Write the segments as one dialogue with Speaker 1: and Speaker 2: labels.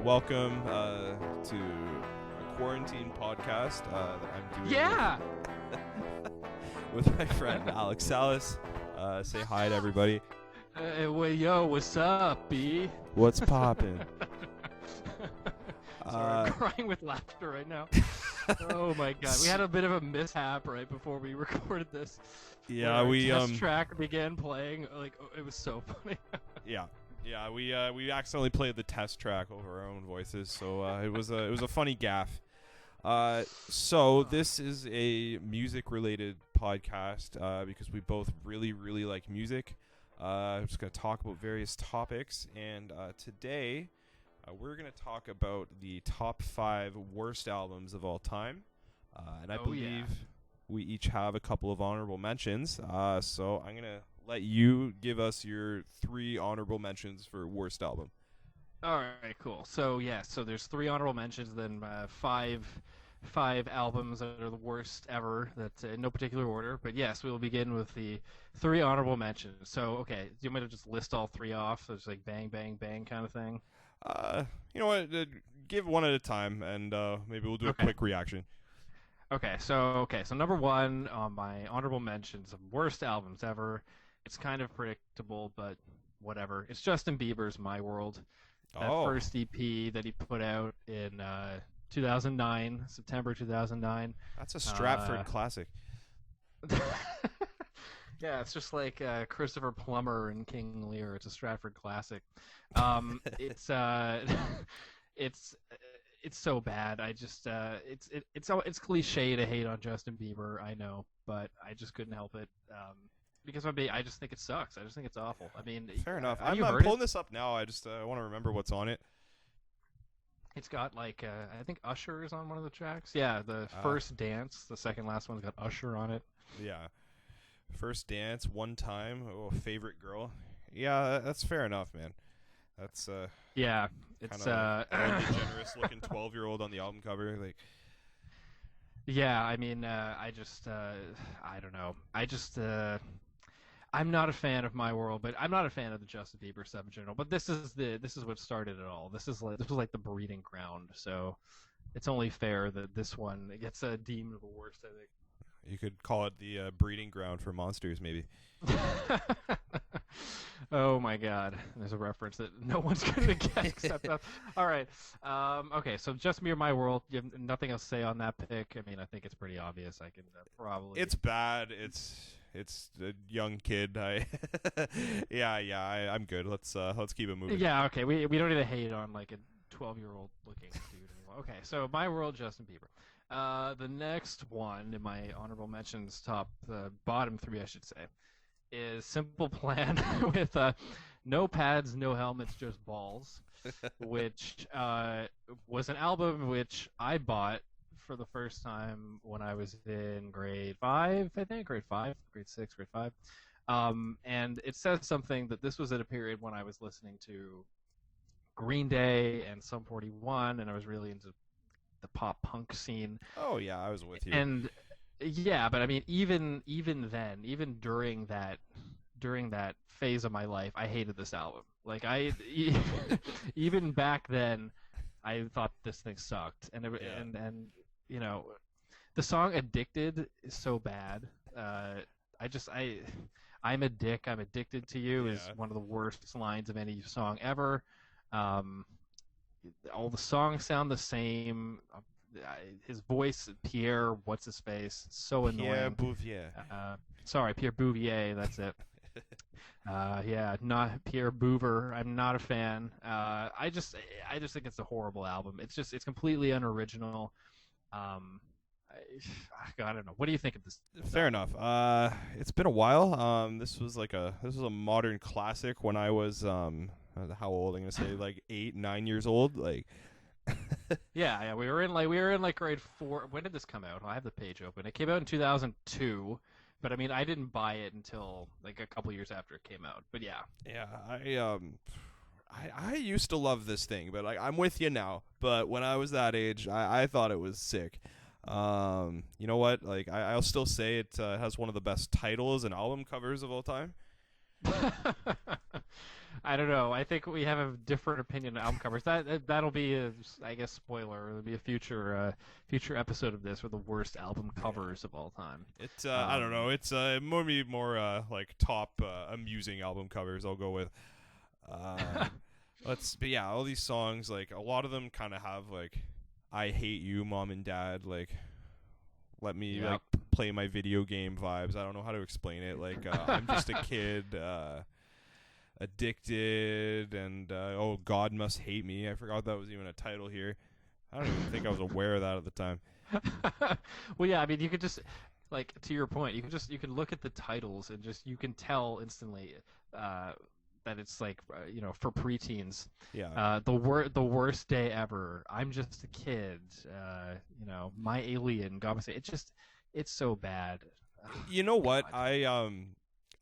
Speaker 1: welcome to a quarantine podcast that I'm doing with my friend Alex Salas. Say hi to everybody.
Speaker 2: Well, yo, what's up, B?
Speaker 1: What's poppin'?
Speaker 2: Sorry, I'm crying with laughter right now. Oh my god, we had a bit of a mishap right before we recorded this.
Speaker 1: Yeah, we
Speaker 2: test track began playing. It was so funny.
Speaker 1: Yeah, we accidentally played the test track over our own voices, so it was a funny gaffe. So this is a music-related podcast because we both really like music. I'm just gonna talk about various topics, and today we're gonna talk about the top 5 worst albums of all time, and I believe we each have a couple of honorable mentions. So I'm gonna let you give us your 3 honorable mentions for worst album.
Speaker 2: All right, cool. So so there's 3 honorable mentions, then five albums that are the worst ever. That's in no particular order, but yes, we will begin with the 3 honorable mentions. So okay, do you want me to just list all 3 off? So it's like bang, bang, bang kind of thing.
Speaker 1: You know what? Give one at a time, and maybe we'll do a quick reaction.
Speaker 2: Okay, so number 1 on my honorable mentions of worst albums ever. It's kind of predictable, but whatever. It's Justin Bieber's My World. That first EP that he put out in 2009, September 2009.
Speaker 1: That's a Stratford classic.
Speaker 2: Yeah, it's just like Christopher Plummer and King Lear. It's a Stratford classic. It's so bad. I just it's cliche to hate on Justin Bieber. I know, but I just couldn't help it. Because I just think it sucks. I just think it's awful. I mean,
Speaker 1: fair enough. I'm pulling this up now. I just want to remember what's on it.
Speaker 2: It's got like I think Usher is on one of the tracks. Yeah, the First Dance. The second last one's got Usher on it.
Speaker 1: Yeah, First Dance, One Time. Oh, Favorite Girl. Yeah, that's fair enough, man. That's
Speaker 2: yeah, it's
Speaker 1: generous looking 12-year-old on the album cover, like.
Speaker 2: Yeah, I mean, I just I don't know. I'm not a fan of My World, but I'm not a fan of the Justin Bieber stuff in general. But this is what started it all. This was like the breeding ground. So it's only fair that this one gets deemed the worst, I think.
Speaker 1: You could call it the breeding ground for monsters, maybe.
Speaker 2: Oh my God! There's a reference that no one's gonna get except us. All right. Okay. So Justin Bieber, My World. You have nothing else to say on that pick. I mean, I think it's pretty obvious. I can probably.
Speaker 1: It's bad. It's a young kid. I'm good. Let's keep it moving.
Speaker 2: Yeah. Okay. We don't need to hate on like a 12-year-old looking dude anymore. Okay. So My World, Justin Bieber. The next one in my honorable mentions, bottom 3, I should say, is Simple Plan with no pads, no helmets, just balls, which was an album which I bought for the first time when I was in grade 5, I think, grade 6, grade 5. And it says something that this was at a period when I was listening to Green Day and Sum 41, and I was really into the pop punk scene.
Speaker 1: Oh yeah, I was with you.
Speaker 2: And yeah, but I mean, even then, even during that phase of my life, I hated this album. Like even back then, I thought this thing sucked. And you know, the song "Addicted" is so bad. I'm a dick. I'm addicted to you is one of the worst lines of any song ever. All the songs sound the same. His voice, Pierre, what's his face? So annoying.
Speaker 1: Pierre Bouvier.
Speaker 2: Pierre Bouvier. That's it. Not Pierre Bouvier. I'm not a fan. I just think it's a horrible album. It's completely unoriginal. I don't know. What do you think of this?
Speaker 1: Fair enough. It's been a while. This was a modern classic when I was how old? I'm gonna say like 8, 9 years old. Like.
Speaker 2: yeah, we were in like grade 4. When did this come out? I have the page open. It came out in 2002, but I mean, I didn't buy it until like a couple years after it came out. But yeah.
Speaker 1: Yeah, I used to love this thing, but like I'm with you now. But when I was that age, I thought it was sick. You know what? Like I'll still say it has one of the best titles and album covers of all time.
Speaker 2: I don't know. I think we have a different opinion on album covers. That'll be a, I guess, spoiler. It'll be a future episode of this with the worst album covers of all time.
Speaker 1: It's I don't know. It's more like top amusing album covers. I'll go with. But yeah, all these songs, like a lot of them kind of have like "I hate you, mom and dad," like let me like play my video game vibes. I don't know how to explain it. Like I'm just a kid, addicted, and oh, God must hate me. I forgot that was even a title here. I don't even think I was aware of that at the time.
Speaker 2: Well, yeah, I mean, you could just, like, to your point, you can look at the titles and just, you can tell instantly that it's like, for preteens.
Speaker 1: Yeah.
Speaker 2: The worst day ever. I'm just a kid. My alien. God must say. It's so bad.
Speaker 1: You know what?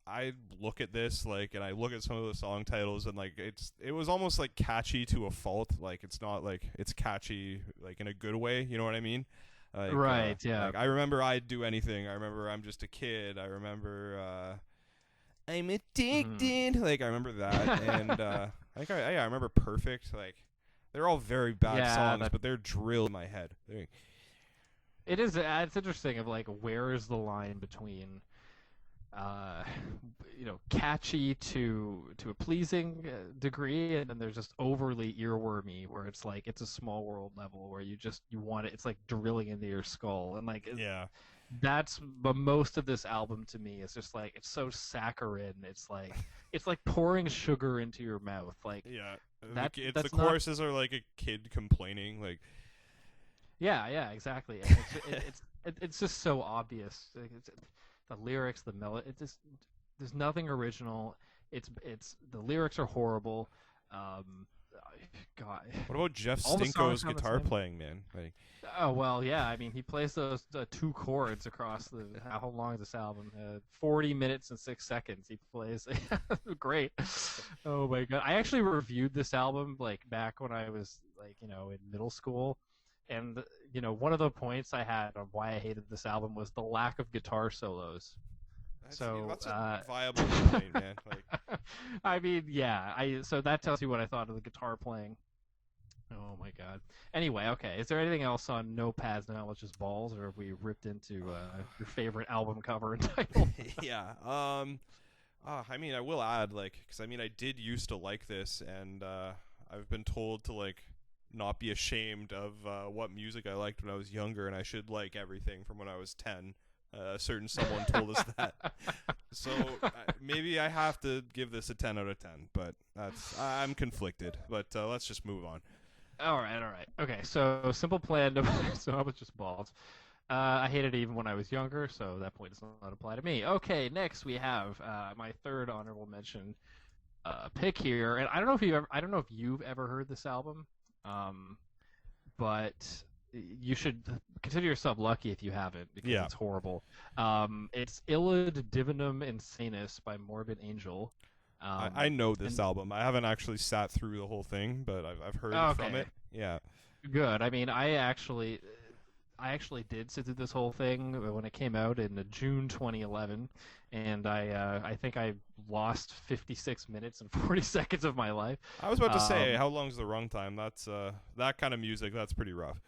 Speaker 1: I look at this and I look at some of the song titles and like it was almost like catchy to a fault. Like it's not like it's catchy like in a good way. You know what I mean? Like,
Speaker 2: right. Yeah.
Speaker 1: Like, I remember I'd do anything. I remember I'm just a kid. I remember I'm addicted. Like I remember that, and I remember Perfect. Like they're all very bad songs, but they're drilled in my head.
Speaker 2: It is. It's interesting. Of like, where is the line between catchy to a pleasing degree, and then there's just overly earwormy, where it's like it's a Small World level where you want it. It's like drilling into your skull, and like that's most of this album to me. Is just like it's so saccharine. It's like pouring sugar into your mouth. Like
Speaker 1: the choruses are like a kid complaining. Like
Speaker 2: exactly. And it's just so obvious. The lyrics, the melody, there's nothing original. It's the lyrics are horrible. God.
Speaker 1: What about Jeff Stinko's guitar playing, man? Like,
Speaker 2: oh well, yeah. I mean, he plays those 2 chords across how long is this album? 40 minutes and 6 seconds. He plays. Great. Oh my God. I actually reviewed this album like back when I was in middle school. And, one of the points I had on why I hated this album was the lack of guitar solos.
Speaker 1: That's a viable complaint, man. Like,
Speaker 2: I mean, yeah. So that tells you what I thought of the guitar playing. Oh, my God. Anyway, okay. Is there anything else on No Pads, Now It's Just Balls, or have we ripped into your favorite album cover and title?
Speaker 1: Yeah. I mean, I will add, because I did used to like this, and I've been told to, not be ashamed of what music I liked when I was younger, and I should like everything from when I was 10. A certain someone told us that. So maybe I have to give this a 10 out of 10, but I'm conflicted. But let's just move on.
Speaker 2: All right. Okay, so Simple Plan, so I was just balls. I hated it even when I was younger, so that point does not apply to me. Okay, next we have my third honorable mention pick here, and I don't know if you've ever heard this album. But you should consider yourself lucky if you haven't, because it's horrible. It's Illud Divinum Insanus by Morbid Angel.
Speaker 1: I know this album. I haven't actually sat through the whole thing, but I've heard from it. Yeah.
Speaker 2: Good. I mean, I actually did sit through this whole thing when it came out in June 2011, and I think I lost 56 minutes and 40 seconds of my life.
Speaker 1: I was about to say, how long's the runtime? That's that kind of music. That's pretty rough.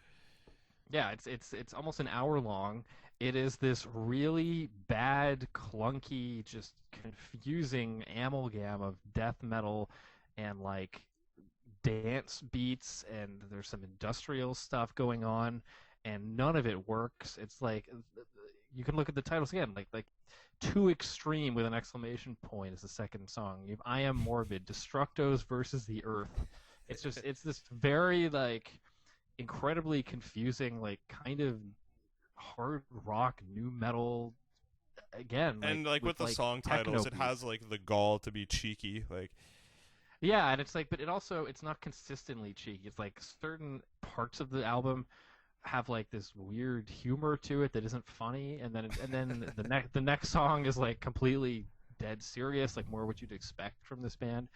Speaker 2: Yeah, it's almost an hour long. It is this really bad, clunky, just confusing amalgam of death metal and dance beats, and there's some industrial stuff going on, and none of it works. It's like you can look at the titles again, like Too Extreme with an exclamation point is the second song. You have I Am Morbid, Destructos versus the Earth. It's this very incredibly confusing, kind of hard rock new metal again.
Speaker 1: And with the song titles, it has the gall to be cheeky,
Speaker 2: Yeah, and it's but it's not consistently cheeky. It's certain parts of the album have this weird humor to it that isn't funny, and then the next song is completely dead serious, more what you'd expect from this band,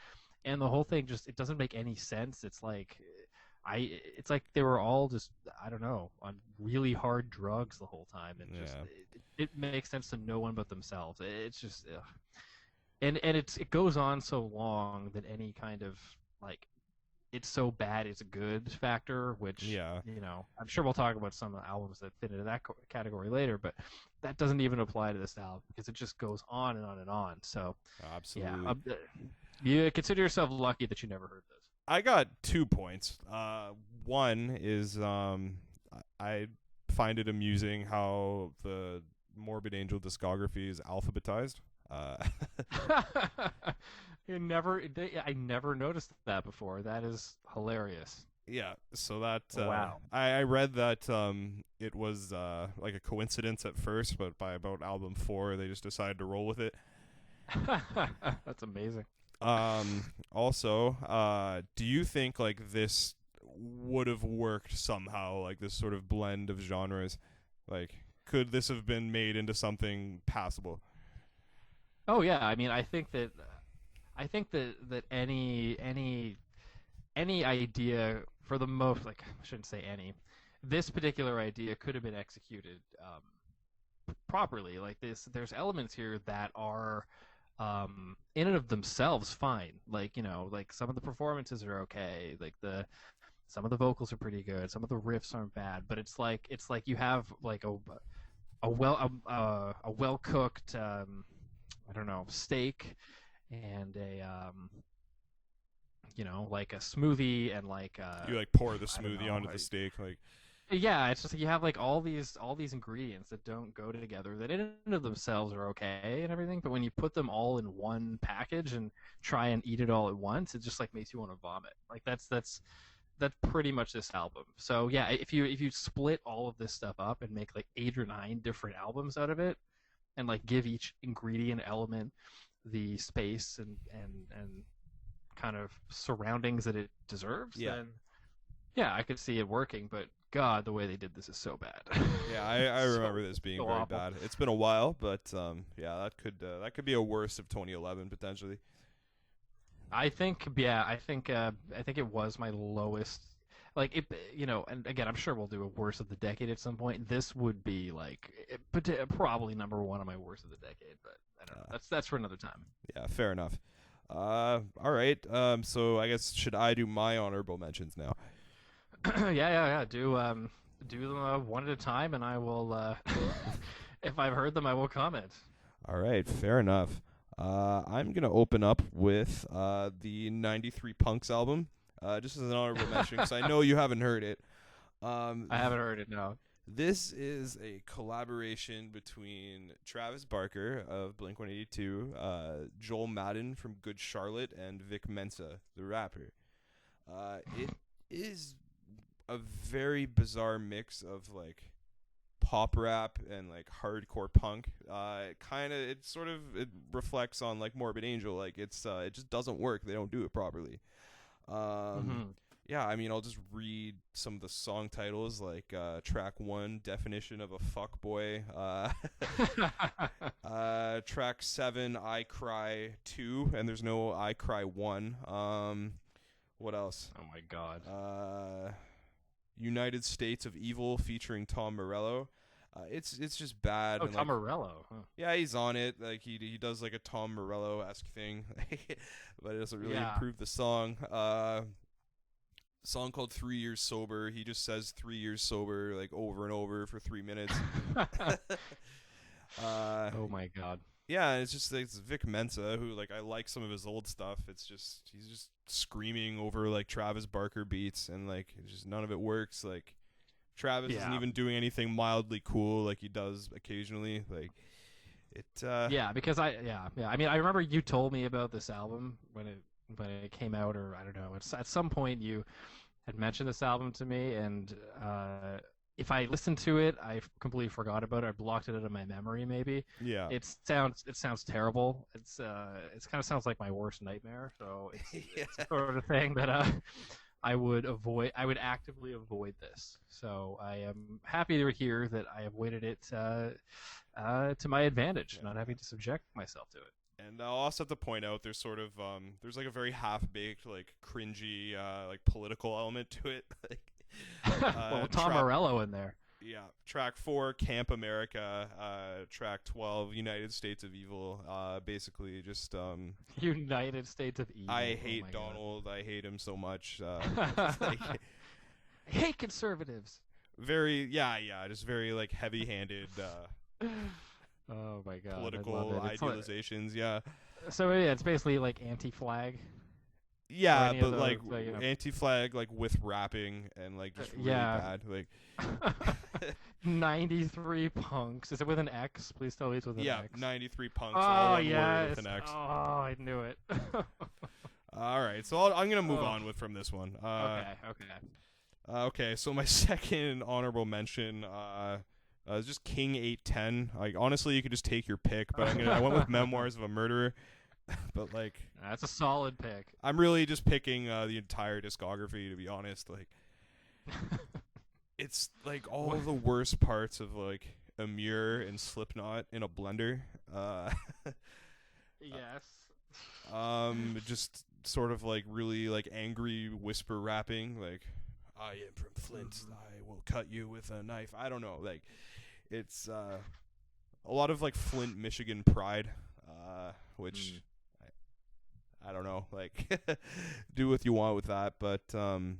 Speaker 2: and the whole thing it doesn't make any sense. It's it's like they were all just, I don't know, on really hard drugs the whole time, and it makes sense to no one but themselves. It's just and it goes on so long that any kind of like it's so bad it's good factor, which
Speaker 1: Yeah,
Speaker 2: I'm sure we'll talk about some of the albums that fit into that category later, but that doesn't even apply to this album because it just goes on and on and on. So yeah,
Speaker 1: absolutely.
Speaker 2: you consider yourself lucky that you never heard this.
Speaker 1: I got 2 points. One is I find it amusing how the Morbid Angel discography is alphabetized. Uh,
Speaker 2: I never noticed that before. That is hilarious.
Speaker 1: yeah, so that
Speaker 2: Wow.
Speaker 1: I read that it was like a coincidence at first, but by about album 4, they just decided to roll with it.
Speaker 2: That's amazing.
Speaker 1: Also, do you think like this would have worked somehow, like this sort of blend of genres? Like, could this have been made into something passable?
Speaker 2: Oh yeah, I mean, I think that any idea for the most, like I shouldn't say any, this particular idea could have been executed properly. Like this, there's elements here that are in and of themselves fine. Like like some of the performances are okay. Like some of the vocals are pretty good. Some of the riffs aren't bad. But it's like you have like a well cooked I don't know, steak and a like a smoothie and like
Speaker 1: You like pour the
Speaker 2: I don't
Speaker 1: smoothie
Speaker 2: know,
Speaker 1: onto the steak, like
Speaker 2: yeah, it's just like you have like all these ingredients that don't go together that in and of themselves are okay and everything, but when you put them all in one package and try and eat it all at once, it just like makes you want to vomit. Like that's pretty much this album. So yeah, if you split all of this stuff up and make like 8 or 9 different albums out of it, and like give each ingredient element the space and kind of surroundings that it deserves,
Speaker 1: Yeah.
Speaker 2: then yeah, I could see it working. But God, the way they did this is so bad.
Speaker 1: yeah, I
Speaker 2: So-
Speaker 1: remember this being
Speaker 2: so
Speaker 1: very
Speaker 2: awful.
Speaker 1: bad. It's been a while, but yeah, that could be a worst of 2011 potentially.
Speaker 2: I think it was my lowest. Like it, and again, I'm sure we'll do a worst of the decade at some point. This would be like probably number one on my worst of the decade, but I don't know. That's for another time.
Speaker 1: Yeah, fair enough. All right. So I guess should I do my honorable mentions now?
Speaker 2: Yeah. Do them one at a time, and I will. If I've heard them, I will comment.
Speaker 1: All right, fair enough. I'm gonna open up with the '93 Punks album, just as an honorable mention, because I know you haven't heard it.
Speaker 2: I haven't heard it. No.
Speaker 1: This is a collaboration between Travis Barker of Blink-182, Joel Madden from Good Charlotte, and Vic Mensa, the rapper. It is a very bizarre mix of like pop rap and like hardcore punk. It reflects on like Morbid Angel. Like it just doesn't work. They don't do it properly.
Speaker 2: Mhm.
Speaker 1: Yeah, I mean, I'll just read some of the song titles, like track 1, Definition of a Fuckboy. Track 7, I Cry 2, and there's no I Cry 1. What else?
Speaker 2: Oh my God.
Speaker 1: United States of Evil featuring Tom Morello. It's just bad.
Speaker 2: Oh,
Speaker 1: and,
Speaker 2: Tom
Speaker 1: like,
Speaker 2: Morello. Huh.
Speaker 1: yeah, he's on it. Like he does like a Tom Morello-esque thing, but it doesn't really
Speaker 2: Yeah.
Speaker 1: improve the song. Song called 3 Years Sober. He just says 3 years sober like over and over for 3 minutes.
Speaker 2: Oh my God.
Speaker 1: Yeah, it's just like it's Vic Mensa, who like I like some of his old stuff. It's just he's just screaming over like Travis Barker beats, and like it's just none of it works. Like Travis isn't
Speaker 2: Yeah.
Speaker 1: even doing anything mildly cool like he does occasionally. Like it.
Speaker 2: Yeah, because yeah. I mean, I remember you told me about this album when it came out, or I don't know. It's at some point you had mentioned this album to me, and if I listened to it, I completely forgot about it. I blocked it out of my memory, maybe.
Speaker 1: Yeah.
Speaker 2: It sounds terrible. It kind of sounds like my worst nightmare. So it's the sort of thing that I would avoid. I would actively avoid this. So I am happy to hear that I avoided it to my advantage, not having to subject myself to it.
Speaker 1: And I'll also have to point out there's sort of there's like a very half-baked like cringy like political element to it. Like
Speaker 2: Well, with Tom Morello in there.
Speaker 1: Yeah, track 4, Camp America. Track 12, United States of Evil. Basically, just
Speaker 2: United States of Evil.
Speaker 1: I
Speaker 2: Oh
Speaker 1: hate
Speaker 2: my
Speaker 1: Donald. I hate him so much.
Speaker 2: God.
Speaker 1: Like,
Speaker 2: I hate conservatives.
Speaker 1: just very like heavy-handed
Speaker 2: Oh my God. I
Speaker 1: political
Speaker 2: love it. It's like-
Speaker 1: idealizations. Yeah,
Speaker 2: so yeah, it's basically like anti-flag.
Speaker 1: yeah,
Speaker 2: any
Speaker 1: but
Speaker 2: of those,
Speaker 1: like
Speaker 2: you know.
Speaker 1: anti-flag, like with rapping and like just really
Speaker 2: Yeah.
Speaker 1: bad. Like
Speaker 2: 93 punks. Is it with an X? Please tell me it's with an
Speaker 1: yeah,
Speaker 2: X.
Speaker 1: 93 punks.
Speaker 2: Oh
Speaker 1: all one word
Speaker 2: yes.
Speaker 1: with an X.
Speaker 2: Oh, I knew it.
Speaker 1: All right, so I'm gonna move
Speaker 2: Oh.
Speaker 1: on from this one.
Speaker 2: Okay.
Speaker 1: Okay, so my second honorable mention is just King 810. Like honestly, you could just take your pick, but I went with Memoirs of a Murderer. But like,
Speaker 2: That's a solid pick.
Speaker 1: I'm really just picking the entire discography, to be honest. Like, it's like all the worst parts of like Amir and Slipknot in a blender.
Speaker 2: Yes.
Speaker 1: Just sort of like really like angry whisper rapping, like I am from Flint, I will cut you with a knife. I don't know, like it's a lot of like Flint, Michigan pride, which I don't know, like do what you want with that, but and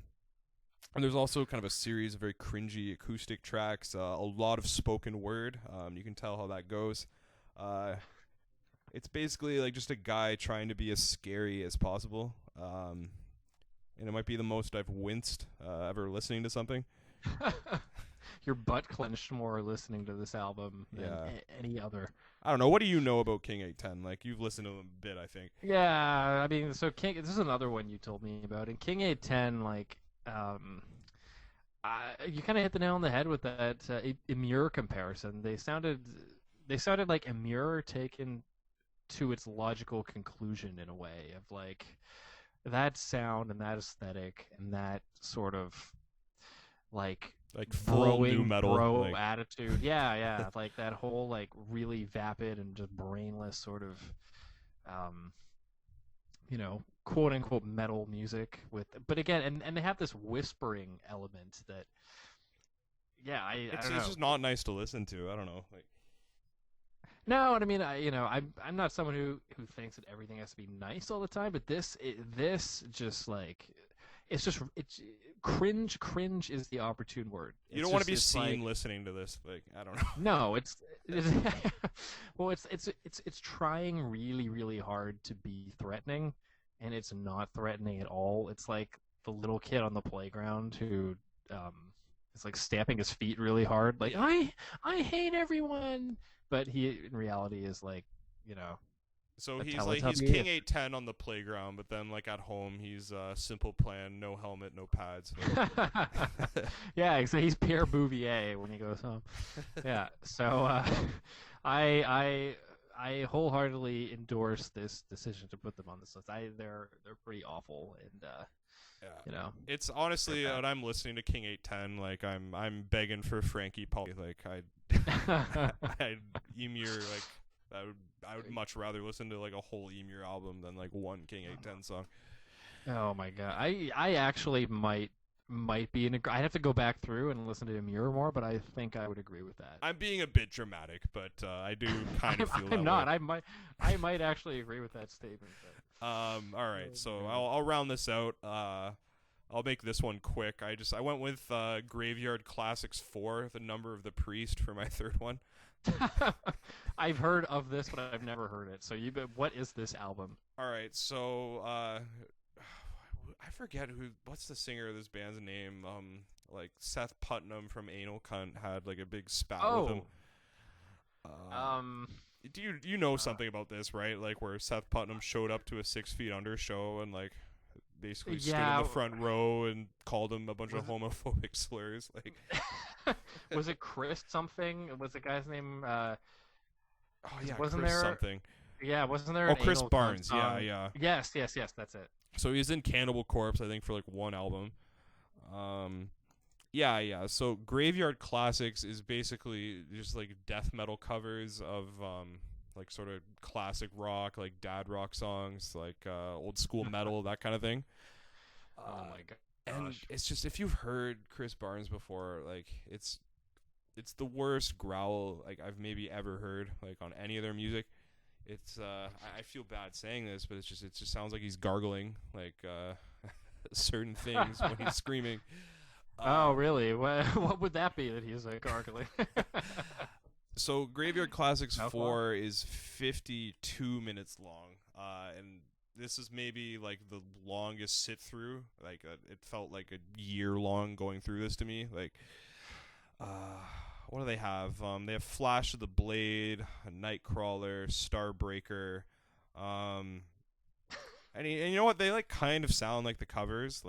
Speaker 1: there's also kind of a series of very cringy acoustic tracks, a lot of spoken word. You can tell how that goes. It's basically like just a guy trying to be as scary as possible. And it might be the most I've winced ever listening to something.
Speaker 2: Your butt clenched more listening to this album than
Speaker 1: Yeah.
Speaker 2: any other.
Speaker 1: I don't know. What do you know about King 810? Like, you've listened to him a bit, I think.
Speaker 2: Yeah, I mean, so King. This is another one you told me about. And King 810, like, you kind of hit the nail on the head with that Emmure comparison. They sounded like Emmure taken to its logical conclusion in a way of like that sound and that aesthetic and that sort of like
Speaker 1: full new metal.
Speaker 2: bro
Speaker 1: Like,
Speaker 2: attitude. Yeah, like that whole like really vapid and just brainless sort of quote unquote metal music but again and they have this whispering element that I
Speaker 1: it's
Speaker 2: don't know.
Speaker 1: just not nice to listen to. I don't know. Like,
Speaker 2: No, and I mean, I'm not someone who thinks that everything has to be nice all the time, but this just like it's cringe. Cringe is the opportune word.
Speaker 1: you don't want to be seen listening to this. Like, I don't know.
Speaker 2: No, it's well, it's trying really, really hard to be threatening, and it's not threatening at all. It's like the little kid on the playground who is like stamping his feet really hard, like I hate everyone. But he, in reality, is like,
Speaker 1: So
Speaker 2: a
Speaker 1: he's
Speaker 2: Teletubby.
Speaker 1: King 810 on the playground, but then like at home he's Simple Plan, no helmet, no pads.
Speaker 2: yeah, so he's Pierre Bouvier when he goes home. Yeah, so I wholeheartly endorse this decision to put them on this list. They're pretty awful, and
Speaker 1: yeah. It's honestly when I'm listening to King 810, like I'm begging for Frankie Paul. Like I'd Emmure, like I would much rather listen to like a whole Emmure album than like one King 810 song.
Speaker 2: Oh my god, I actually might be I'd have to go back through and listen to Emmure more, but I think I would agree with that.
Speaker 1: I'm being a bit dramatic, but I do kind of feel that
Speaker 2: I'm not.
Speaker 1: way.
Speaker 2: I might actually agree with that statement. But...
Speaker 1: All right, so I'll round this out. I'll make this one quick. I went with Graveyard Classics 4, The Number of the Priest, for my third one.
Speaker 2: I've heard of this, but I've never heard it. So what is this album?
Speaker 1: All right, so I forget what's the singer of this band's name. Like Seth Putnam from Anal Cunt had like a big spat with him. Do you know something about this, right? Like where Seth Putnam showed up to a 6 Feet Under show and like basically stood in the front row and called him a bunch of homophobic slurs. Like,
Speaker 2: was it Chris something? Was the guy's name?
Speaker 1: Wasn't Chris there something?
Speaker 2: Yeah, wasn't there?
Speaker 1: Oh, Chris Barnes. Yeah.
Speaker 2: Yes, that's it.
Speaker 1: So he's in Cannibal Corpse, I think, for like one album. Yeah. So Graveyard Classics is basically just like death metal covers of like sort of classic rock, like dad rock songs, like old school metal, that kind of thing.
Speaker 2: Oh my god!
Speaker 1: And it's just, if you've heard Chris Barnes before, like it's it's the worst growl like I've maybe ever heard like on any of their music. It's I feel bad saying this, but it just sounds like he's gargling like certain things when he's screaming.
Speaker 2: Oh, really? What would that be that he's gargling?
Speaker 1: So Graveyard Classics
Speaker 2: How
Speaker 1: 4 is 52 minutes long, and this is maybe like the longest sit through. Like it felt like a year long going through this to me. Like, what do they have? They have Flash of the Blade, a Nightcrawler, Starbreaker, and you know what? They like kind of sound like the covers,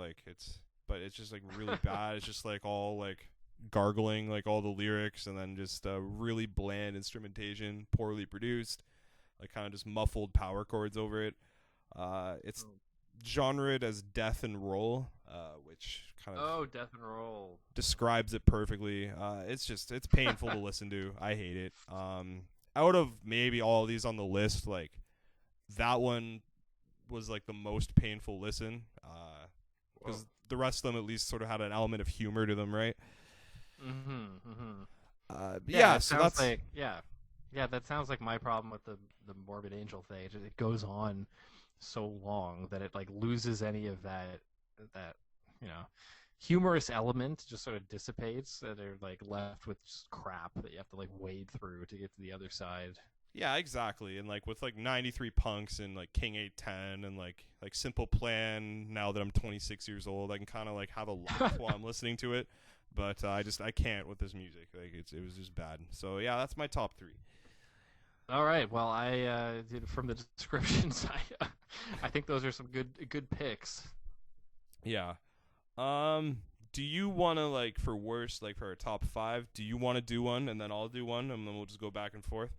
Speaker 1: but it's just like really bad. It's just like all like gargling, like all the lyrics, and then just really bland instrumentation, poorly produced, like kind of just muffled power chords over it. It's genred as death and roll, which kind of
Speaker 2: death and roll
Speaker 1: describes it perfectly. It's painful to listen to. I hate it. Out of maybe all of these on the list, like that one was like the most painful listen, because the rest of them at least sort of had an element of humor to them, right? So that's
Speaker 2: like that sounds like my problem with the Morbid Angel thing. It goes on so long that it like loses any of that humorous element, just sort of dissipates, and they're like left with just crap that you have to like wade through to get to the other side.
Speaker 1: Yeah, exactly. And like with like 93 Punks and like King 810 and like Simple Plan, now that I'm 26 years old, I can kind of like have a laugh while I'm listening to it. But I can't with this music. Like it was just bad. So yeah, that's my top 3.
Speaker 2: All right. Well, I did from the descriptions. I think those are some good picks.
Speaker 1: Yeah. Do you want to like for worst, like for our top 5? Do you want to do one and then I'll do one and then we'll just go back and forth?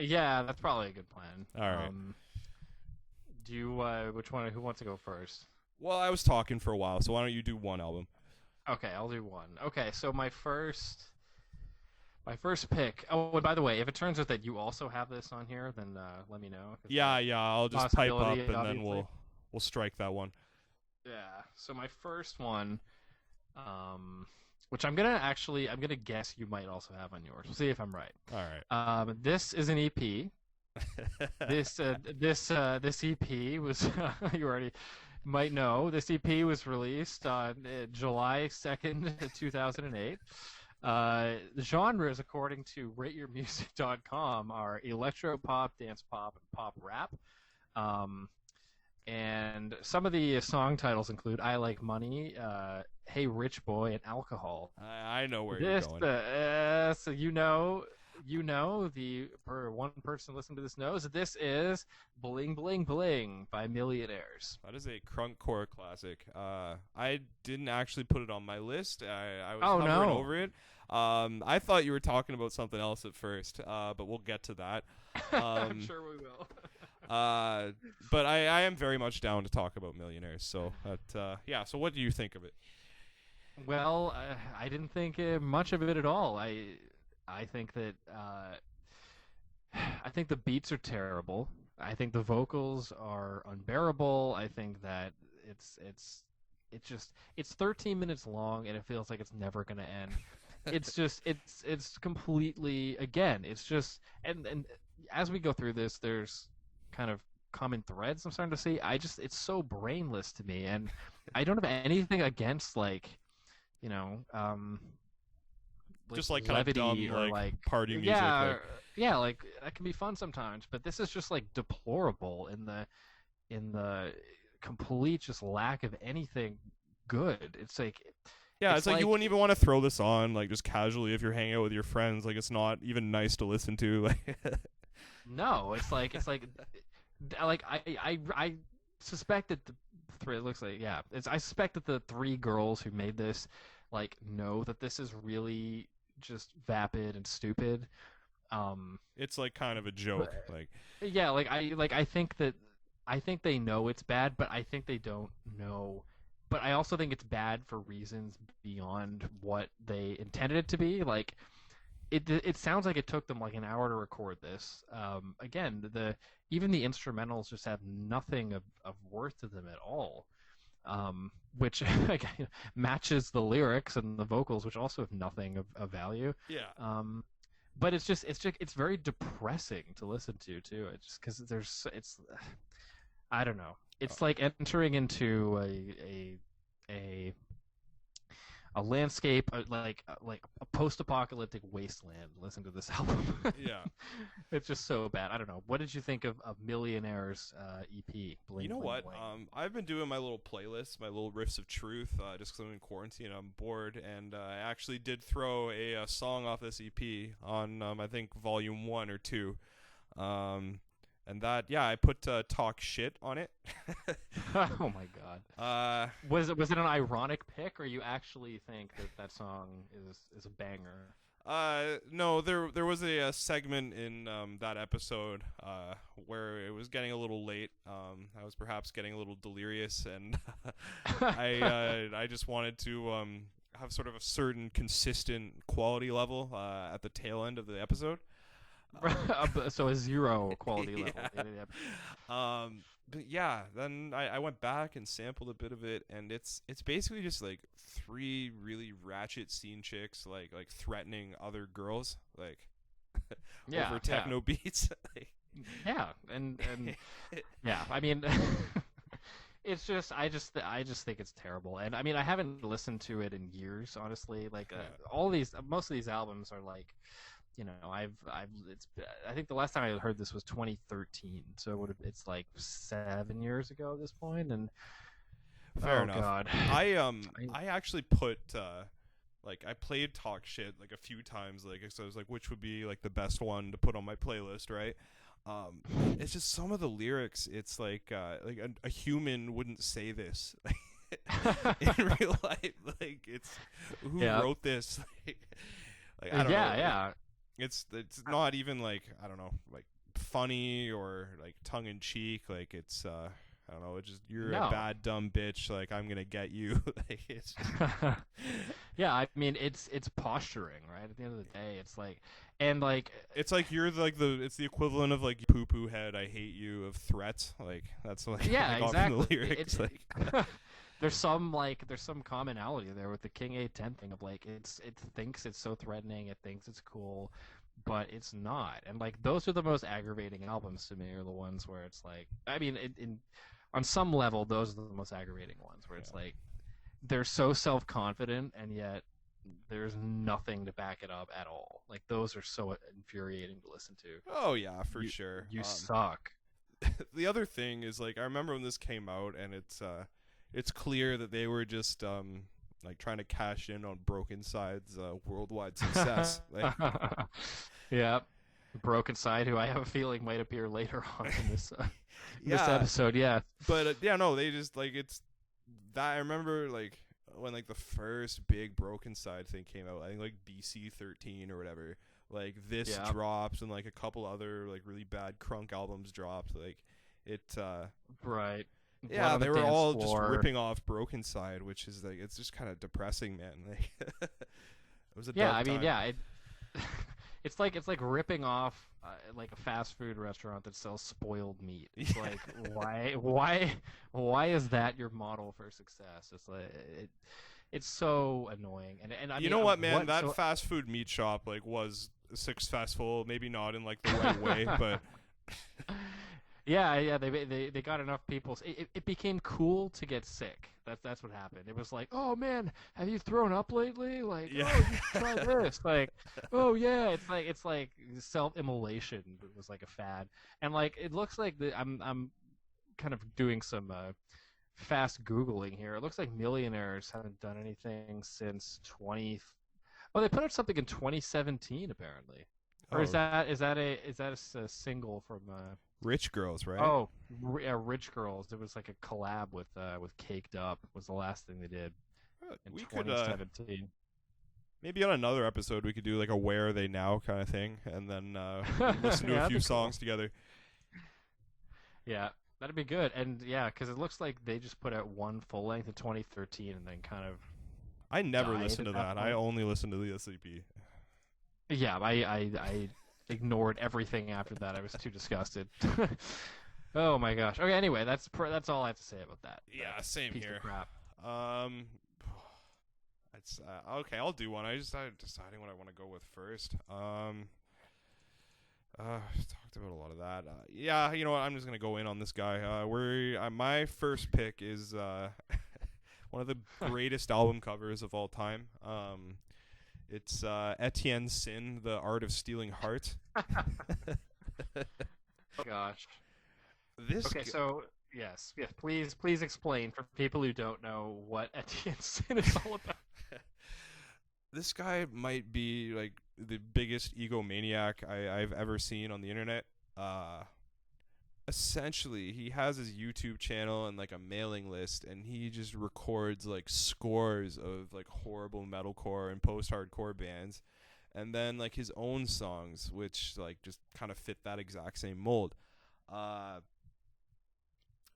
Speaker 2: Yeah, that's probably a good plan.
Speaker 1: All right.
Speaker 2: Do you? Which one? Who wants to go first?
Speaker 1: Well, I was talking for a while, so why don't you do one album?
Speaker 2: Okay, I'll do one. Okay, so my first pick. Oh, and by the way, if it turns out that you also have this on here, then let me know.
Speaker 1: Yeah, I'll just pipe up and
Speaker 2: obviously.
Speaker 1: then we'll strike that one.
Speaker 2: Yeah. So my first one, which I'm gonna guess you might also have on yours. We'll see if I'm right.
Speaker 1: All right.
Speaker 2: This is an EP. This EP was you already might know. This EP was released on July 2nd, 2008. The genres, according to RateYourMusic.com, are electro pop, dance pop, and pop rap. And some of the song titles include "I Like Money," "Hey Rich Boy," and "Alcohol."
Speaker 1: I know where you're going.
Speaker 2: So for one person listening to this knows that this is "Bling Bling Bling" by Millionaires.
Speaker 1: That is a crunkcore classic. I didn't actually put it on my list. I was hovering over it. I thought you were talking about something else at first, but we'll get to that.
Speaker 2: I'm sure we will.
Speaker 1: But I am very much down to talk about Millionaires. So, so what do you think of it?
Speaker 2: Well, I didn't think much of it at all. I think that I think the beats are terrible. I think the vocals are unbearable. I think that it's 13 minutes long and it feels like it's never going to end. It's completely, again, it's just and as we go through this, there's kind of common threads I'm starting to see. It's so brainless to me, and I don't have anything against
Speaker 1: just like kind of dumb, like party music.
Speaker 2: Yeah, like that can be fun sometimes, but this is just like deplorable in the complete just lack of anything good. It's like
Speaker 1: it's like you wouldn't even want to throw this on like just casually if you're hanging out with your friends. Like it's not even nice to listen to.
Speaker 2: No, it's like I suspect that the three. It looks like I suspect that the 3 girls who made this like know that this is really just vapid and stupid.
Speaker 1: It's like kind of a joke.
Speaker 2: I think they know it's bad, but I think they don't know. But I also think it's bad for reasons beyond what they intended it to be. Like, it sounds like it took them like an hour to record this. Again, even the instrumentals just have nothing of worth to them at all. which again, matches the lyrics and the vocals, which also have nothing of value.
Speaker 1: Yeah.
Speaker 2: But it's very depressing to listen to too. It's just because I don't know. It's like entering into a landscape, like a post-apocalyptic wasteland. Listen to this album.
Speaker 1: Yeah.
Speaker 2: It's just so bad. I don't know. What did you think of Millionaire's EP? Bling,
Speaker 1: You know
Speaker 2: Bling,
Speaker 1: what?
Speaker 2: Bling?
Speaker 1: I've been doing my little playlist, my little riffs of truth, just because I'm in quarantine. I'm bored, and I actually did throw a song off this EP on, I think, volume 1 or 2. And that, yeah, I put Talk Shit on it.
Speaker 2: Oh my god. Was it an ironic pick, or you actually think that song is a banger?
Speaker 1: No, there was a segment in that episode where it was getting a little late. I was perhaps getting a little delirious, and I just wanted to have sort of a certain consistent quality level at the tail end of the episode.
Speaker 2: So a 0 quality level.
Speaker 1: Yeah. But yeah, then I went back and sampled a bit of it, and it's basically just like 3 really ratchet scene chicks like threatening other girls over techno beats.
Speaker 2: Yeah, and yeah, I mean, it's just I just think it's terrible, and I mean I haven't listened to it in years, honestly. Like most of these albums are like, you know, I think the last time I heard this was 2013, so it's like 7 years ago at this point, and
Speaker 1: fair enough.
Speaker 2: God.
Speaker 1: I actually put I played Talk Shit like a few times, so I was like, which would be like the best one to put on my playlist, right? It's just some of the lyrics. It's like a human wouldn't say this in real life. Like it's who wrote this? I don't know.
Speaker 2: Yeah.
Speaker 1: It's not even like, I don't know, like funny or like tongue in cheek. Like it's I don't know. It's just you're a bad dumb bitch. Like I'm gonna get you. Like it's just...
Speaker 2: Yeah, I mean it's posturing, right? At the end of the day, it's like, and like
Speaker 1: it's like you're like it's the equivalent of like poo poo head. I hate you of threats. Like that's like
Speaker 2: exactly.
Speaker 1: Off the lyrics. Like
Speaker 2: there's some commonality there with the King A10 thing of like it thinks it's so threatening, it thinks it's cool, but it's not. And like those are the most aggravating albums to me, are the ones where it's like, I mean, on some level those are the most aggravating ones where it's like they're so self-confident and yet there's nothing to back it up at all. Like those are so infuriating to listen to.
Speaker 1: Oh yeah, for sure.
Speaker 2: You suck.
Speaker 1: The other thing is, like, I remember when this came out, and it's clear that they were just like trying to cash in on Broken Side's worldwide success. Like,
Speaker 2: yeah, Broken Side, who I have a feeling might appear later on in this this episode. Yeah,
Speaker 1: but no, they just like it's that. I remember like when like the first big Broken Side thing came out. I think like BC 13 or whatever. Like this dropped, and like a couple other like really bad crunk albums dropped. Like it.
Speaker 2: Right.
Speaker 1: Yeah, they were all just ripping off Broken Side, which is like it's just kind of depressing, man. Like, it was a dark time.
Speaker 2: It's like ripping off like a fast food restaurant that sells spoiled meat. It's like why is that your model for success? It's like it's so annoying. And I mean,
Speaker 1: you know what, man? That fast food meat shop like was successful, maybe not in like the right way, but.
Speaker 2: Yeah, they got enough people. It became cool to get sick. That's what happened. It was like, oh man, have you thrown up lately? Like, oh, you should try this. Like, oh yeah, it's like self-immolation was like a fad, and like it looks like I'm kind of doing some fast googling here. It looks like Millionaires haven't done anything since 20. Oh, they put out something in 2017 apparently. Or is that a single from?
Speaker 1: Rich Girls, right?
Speaker 2: Oh, yeah, Rich Girls. It was like a collab with Caked Up. Was the last thing they did in 2017.
Speaker 1: Maybe on another episode we could do like a "Where Are They Now" kind of thing, and then listen to a few songs together.
Speaker 2: Yeah, that'd be good. And yeah, because it looks like they just put out one full length in 2013, and then kind of.
Speaker 1: I never listened to that. I only listened to the SCP.
Speaker 2: Yeah, I ignored everything after that. I was too disgusted. Oh my gosh. Okay. Anyway, that's all I have to say about that.
Speaker 1: Yeah, same
Speaker 2: piece
Speaker 1: here.
Speaker 2: of crap.
Speaker 1: It's okay. I'll do one. I'm deciding what I want to go with first. Talked about a lot of that. Yeah, you know what? I'm just gonna go in on this guy. My first pick is one of the greatest album covers of all time. It's Etienne Sin, The Art of Stealing Hearts.
Speaker 2: Oh gosh.
Speaker 1: Okay,
Speaker 2: so yes. Please explain for people who don't know what Etienne Sin is all about.
Speaker 1: This guy might be like the biggest egomaniac I've ever seen on the internet. Essentially, he has his YouTube channel and like a mailing list, and he just records like scores of like horrible metalcore and post-hardcore bands, and then like his own songs, which like just kind of fit that exact same mold.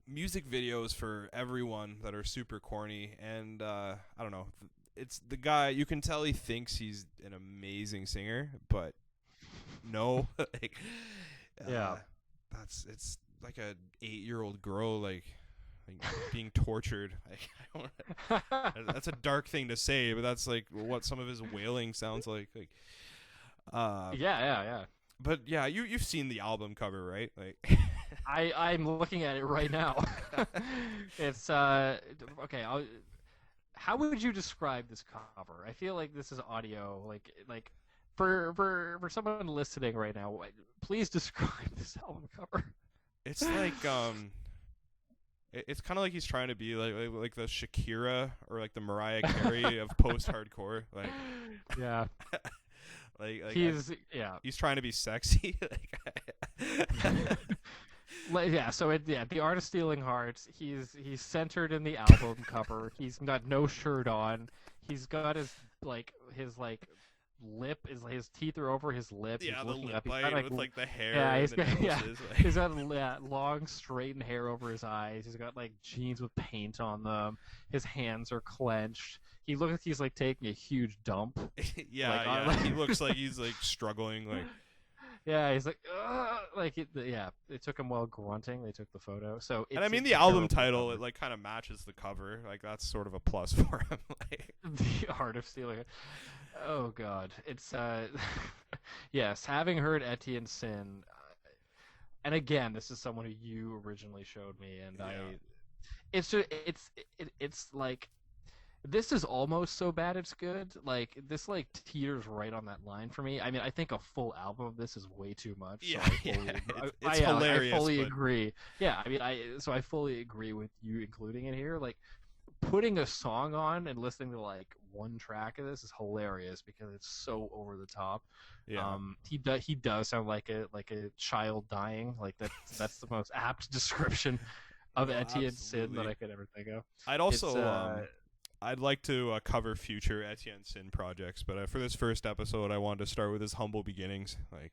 Speaker 1: Music videos for everyone that are super corny, and I don't know. It's the guy, you can tell he thinks he's an amazing singer, but no. Like,
Speaker 2: Yeah.
Speaker 1: It's like a 8-year-old girl like being tortured. That's a dark thing to say, but that's like what some of his wailing sounds like.
Speaker 2: Yeah.
Speaker 1: But yeah, you've seen the album cover, right? Like
Speaker 2: I'm looking at it right now. It's okay. How would you describe this cover? I feel like this is audio. Like for someone listening right now, please describe this album cover.
Speaker 1: It's like it's kind of like he's trying to be like the Shakira or like the Mariah Carey of post-hardcore. Like
Speaker 2: yeah.
Speaker 1: like he's trying to be sexy.
Speaker 2: So the Art of Stealing Hearts. He's centered in the album cover. He's got no shirt on. He's got his lip is his teeth are over his lip.
Speaker 1: Yeah,
Speaker 2: he's
Speaker 1: the
Speaker 2: looking
Speaker 1: lip
Speaker 2: up.
Speaker 1: bite with like the hair.
Speaker 2: Yeah,
Speaker 1: he's
Speaker 2: got long straightened hair over his eyes. He's got like jeans with paint on them. His hands are clenched. He looks like he's like taking a huge dump.
Speaker 1: Yeah. He looks like he's like struggling. Like
Speaker 2: yeah, he's like it took him while grunting. They took the photo. So
Speaker 1: and I mean the album title, it like kind of matches the cover. Like that's sort of a plus for him. Like
Speaker 2: The Art of Stealing. Oh God, it's yes. Having heard Etienne Sin, and again, this is someone who you originally showed me, and
Speaker 1: yeah.
Speaker 2: it's like this is almost so bad it's good. Like this like teeters right on that line for me. I mean, I think a full album of this is way too much.
Speaker 1: Yeah,
Speaker 2: it's
Speaker 1: hilarious.
Speaker 2: I fully agree. Yeah, I mean, I fully agree with you including it here. Like putting a song on and listening to like one track of this is hilarious because it's so over the top.
Speaker 1: Yeah.
Speaker 2: He does sound like a child dying. Like that's the most apt description of Etienne Sin that I could ever think of.
Speaker 1: I'd also I'd like to cover future Etienne Sin projects, but for this first episode, I wanted to start with his humble beginnings. Like,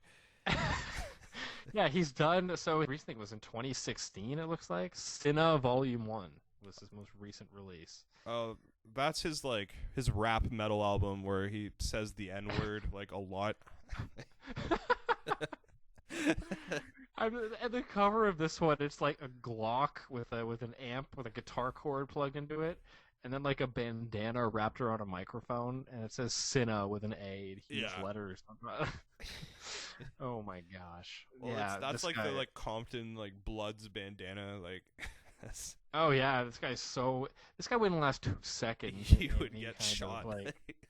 Speaker 2: yeah, he's done. So recently, it was in 2016. It looks like Sinna Volume 1 was his most recent release.
Speaker 1: That's his rap metal album where he says the N-word like a lot.
Speaker 2: And the cover of this one, it's like a Glock with an amp with a guitar cord plugged into it. And then like a bandana wrapped around a microphone, and it says Sinna with an A, huge letters. Oh my gosh!
Speaker 1: Well,
Speaker 2: yeah,
Speaker 1: that's like the like Compton like Bloods bandana. Like,
Speaker 2: oh yeah, this guy wouldn't last 2 seconds.
Speaker 1: He would get shot.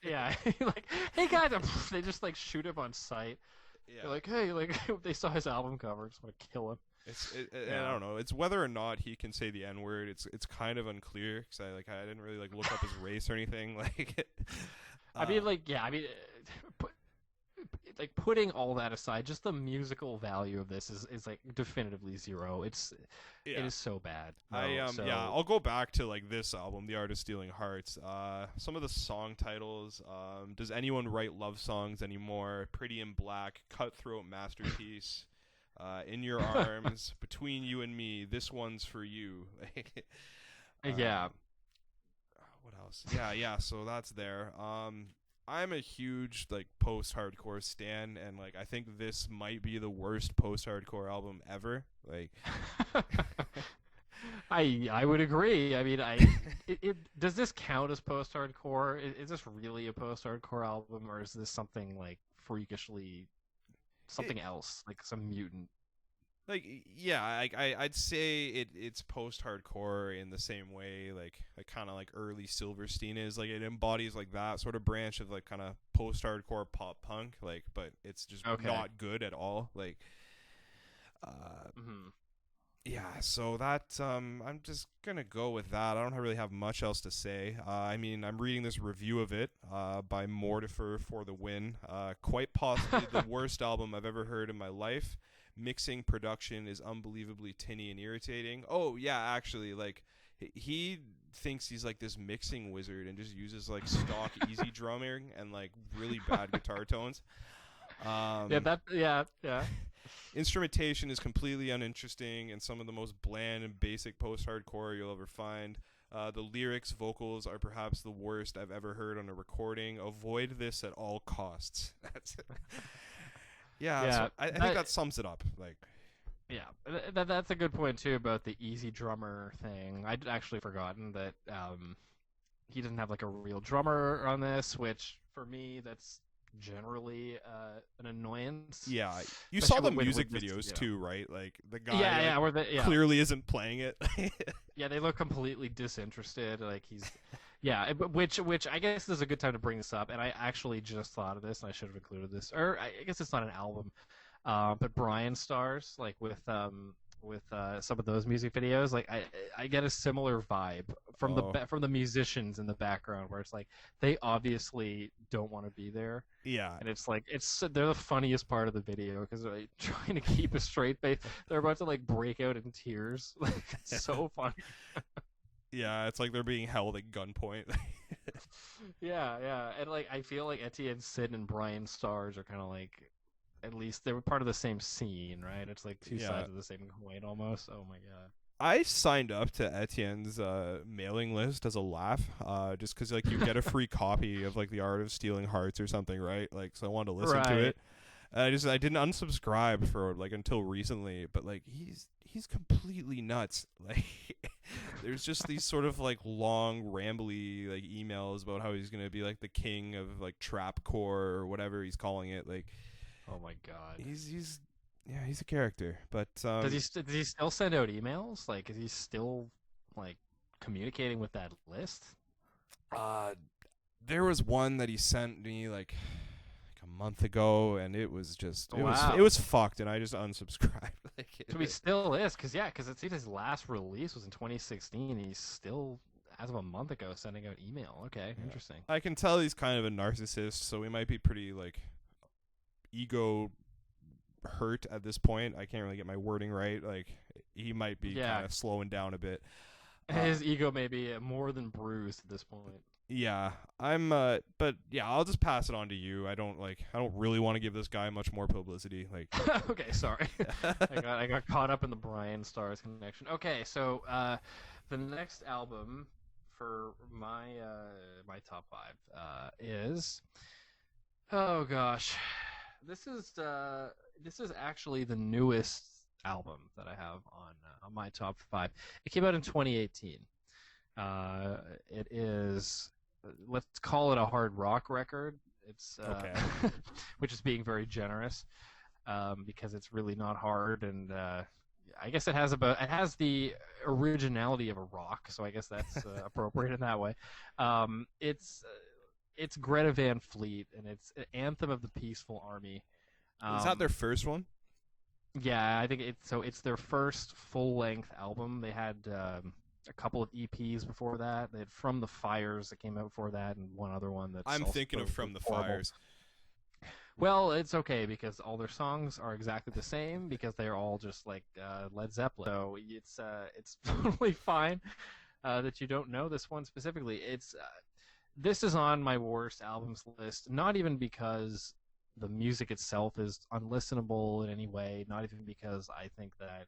Speaker 2: Yeah, like hey guys, they just like shoot him on sight.
Speaker 1: Yeah.
Speaker 2: They're like hey, like they saw his album cover, just want to kill him.
Speaker 1: I don't know. It's whether or not he can say the N-word. It's kind of unclear because I didn't really like look up his race or anything. Like,
Speaker 2: putting all that aside, just the musical value of this is like definitively zero. It is so bad.
Speaker 1: I'll go back to like this album, The Art of Stealing Hearts. Some of the song titles. Does anyone write love songs anymore? Pretty in Black, Cutthroat Masterpiece. In Your Arms, Between You and Me, This One's for You.
Speaker 2: Yeah.
Speaker 1: What else? Yeah. So that's there. I'm a huge like post-hardcore stan, and like I think this might be the worst post-hardcore album ever. Like,
Speaker 2: I would agree. I mean, does this count as post-hardcore? Is this really a post-hardcore album, or is this something like freakishly something else, like some mutant?
Speaker 1: like yeah, I'd say it's post-hardcore in the same way like kind of like early Silverstein is. Like it embodies like that sort of branch of like kind of post-hardcore pop punk, like, but it's just not good at all. Like,
Speaker 2: Mhm.
Speaker 1: yeah, so that I'm just gonna go with that. I don't really have much else to say. I mean, I'm reading this review of it by Mortifer for the win. Quite possibly the worst album I've ever heard in my life. Mixing production is unbelievably tinny and irritating. Oh yeah, actually, like he thinks he's like this mixing wizard and just uses like stock easy drumming and like really bad guitar tones.
Speaker 2: Yeah.
Speaker 1: Instrumentation is completely uninteresting and some of the most bland and basic post-hardcore you'll ever find. The lyrics, vocals are perhaps the worst I've ever heard on a recording. Avoid this at all costs. That's it. Yeah, so I think that sums it up. Like,
Speaker 2: yeah, that's a good point too about the easy drummer thing. I'd actually forgotten that he doesn't have like a real drummer on this, which for me that's generally an annoyance.
Speaker 1: Yeah, you saw the music videos too, right? Like the guy clearly isn't playing it.
Speaker 2: Yeah, they look completely disinterested. Like he's, yeah, which I guess is a good time to bring this up. And I actually just thought of this, and I should have included this. Or I guess it's not an album, but Brian Stars, like with some of those music videos, like I get a similar vibe from the musicians in the background, where it's like they obviously don't want to be there.
Speaker 1: Yeah,
Speaker 2: and it's like they're the funniest part of the video because they're like, trying to keep a straight face. They're about to like break out in tears. Like it's so funny.
Speaker 1: Yeah, it's like they're being held at gunpoint.
Speaker 2: yeah, and like I feel like Etienne Sid and Brian Stars are kind of like, at least they were part of the same scene, right? It's like two sides of the same coin almost. Oh my god.
Speaker 1: I signed up to Etienne's mailing list as a laugh, just because like you get a free copy of like The Art of Stealing Hearts or something, right? Like, so I wanted to listen to it. I didn't unsubscribe for like until recently, but like he's completely nuts. Like there's just these sort of like long rambly like emails about how he's gonna be like the king of like trapcore or whatever he's calling it. Like,
Speaker 2: oh my god,
Speaker 1: he's a character. But
Speaker 2: does he still send out emails? Like, is he still like communicating with that list?
Speaker 1: There was one that he sent me like a month ago, and it was just it was fucked, and I just unsubscribed. Like,
Speaker 2: so he still is, because it's his last release was in 2016. He's still, as of a month ago, sending out email. Okay, interesting.
Speaker 1: I can tell he's kind of a narcissist, so we might be pretty like ego hurt at this point. I can't really get my wording right. Like he might be kind of slowing down a bit.
Speaker 2: His ego may be more than bruised at this point.
Speaker 1: Yeah, but yeah, I'll just pass it on to you. I don't really want to give this guy much more publicity. Like,
Speaker 2: okay, sorry, I got caught up in the Brian Stars connection. Okay, so the next album for my top five is, oh gosh, this is actually the newest album that I have on my top five. It came out in 2018. It is, let's call it a hard rock record. It's
Speaker 1: okay.
Speaker 2: Which is being very generous, because it's really not hard, and I guess it has the originality of a rock, so I guess that's appropriate in that way. It's Greta Van Fleet, and it's an anthem of the peaceful army.
Speaker 1: Is that their first one?
Speaker 2: Yeah, I think it's their first full-length album. They had a couple of EPs before that. They had From the Fires that came out before that, and one other one that's
Speaker 1: I'm thinking of From the Fires.
Speaker 2: Well, it's okay because all their songs are exactly the same because they're all just like Led Zeppelin. So it's totally fine that you don't know this one specifically. This is on my worst albums list, not even because the music itself is unlistenable in any way, not even because I think that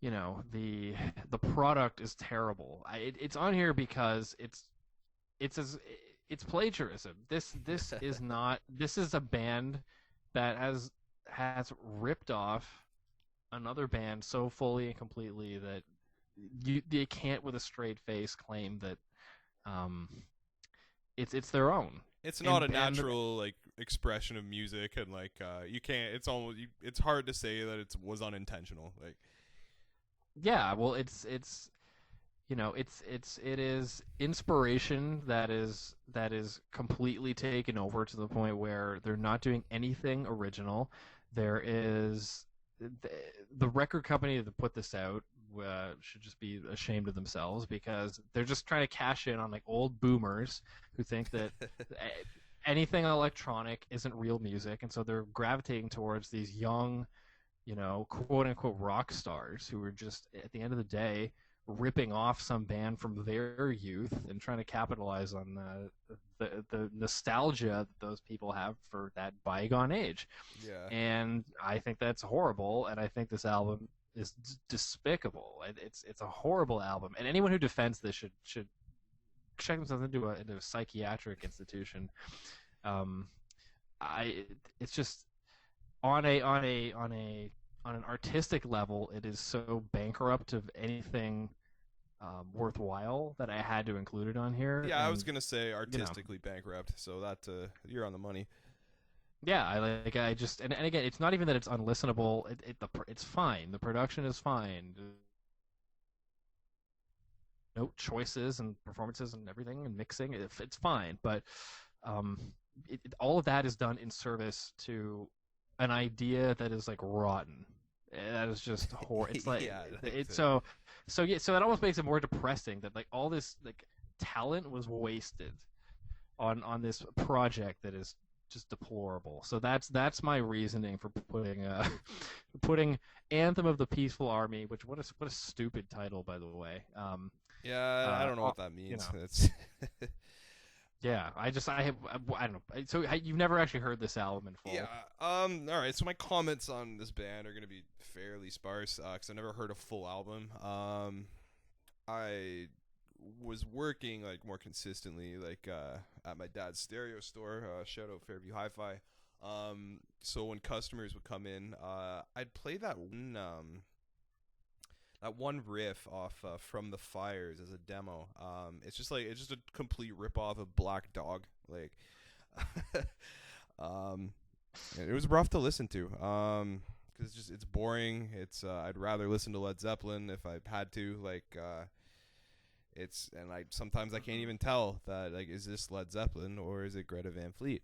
Speaker 2: the product is terrible. It's on here because it's it's plagiarism. This is not. This is a band that has ripped off another band so fully and completely that they can't with a straight face claim that it's their own.
Speaker 1: It's not a natural like expression of music, and like you can't. It's almost it's hard to say that it was unintentional. Like
Speaker 2: yeah, well, it's you know it is inspiration that is completely taken over to the point where they're not doing anything original. There is the record company that put this out should just be ashamed of themselves, because they're just trying to cash in on like old boomers who think that anything electronic isn't real music, and so they're gravitating towards these young, quote unquote rock stars who are just at the end of the day ripping off some band from their youth and trying to capitalize on the nostalgia that those people have for that bygone age.
Speaker 1: yeah,
Speaker 2: And I think that's horrible, and I think this album is despicable. It's a horrible album, and anyone who defends this should check themselves into a psychiatric institution. It's just on an artistic level, it is so bankrupt of anything worthwhile that I had to include it on here.
Speaker 1: yeah. I was gonna say artistically bankrupt, so that you're on the money.
Speaker 2: Yeah, I just and again, it's not even that it's unlistenable. It's fine. The production is fine. Note choices and performances and everything and mixing, it's fine. But all of that is done in service to an idea that is like rotten. That is just horrible. It's like
Speaker 1: yeah,
Speaker 2: so it almost makes it more depressing that like all this like talent was wasted on this project that is just deplorable. So that's my reasoning for putting Anthem of the Peaceful Army, which what a stupid title, by the way.
Speaker 1: Yeah, I don't know what that means. It's
Speaker 2: yeah, I don't know. So you've never actually heard this album in full?
Speaker 1: yeah. All right. So my comments on this band are gonna be fairly sparse because I never heard a full album. I was working like more consistently like at my dad's stereo store. Shout out Fairview Hi-Fi. So when customers would come in, I'd play that one riff off From the Fires as a demo. It's just a complete rip-off of Black Dog. Like it was rough to listen to because it's boring. It's I'd rather listen to Led Zeppelin if I had to. Like sometimes I can't even tell that, like, is this Led Zeppelin or is it Greta Van Fleet?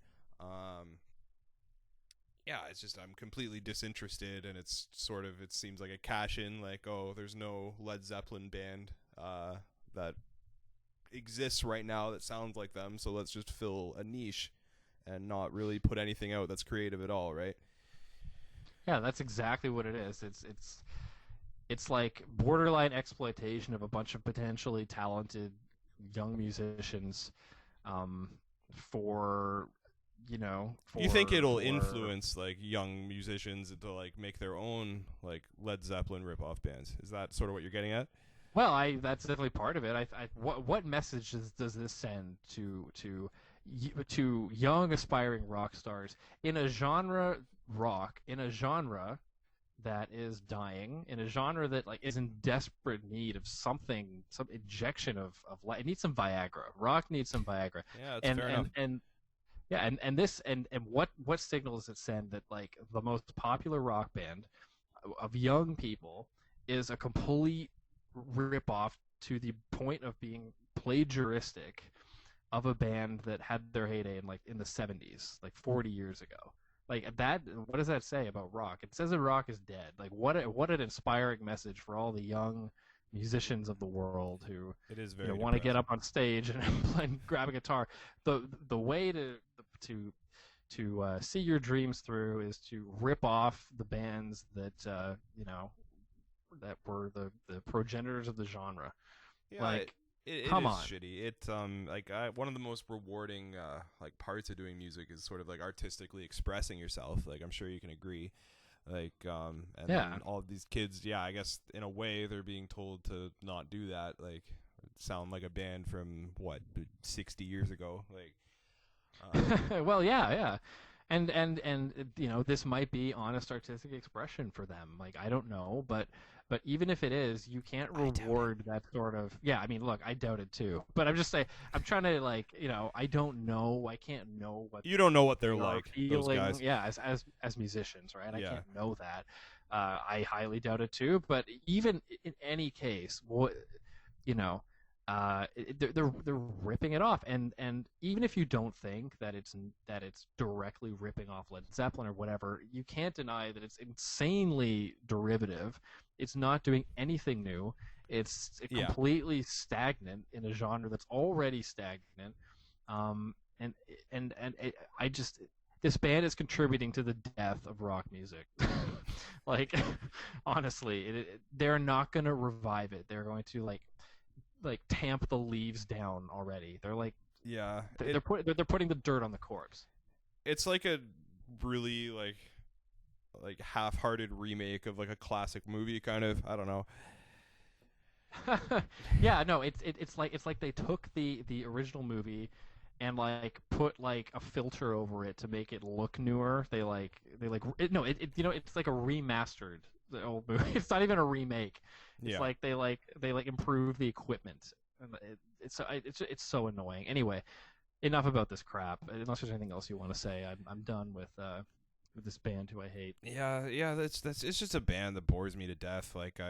Speaker 1: Yeah, it's just I'm completely disinterested, and it's sort of, it seems like a cash in, like, oh, there's no Led Zeppelin band that exists right now that sounds like them, so let's just fill a niche and not really put anything out that's creative at all, right?
Speaker 2: Yeah, that's exactly what it is. It's like borderline exploitation of a bunch of potentially talented young musicians for
Speaker 1: you think it'll influence like young musicians to like make their own like Led Zeppelin ripoff bands? Is that sort of what you're getting at?
Speaker 2: Well, that's definitely part of it. What message does this send to young aspiring rock stars in a genre that is dying, in a genre that like is in desperate need of something, some injection of life? It needs some Viagra. Rock needs some Viagra.
Speaker 1: Yeah, that's fair enough.
Speaker 2: Yeah, and what signal does it send that like the most popular rock band of young people is a complete ripoff to the point of being plagiaristic of a band that had their heyday in the 70s, like 40 years ago? Like that, what does that say about rock? It says that rock is dead. Like what an inspiring message for all the young musicians of the world who
Speaker 1: it is very
Speaker 2: want to get up on stage and grab a guitar. The way to see your dreams through is to rip off the bands that that were the progenitors of the genre.
Speaker 1: Yeah,
Speaker 2: like
Speaker 1: it
Speaker 2: come
Speaker 1: is
Speaker 2: on.
Speaker 1: shitty. It like one of the most rewarding like parts of doing music is sort of like artistically expressing yourself. Like I'm sure you can agree. Like and
Speaker 2: Yeah.
Speaker 1: then all of these kids, yeah, I guess in a way they're being told to not do that. Like sound like a band from what 60 years ago. Like,
Speaker 2: Well, yeah. And this might be honest artistic expression for them. Like, I don't know, but even if it is, you can't
Speaker 1: I doubt
Speaker 2: reward that sort of. Yeah, I mean, look, I doubt it too. But I'm just saying, I'm trying to I don't know. I can't know what
Speaker 1: you don't know what they're
Speaker 2: they are
Speaker 1: like,
Speaker 2: feeling.
Speaker 1: those guys.
Speaker 2: Yeah, as musicians, right?
Speaker 1: Yeah.
Speaker 2: I can't know that. I highly doubt it too. But even in any case, they're ripping it off, and even if you don't think that it's directly ripping off Led Zeppelin or whatever, you can't deny that it's insanely derivative. It's not doing anything new. It's completely stagnant in a genre that's already stagnant. I just this band is contributing to the death of rock music. Like, honestly, they're not going to revive it. They're going to like tamp the leaves down already. They're like,
Speaker 1: Yeah,
Speaker 2: they're putting the dirt on the corpse.
Speaker 1: it's like a really like half-hearted remake of like a classic movie, kind of. I don't know.
Speaker 2: Yeah, no, it's like they took the original movie and like put like a filter over it to make it look newer. It's like a remastered the old movie. It's not even a remake. It's like they improve the equipment, and it's so annoying. Anyway, enough about this crap. Unless there's anything else you want to say, I'm done with this band who I hate.
Speaker 1: Yeah. That's it's just a band that bores me to death. Like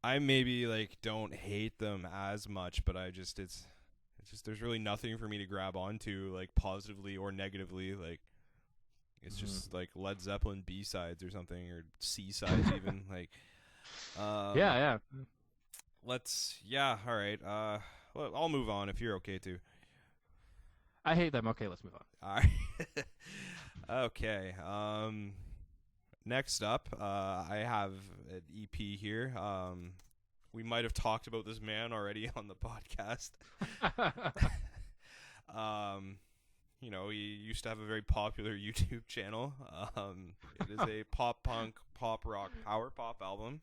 Speaker 1: I maybe like don't hate them as much, but it's just there's really nothing for me to grab onto, like positively or negatively. Like it's just like Led Zeppelin B-sides or something, or C-sides even. Like
Speaker 2: Yeah.
Speaker 1: All right. Well, I'll move on if you're okay too.
Speaker 2: I hate them. Okay, let's move on.
Speaker 1: All right. Okay. Next up, I have an EP here. We might have talked about this man already on the podcast. He used to have a very popular YouTube channel. It is a pop punk, pop rock, power pop album.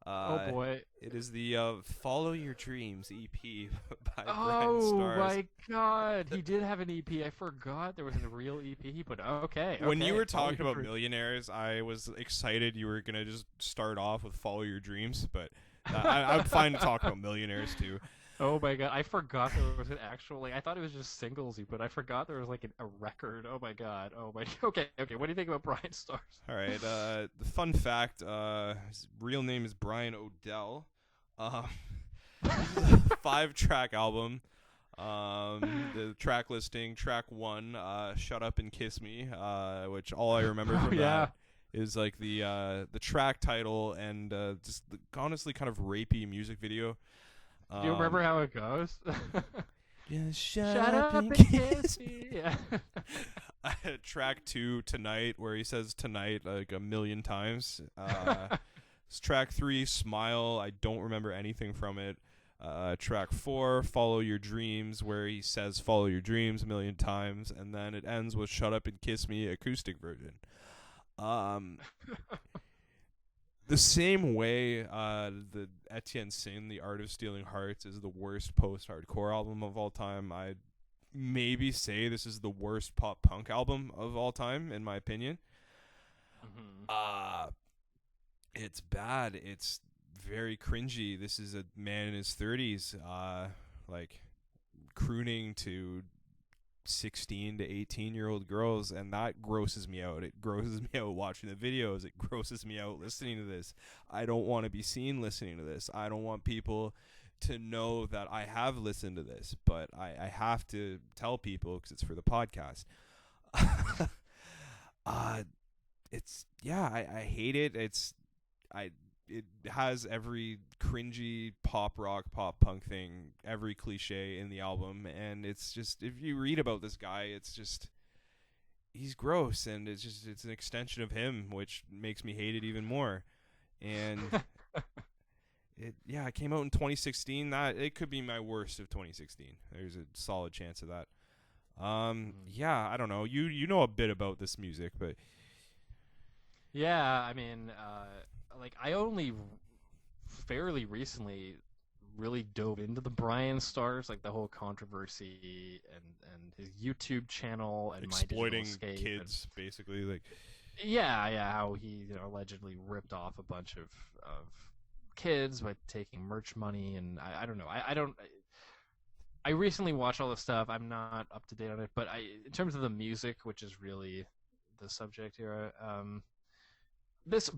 Speaker 2: Oh boy!
Speaker 1: It is the "Follow Your Dreams" EP by Brian Stars.
Speaker 2: Oh my God! He did have an EP. I forgot there was a real EP he put. Okay.
Speaker 1: When you were talking about Millionaires, I was excited you were gonna just start off with "Follow Your Dreams," but I'm fine to talk about Millionaires too.
Speaker 2: Oh my God! I forgot there was an actual. I thought it was just singles he put. I forgot there was like a record. Oh my God! Oh my. Okay. What do you think about Brian Stars?
Speaker 1: All right. The fun fact: his real name is Brian O'Dell. 5-track album. The track listing: track 1, "Shut Up and Kiss Me," which all I remember from that is like the track title and just the honestly kind of rapey music video.
Speaker 2: Do you remember how it goes?
Speaker 1: Just
Speaker 2: shut up and kiss me. Yeah.
Speaker 1: Track 2, "Tonight," where he says "tonight" like a million times. Track 3, "Smile." I don't remember anything from it. Track 4, "Follow Your Dreams," where he says "follow your dreams" a million times, and then it ends with "Shut Up and Kiss Me" acoustic version. The same way the Etienne Sin, "The Art of Stealing Hearts," is the worst post-hardcore album of all time. I'd maybe say this is the worst pop-punk album of all time, in my opinion.
Speaker 2: Mm-hmm.
Speaker 1: It's bad. It's very cringy. This is a man in his 30s, like, crooning to 16 to 18-year-old girls, and that grosses me out. It grosses me out watching the videos. It grosses me out listening to this. I don't want to be seen listening to this. I don't want people to know that I have listened to this, but I have to tell people because it's for the podcast. I hate it. It has every cringy pop rock, pop punk thing, every cliche in the album, and it's just, if you read about this guy, it's just, he's gross, and it's an extension of him, which makes me hate it even more. And it came out in 2016. That it could be my worst of 2016. There's a solid chance of that. I don't know. You know a bit about this music, but
Speaker 2: yeah, I mean, like I only fairly recently really dove into the Brian Stars, like the whole controversy and his YouTube channel and
Speaker 1: Exploiting
Speaker 2: My Digital Escape
Speaker 1: kids, basically. Like,
Speaker 2: yeah, how he allegedly ripped off a bunch of kids by taking merch money, and I don't know. I recently watched all this stuff. I'm not up to date on it, but in terms of the music, which is really the subject here, this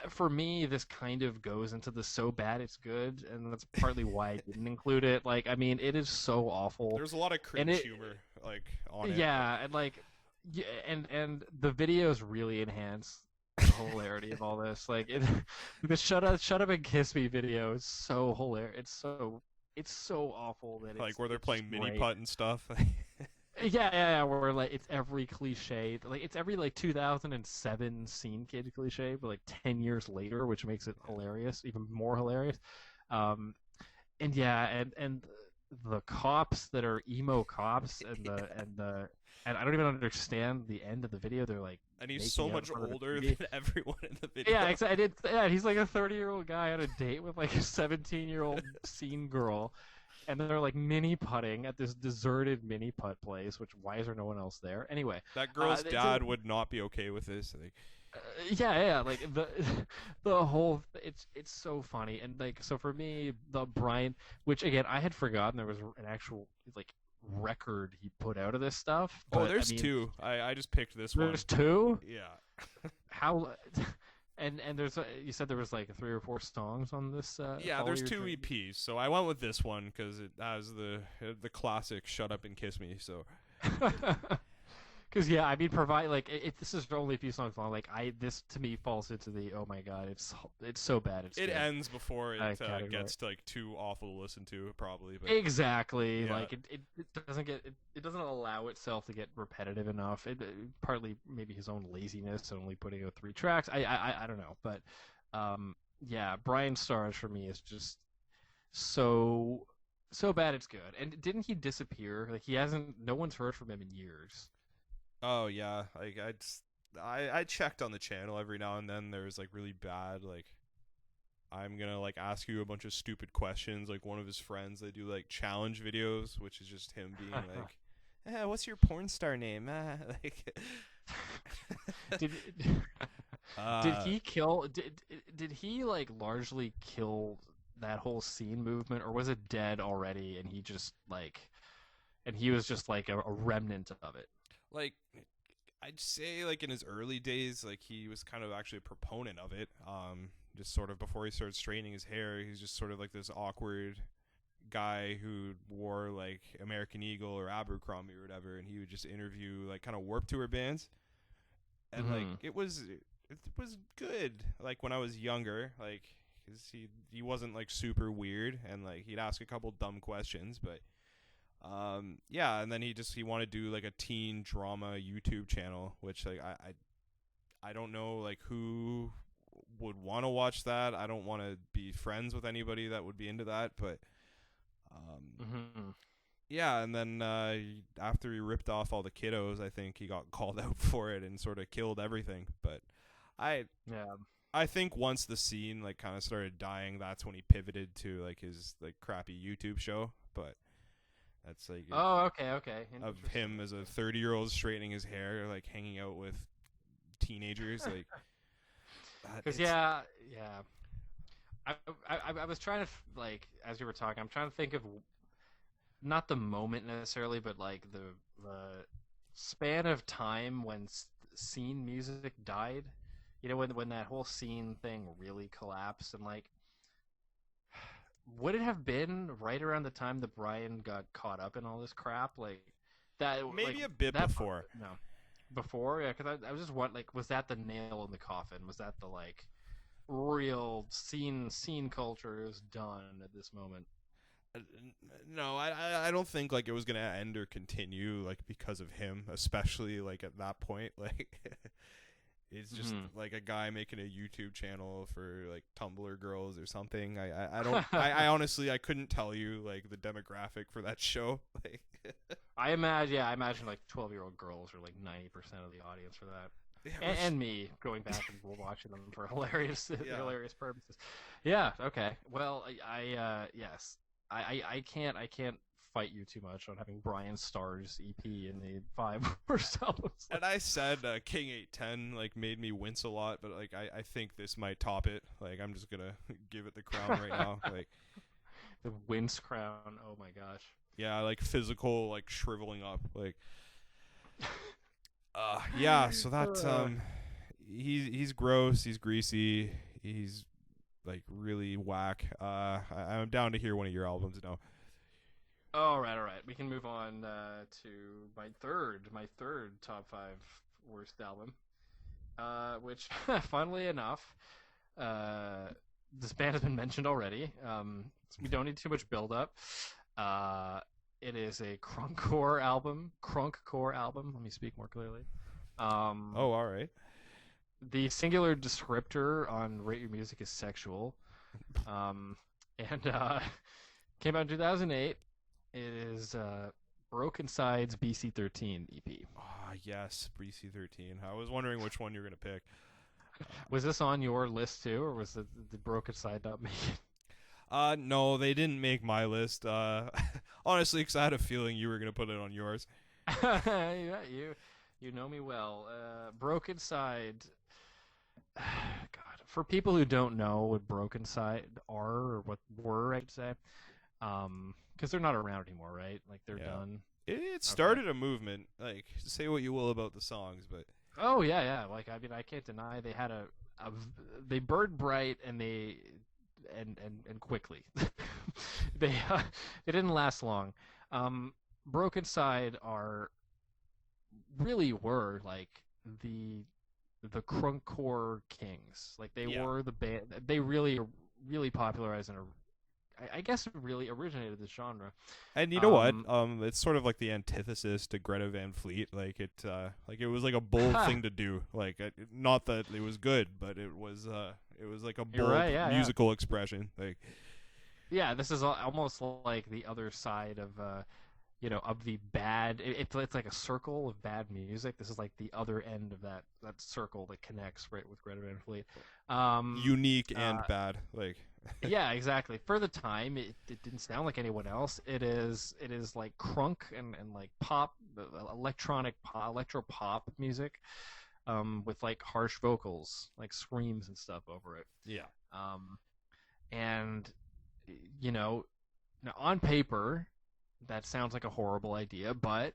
Speaker 2: for me, this kind of goes into the so bad it's good, and that's partly why I didn't include it. Like, I mean, it is so awful.
Speaker 1: there's a lot of cringe humor, like, on it.
Speaker 2: Yeah, and like, yeah, and the videos really enhance the hilarity of all this. Like, the shut up and kiss me video is so hilarious. It's so awful that
Speaker 1: Like, where they're playing mini
Speaker 2: great.
Speaker 1: putt and stuff.
Speaker 2: Yeah, where like it's every cliche, like it's every like 2007 Scene Kid cliche, but like 10 years later, which makes it hilarious, even more hilarious. And yeah, and the cops that are emo cops, and I don't even understand the end of the video. They're like,
Speaker 1: And he's
Speaker 2: making
Speaker 1: so
Speaker 2: out
Speaker 1: much
Speaker 2: in front of the
Speaker 1: older
Speaker 2: TV.
Speaker 1: than everyone in the video.
Speaker 2: Yeah, exactly. Yeah, he's like a 30-year-old guy on a date with like a 17-year-old scene girl, and they're like mini putting at this deserted mini putt place. Which why is there no one else there? Anyway,
Speaker 1: That girl's
Speaker 2: it's
Speaker 1: dad would not be okay with this. Like,
Speaker 2: yeah, like the whole it's so funny, and like so for me, the Brian, which again I had forgotten there was an actual like record he put out of this stuff.
Speaker 1: oh,
Speaker 2: but,
Speaker 1: there's
Speaker 2: I mean,
Speaker 1: two. I just picked this one.
Speaker 2: There's two.
Speaker 1: Yeah.
Speaker 2: How? And there's you said there was like 3 or 4 songs on this.
Speaker 1: Yeah,
Speaker 2: Follow
Speaker 1: there's
Speaker 2: Your
Speaker 1: 2
Speaker 2: Dream?
Speaker 1: EPs, so I went with this one because it has the classic "Shut Up and Kiss Me." So
Speaker 2: Because yeah, I mean, provide like if this is only a few songs long, like this to me falls into the oh my god, it's so bad. It's
Speaker 1: it
Speaker 2: good.
Speaker 1: ends before it
Speaker 2: category.
Speaker 1: gets like too awful to listen to, probably. But
Speaker 2: Exactly.
Speaker 1: Yeah.
Speaker 2: Like it doesn't get it doesn't allow itself to get repetitive enough. Partly maybe his own laziness and only putting out 3 tracks. I don't know, but yeah, Brian Stars for me is just so bad it's good. And didn't he disappear? Like he hasn't. No one's heard from him in years.
Speaker 1: oh yeah, like I checked on the channel every now and then. There's like really bad like. I'm gonna like ask you a bunch of stupid questions. Like one of his friends, they do like challenge videos, which is just him being like, "What's your porn star name?" Like,
Speaker 2: Did he kill? Did he like largely kill that whole scene movement, or was it dead already? And he just like, and he was just like a remnant of it.
Speaker 1: like I'd say like in his early days, like he was kind of actually a proponent of it. Just sort of before he started straightening his hair, he's just sort of like this awkward guy who wore like American Eagle or Abercrombie or whatever, and he would just interview like kind of Warped Tour bands, and like it was good. Like when I was younger, like 'cause he wasn't like super weird, and like he'd ask a couple dumb questions, but yeah, and then he wanted to do like a teen drama YouTube channel, which like I don't know like who would want to watch that. I don't want to be friends with anybody that would be into that, but yeah, and then after he ripped off all the kiddos, I think he got called out for it and sort of killed everything. But I think once the scene like kind of started dying, that's when he pivoted to like his like crappy YouTube show. But that's like
Speaker 2: Okay.
Speaker 1: of him as a 30-year-old straightening his hair, like hanging out with teenagers, like.
Speaker 2: Because yeah. I was trying to like as you were talking, I'm trying to think of not the moment necessarily, but like the span of time when scene music died. You know, when that whole scene thing really collapsed, and like, would it have been right around the time that Brian got caught up in all this crap, like that?
Speaker 1: Maybe
Speaker 2: like,
Speaker 1: a bit
Speaker 2: that,
Speaker 1: before.
Speaker 2: No, before, yeah. Because I was just wondering, like, was that the nail in the coffin? Was that the like real scene culture is done at this moment?
Speaker 1: No, I don't think like it was gonna end or continue like because of him, especially like at that point. Like it's just like a guy making a YouTube channel for like Tumblr girls or something. I don't I honestly I couldn't tell you like the demographic for that show. Like
Speaker 2: I imagine like 12-year-old girls are like 90% of the audience for that.
Speaker 1: yeah,
Speaker 2: And me going back and watching them for hilarious purposes. Yeah. Okay. Well, I yes, I can't fight you too much on having Brian Starr's EP in the 5 worst albums.
Speaker 1: And I said King 810 like made me wince a lot, but like I think this might top it. Like I'm just gonna give it the crown right now. Like
Speaker 2: The wince crown. Oh my gosh.
Speaker 1: yeah, like physical like shriveling up. Like yeah. So that he's gross. He's greasy. He's like really whack. I'm down to hear one of your albums now.
Speaker 2: All right. We can move on to my third top 5 worst album, which, funnily enough, this band has been mentioned already. So we don't need too much build-up. It is a crunkcore album. Let me speak more clearly.
Speaker 1: All right.
Speaker 2: The singular descriptor on Rate Your Music is sexual. And came out in 2008. It is Broken Sides BC13 EP.
Speaker 1: Ah, yes, BC13. I was wondering which one you're gonna pick.
Speaker 2: Was this on your list too, or was the Broken Side not make it?
Speaker 1: No, they didn't make my list. Honestly, because I had a feeling you were gonna put it on yours.
Speaker 2: Yeah, you know me well. Broken Side. God, for people who don't know what Broken Side are or what were, I'd say, because they're not around anymore, right? Like they're done.
Speaker 1: It started a movement. Like, say what you will about the songs, but
Speaker 2: Oh yeah. Like I mean, I can't deny they had they burned bright and they and quickly. they didn't last long. Broken Side really were like the crunkcore kings. Like they were the band. They really popularized and I guess really originated this genre.
Speaker 1: and you know what? It's sort of like the antithesis to Greta Van Fleet. Like it was like a bold thing to do. Like not that it was good, but it was like a bold musical expression. Like
Speaker 2: yeah, this is almost like the other side of of the bad. It's like a circle of bad music. This is like the other end of that circle that connects right with Greta Van Fleet.
Speaker 1: Unique and bad. Like
Speaker 2: yeah, exactly. For the time, it didn't sound like anyone else. It is like crunk and like pop, electronic pop, electro pop music, with like harsh vocals, like screams and stuff over it.
Speaker 1: Yeah.
Speaker 2: And now on paper, that sounds like a horrible idea, but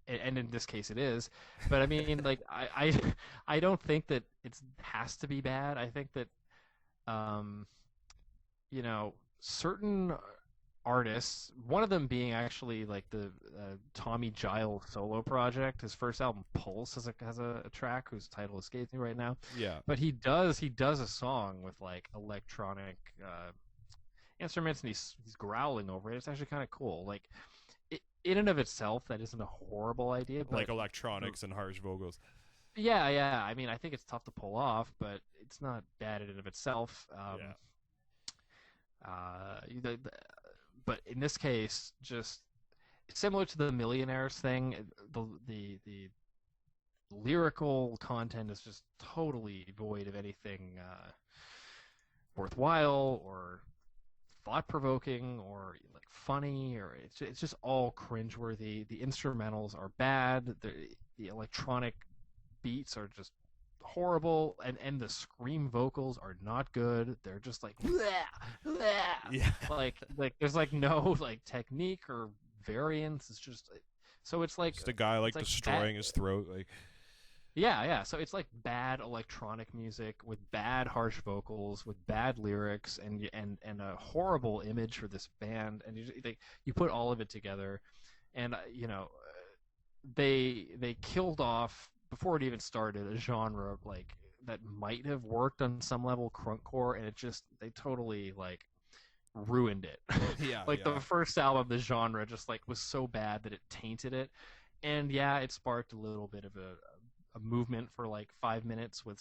Speaker 2: and in this case it is. But I mean, like I don't think that it has to be bad. I think that certain artists, one of them being actually like the Tommy Giles solo project. His first album, Pulse, has a track whose title escapes me right now.
Speaker 1: Yeah.
Speaker 2: But he does a song with like electronic instruments, and he's growling over it. It's actually kind of cool. Like in and of itself, that isn't a horrible idea. But
Speaker 1: like electronics and harsh vocals.
Speaker 2: Yeah. I mean, I think it's tough to pull off, but it's not bad in and of itself. But in this case, just similar to the Millionaires thing, the lyrical content is just totally void of anything worthwhile or thought-provoking or like funny, or it's just all cringeworthy. The instrumentals are bad. The electronic beats are just horrible, and the scream vocals are not good. They're just like
Speaker 1: yeah.
Speaker 2: like there's like no like technique or variance. It's just it's like
Speaker 1: just a guy like destroying his throat. Like
Speaker 2: yeah. So it's like bad electronic music with bad harsh vocals, with bad lyrics, and a horrible image for this band. And you put all of it together, and they killed off before it even started a genre like that might have worked on some level, crunkcore, and they totally like ruined it.
Speaker 1: Yeah.
Speaker 2: The first album, the genre just like was so bad that it tainted it, and it sparked a little bit of a movement for like 5 minutes with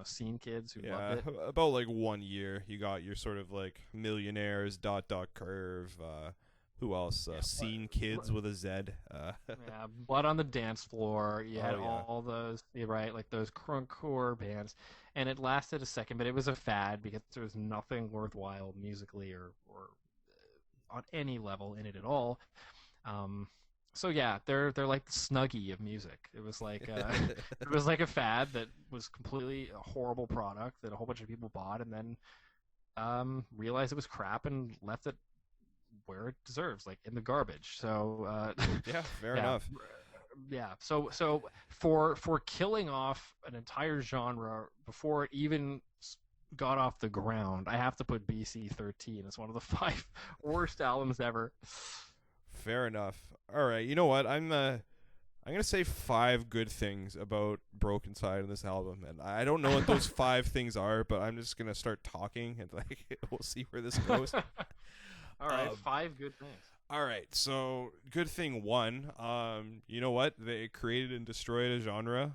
Speaker 2: scene kids who loved it.
Speaker 1: About like 1 year, you got your sort of like Millionaires, Curve. Who else? Scene Kids with a Z.
Speaker 2: Blood on the Dance Floor. You had
Speaker 1: yeah.
Speaker 2: all those, right? Like those crunkcore bands, and it lasted a second, but it was a fad because there was nothing worthwhile musically or on any level in it at all. So yeah, they're like the Snuggie of music. It was like it was like a fad that was completely a horrible product that a whole bunch of people bought and then realized it was crap and left it where it deserves, like in the garbage. So
Speaker 1: Yeah, fair enough.
Speaker 2: Yeah. So for killing off an entire genre before it even got off the ground, I have to put BC 13 as one of the 5 worst albums ever.
Speaker 1: Fair enough. All right, you know what? I'm gonna say 5 good things about Broken Side in this album, and I don't know what those 5 things are, but I'm just gonna start talking and like we'll see where this goes.
Speaker 2: All right, 5 good things.
Speaker 1: All right, so good thing 1. You know what? They created and destroyed a genre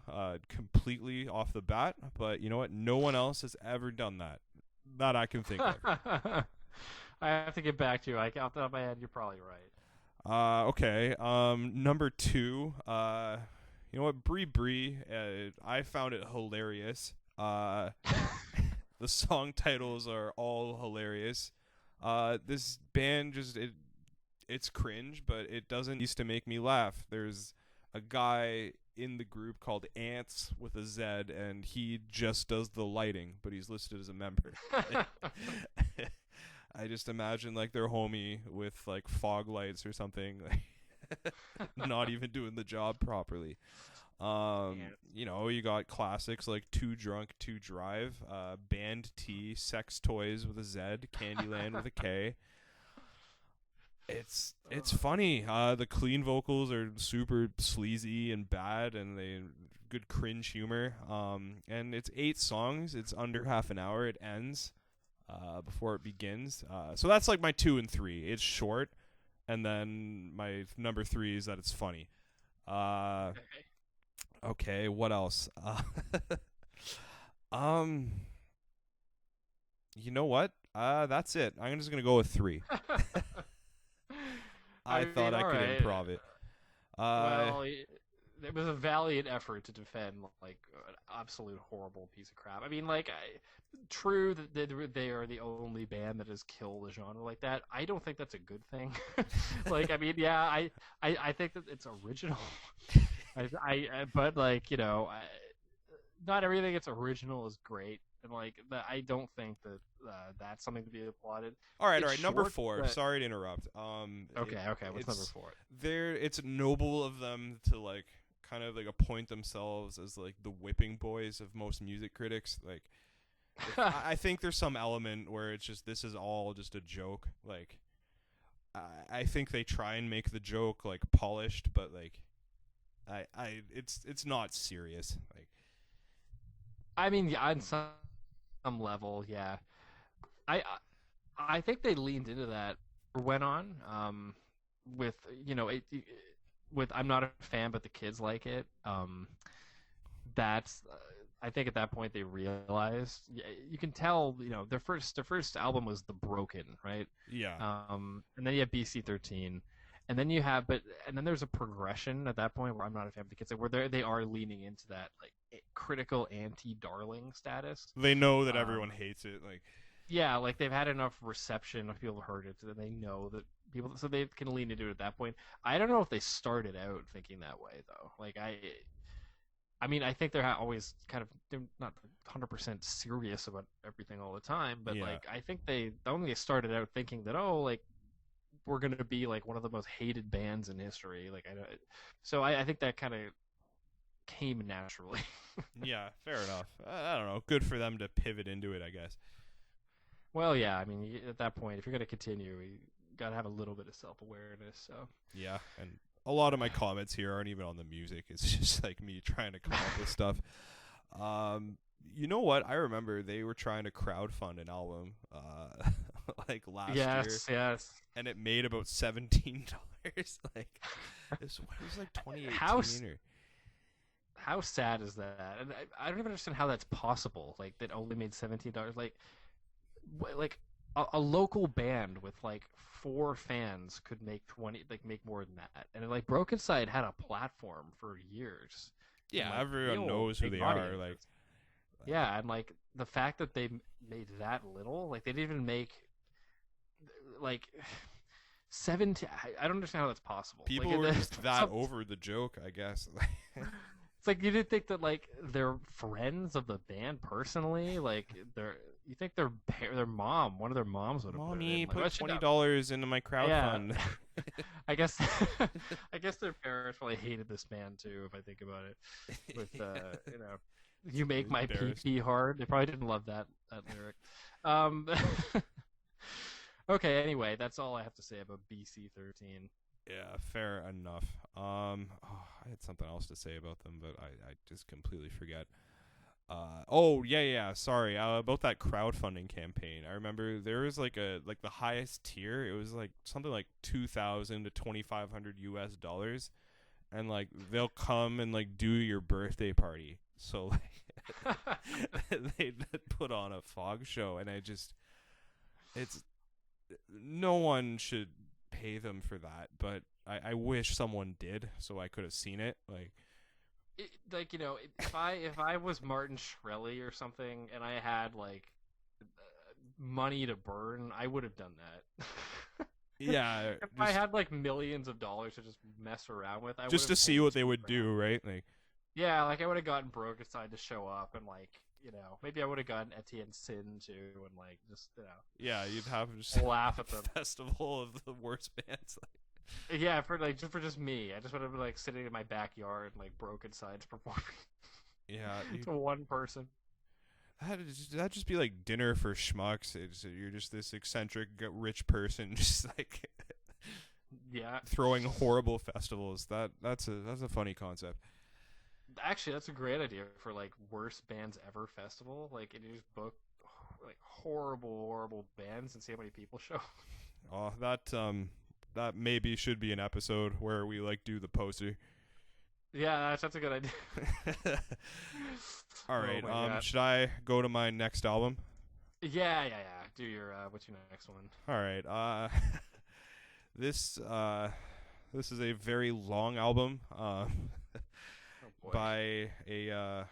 Speaker 1: completely off the bat, but you know what? No one else has ever done that. That I can think of.
Speaker 2: I have to get back to you. Off the top of my head, you're probably right.
Speaker 1: Okay. Number 2. You know what? Brie Brie. I found it hilarious. The song titles are all hilarious. This band it's cringe, but it doesn't used to make me laugh. There's a guy in the group called Ants with a Z, and he just does the lighting, but he's listed as a member. I just imagine like their homie with like fog lights or something, like, not even doing the job properly. You know, you got classics like Too Drunk to Drive, Band T, Sex Toys with a Z, Candyland with a K. It's funny. The clean vocals are super sleazy and bad, and they good cringe humor. And it's 8 songs. It's under half an hour. It ends before it begins. So that's like my 2 and 3. It's short, and then my number 3 is that it's funny. Okay, what else? You know what? That's it. I'm just gonna go with 3. I thought I could improv it.
Speaker 2: Well, it was a valiant effort to defend like an absolute horrible piece of crap. I mean, like, true that they are the only band that has killed the genre like that. I don't think that's a good thing. Like, I mean, yeah, I think that it's original. But like, you know, not everything that's original is great. And like, I don't think that that's something to be applauded.
Speaker 1: All right. Number 4. Sorry to interrupt.
Speaker 2: Okay. What's number 4?
Speaker 1: It's noble of them to like kind of like appoint themselves as like the whipping boys of most music critics. Like, I think there's some element where it's just this is all just a joke. Like, I think they try and make the joke like polished, but like, it's not serious. Like,
Speaker 2: I mean, yeah, on some level, yeah. I think they leaned into that or went on with, you know, with I'm not a fan but the kids like it. That's I think at that point they realized, you can tell, you know, their first album was The Broken, right?
Speaker 1: Yeah.
Speaker 2: And then you have BC 13. And then and then there's a progression at that point where I'm not a fan of the kids, like, where they are leaning into that like critical anti-darling status.
Speaker 1: They know that everyone hates it, like.
Speaker 2: Yeah, like they've had enough reception of people who heard it that they know that people, so they can lean into it at that point. I don't know if they started out thinking that way though. Like I mean, I think they're always kind of, they're not 100% serious about everything all the time, but
Speaker 1: Yeah.
Speaker 2: like I think they started out thinking that, oh, like, we're going to be like one of the most hated bands in history. Like, so I think that kind of came naturally.
Speaker 1: Yeah, fair enough. I don't know. Good for them to pivot into it, I guess.
Speaker 2: Well, yeah. I mean, at that point, if you're going to continue, you got to have a little bit of self-awareness. So.
Speaker 1: Yeah, and a lot of my comments here aren't even on the music. It's just like me trying to come up with stuff. You know what? I remember they were trying to crowdfund an album like last year.
Speaker 2: Yes.
Speaker 1: And it made about $17. Like, it was like 2018
Speaker 2: How sad is that? And I don't even understand how that's possible. Like, that only made $17. Like a local band with like 4 fans could make make more than that. And like Broken Side had a platform for years.
Speaker 1: Yeah,
Speaker 2: and, like,
Speaker 1: everyone knows who they are. Like,
Speaker 2: yeah, and like the fact that they made that little, like they didn't even make, like, 17. I don't understand how that's possible.
Speaker 1: People
Speaker 2: like,
Speaker 1: were just that over the joke, I guess.
Speaker 2: It's like you didn't think that like they're friends of the band personally. Like you think their mom, one of their moms would have
Speaker 1: Mommy,
Speaker 2: put
Speaker 1: put $20 into my crowdfund.
Speaker 2: Yeah. I guess I guess their parents probably hated this band too. If I think about it, with you know, you make my pee hard. They probably didn't love that lyric. Okay. Anyway, that's all I have to say about BC13.
Speaker 1: Yeah, fair enough. I had something else to say about them, but I just completely forget. Sorry. About that crowdfunding campaign. I remember there was like the highest tier. It was like something like $2,000 to $2,500 and like they'll come and like do your birthday party. So like they put on a fog show, and no one should pay them for that, but I wish someone did so I could have seen it.
Speaker 2: Like, you know, if I was Martin Shkreli or something and I had like money to burn, I would have done that.
Speaker 1: Yeah,
Speaker 2: if I had like millions of dollars to just mess around with, I
Speaker 1: just to see what they would do, right? Like,
Speaker 2: yeah, like I would have gotten Brokenstein to show up, and like, you know, maybe I would have gotten Etienne Sin too, and like just, you know.
Speaker 1: Yeah, you'd have just
Speaker 2: laugh at the
Speaker 1: festival of the worst bands.
Speaker 2: Yeah, for just me. I just would have been like sitting in my backyard, like Brokenstein's performing.
Speaker 1: Yeah,
Speaker 2: to one person.
Speaker 1: That'd just be like dinner for schmucks. You're just this eccentric rich person, just like
Speaker 2: yeah,
Speaker 1: throwing horrible festivals. That's a funny concept.
Speaker 2: Actually, that's a great idea for like worst bands ever festival. Like, and you just book like horrible bands and see how many people show.
Speaker 1: Oh, that maybe should be an episode where we like do the poster.
Speaker 2: Yeah, that's a good idea.
Speaker 1: All right. Should I go to my next album?
Speaker 2: Yeah. Do your what's your next one?
Speaker 1: All right. This is a very long album. By a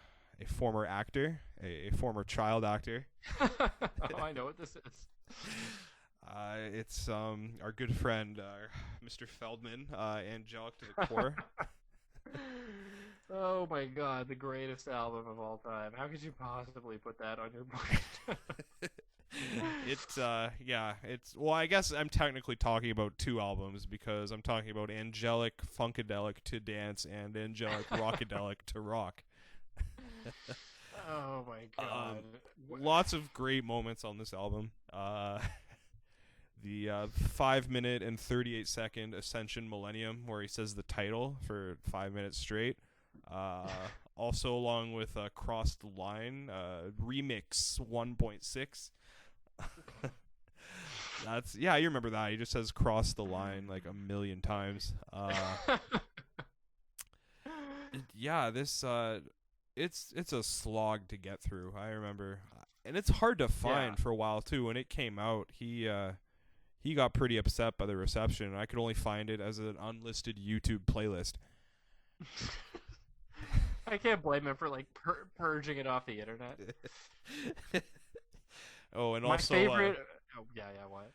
Speaker 1: former actor, a former child actor.
Speaker 2: I know what this is.
Speaker 1: It's our good friend, Mr. Feldman, Angelic to the Core.
Speaker 2: Oh my God, the greatest album of all time. How could you possibly put that on your book?
Speaker 1: Well, I guess I'm technically talking about two albums because I'm talking about Angelic Funkadelic to Dance and Angelic Rockadelic to Rock.
Speaker 2: Oh my God.
Speaker 1: Lots of great moments on this album. The 5-minute and 38-second Ascension Millennium, where he says the title for 5 minutes straight. Also along with Cross the Line, Remix 1.6. You remember that. He just says Cross the Line like a million times. It's a slog to get through. I remember, and it's hard to find for a while too. When it came out, he got pretty upset by the reception. I could only find it as an unlisted YouTube playlist.
Speaker 2: I can't blame him for like purging it off the internet.
Speaker 1: Oh, and
Speaker 2: my
Speaker 1: also
Speaker 2: favorite. What?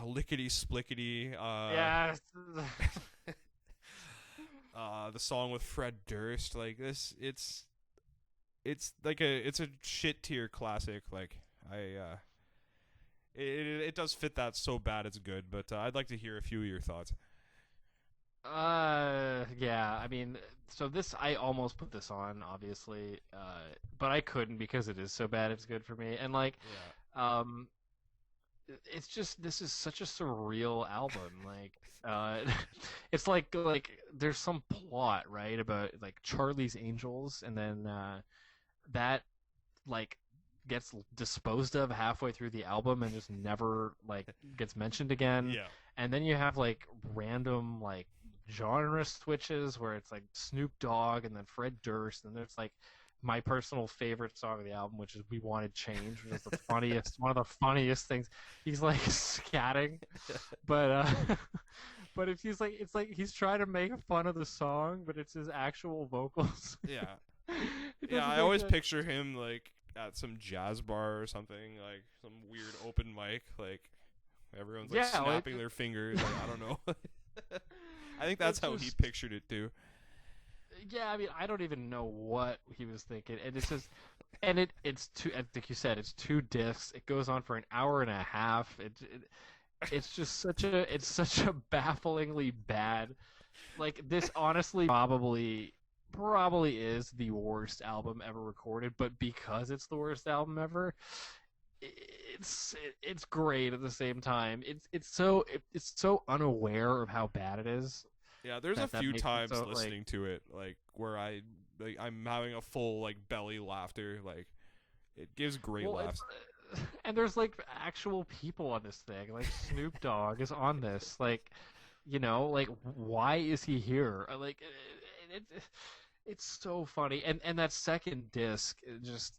Speaker 1: Lickety Splickety.
Speaker 2: Yes.
Speaker 1: The song with Fred Durst, like this, it's like it's a shit tier classic. Like it does fit that so bad it's good. But I'd like to hear a few of your thoughts.
Speaker 2: I mean, so this, I almost put this on, obviously, but I couldn't because it is so bad it's good for me. And like, it's just, this is such a surreal album. Like, it's like there's some plot, right, about like Charlie's Angels, and then that like gets disposed of halfway through the album and just never like gets mentioned again.
Speaker 1: Yeah.
Speaker 2: And then you have like random like genre switches where it's like Snoop Dogg and then Fred Durst, and there's like my personal favorite song of the album, which is "We Wanted Change," which is the funniest, one of the funniest things. He's like scatting, but if he's like, it's like he's trying to make fun of the song, but it's his actual vocals.
Speaker 1: Yeah, I always picture him like at some jazz bar or something, like some weird open mic, like Everyone's like
Speaker 2: Yeah,
Speaker 1: snapping their fingers. Like, I don't know. I think that's
Speaker 2: It's
Speaker 1: how he
Speaker 2: just-
Speaker 1: pictured it too.
Speaker 2: Yeah, I mean, I don't even know what he was thinking, and it's just, it's two. I think you said it's 2 discs. It goes on for an hour and a half. It's just such a bafflingly bad. Like, this honestly probably is the worst album ever recorded, but because it's the worst album ever, it's great at the same time. It's so unaware of how bad it is.
Speaker 1: Yeah, there's a
Speaker 2: That
Speaker 1: few
Speaker 2: makes it
Speaker 1: times
Speaker 2: so, like-
Speaker 1: listening to it, like where I'm having a full like belly laughter. Like, it gives great
Speaker 2: Well,
Speaker 1: laughs.
Speaker 2: and there's like actual people on this thing. Like Snoop Dogg is on this. Like, like why is he here? Like, it's so funny. And that second disc, it just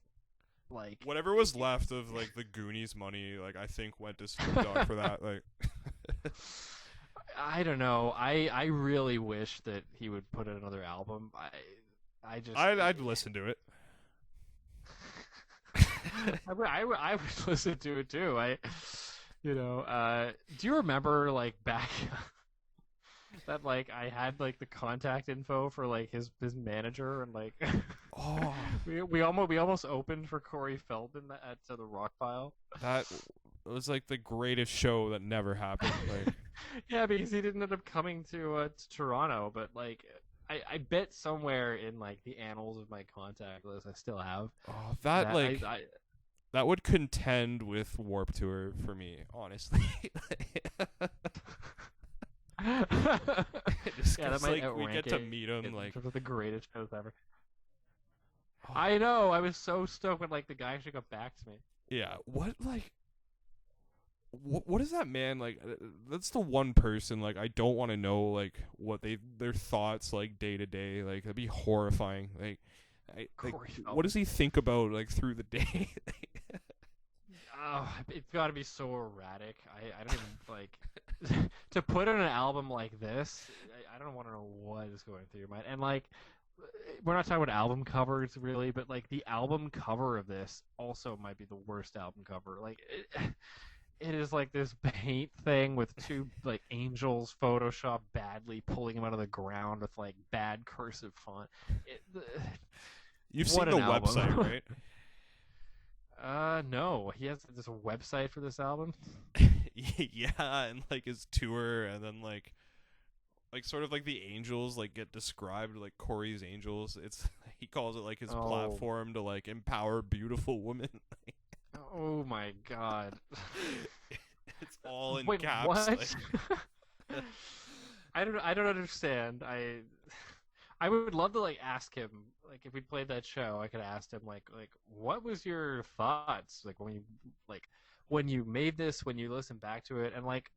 Speaker 2: like
Speaker 1: Whatever was left of like the Goonies money, like I think went to Snoop Dogg for that. Like,
Speaker 2: I don't know. I really wish that he would put in another album.
Speaker 1: I'd listen to it.
Speaker 2: I would listen to it too. Do you remember like back that like I had like the contact info for like his manager and like
Speaker 1: Oh,
Speaker 2: we almost opened for Corey Feldman at the Rock Pile.
Speaker 1: that was like the greatest show that never happened. Like,
Speaker 2: Yeah, because he didn't end up coming to Toronto, but like I bet somewhere in like the annals of my contact list I still have
Speaker 1: oh, that like
Speaker 2: I
Speaker 1: that would contend with Warped Tour for me, honestly. Just
Speaker 2: Yeah, that
Speaker 1: 'cause,
Speaker 2: might
Speaker 1: like we get to
Speaker 2: outrank
Speaker 1: meet
Speaker 2: it
Speaker 1: him, like
Speaker 2: in terms of the greatest shows ever.
Speaker 1: oh,
Speaker 2: I know. I was so stoked when like the guy actually got back to me.
Speaker 1: yeah. What is that man like? That's the one person like I don't want to know like what their thoughts like day to day. Like that'd be horrifying. Like,
Speaker 2: Corey
Speaker 1: what does he think about like through the day?
Speaker 2: Oh, it's got to be so erratic. I don't even like to put on an album like this. I don't want to know what is going through your mind. And like, we're not talking about album covers really, but like the album cover of this also might be the worst album cover. Like, it is like this paint thing with two like angels photoshopped badly, pulling him out of the ground with like bad cursive font.
Speaker 1: You've
Speaker 2: What
Speaker 1: seen the
Speaker 2: an album.
Speaker 1: website, right?
Speaker 2: No, he has this website for this album.
Speaker 1: Yeah, and like his tour, and then like sort of like the angels like get described like Corey's Angels. It's he calls it like his
Speaker 2: Oh.
Speaker 1: platform to like empower beautiful women.
Speaker 2: Oh my god.
Speaker 1: It's all in
Speaker 2: Wait,
Speaker 1: caps.
Speaker 2: what?
Speaker 1: Like,
Speaker 2: I don't understand. I would love to like ask him, like if we played that show, I could ask him like what was your thoughts like when you made this, when you listened back to it, and like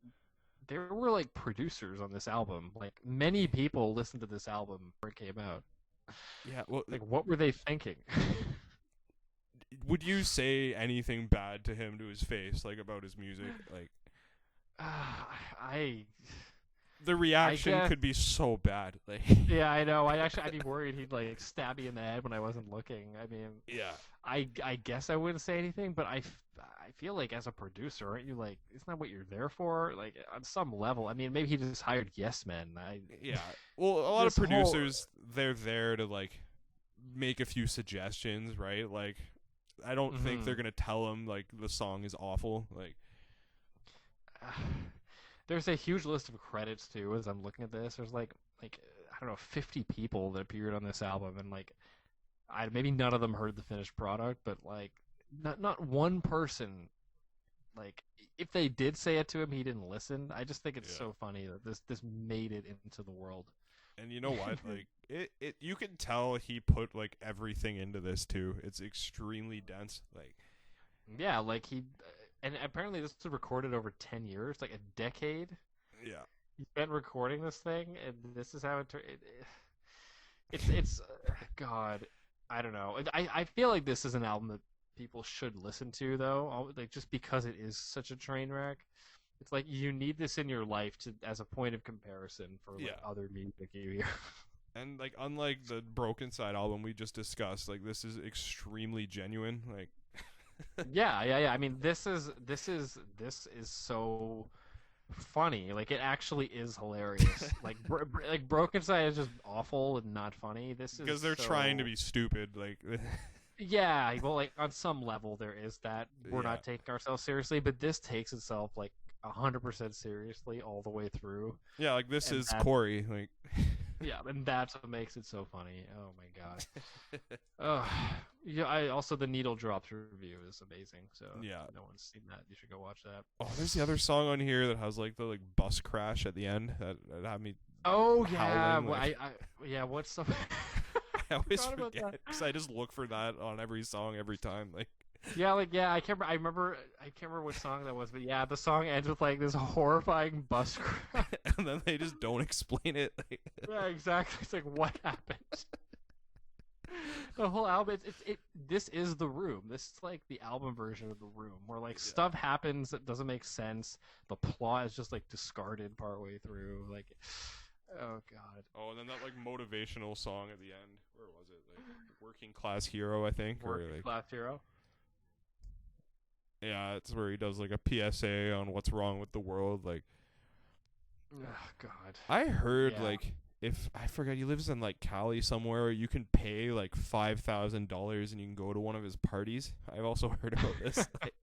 Speaker 2: there were like producers on this album. Like many people listened to this album before it came out.
Speaker 1: yeah, well,
Speaker 2: Like what were they thinking?
Speaker 1: would you say anything bad to him to his face, like about his music? Like
Speaker 2: I
Speaker 1: the reaction
Speaker 2: guess-
Speaker 1: could be so bad. Like,
Speaker 2: Yeah, I know. I'd be worried he'd like stab me in the head when I wasn't looking. I mean,
Speaker 1: yeah,
Speaker 2: I guess I wouldn't say anything, but I feel like as a producer, aren't you like, isn't that what you're there for? Like on some level. I mean, maybe he just hired yes men.
Speaker 1: yeah. Well, a lot of
Speaker 2: This whole-
Speaker 1: producers, they're there to like make a few suggestions, right? Like, I don't think
Speaker 2: Mhm.
Speaker 1: they're gonna tell him like the song is awful. Like,
Speaker 2: There's a huge list of credits too. As I'm looking at this, there's like I don't know, 50 people that appeared on this album, and like maybe none of them heard the finished product, but like not one person, like if they did say it to him, he didn't listen. I just think it's
Speaker 1: Yeah.
Speaker 2: so funny that this made it into the world.
Speaker 1: and you know what? Like, it you can tell he put like everything into this too. It's extremely dense. Like,
Speaker 2: Yeah, like and apparently this was recorded over 10 years, like a decade.
Speaker 1: yeah,
Speaker 2: He spent recording this thing, and this is how it turned. It's God, I don't know. I feel like this is an album that people should listen to, though, like just because it is such a train wreck. It's like you need this in your life as a point of comparison for like
Speaker 1: Yeah.
Speaker 2: other music you hear.
Speaker 1: and like unlike the Broken Side album we just discussed, like this is extremely genuine. Like,
Speaker 2: Yeah. I mean, this is so funny. Like, it actually is hilarious. Like, like Broken Side is just awful and not funny. This is
Speaker 1: Because they're
Speaker 2: so...
Speaker 1: trying to be stupid. Like,
Speaker 2: Yeah, well, like on some level there is that we're
Speaker 1: yeah,
Speaker 2: not taking ourselves seriously, but this takes itself like 100% seriously all the way through.
Speaker 1: yeah. Like this
Speaker 2: And
Speaker 1: is
Speaker 2: that,
Speaker 1: Corey. Like,
Speaker 2: yeah, and that's what makes it so funny. Oh my god. Oh, yeah. I also, the Needle Drops review is amazing. So
Speaker 1: yeah.
Speaker 2: if no one's seen that, you should go watch that.
Speaker 1: Oh, there's the other song on here that has like the like bus crash at the end that had me.
Speaker 2: Oh yeah,
Speaker 1: howling,
Speaker 2: well,
Speaker 1: like...
Speaker 2: yeah. What's the?
Speaker 1: I always
Speaker 2: Forgot about
Speaker 1: forget
Speaker 2: that.
Speaker 1: because I just look for that on every song every time. Like,
Speaker 2: Yeah, like I can't. I can't remember what song that was, but yeah, the song ends with like this horrifying bus crash.
Speaker 1: and then they just don't explain it. Like,
Speaker 2: Yeah, exactly. It's like, what happened? The whole album. This is The Room. This is like the album version of The Room, where like stuff happens that doesn't make sense. The plot is just like discarded partway through. Like, oh god.
Speaker 1: oh, and then that like motivational song at the end. Where was it? Like Working Class Hero, I think.
Speaker 2: Working
Speaker 1: like,
Speaker 2: Class Hero.
Speaker 1: yeah, it's where he does like a PSA on what's wrong with the world. Like,
Speaker 2: Oh god.
Speaker 1: I heard
Speaker 2: Yeah.
Speaker 1: like if I forget he lives in like Cali somewhere, you can pay like $5,000 and you can go to one of his parties. I've also heard about this. Like,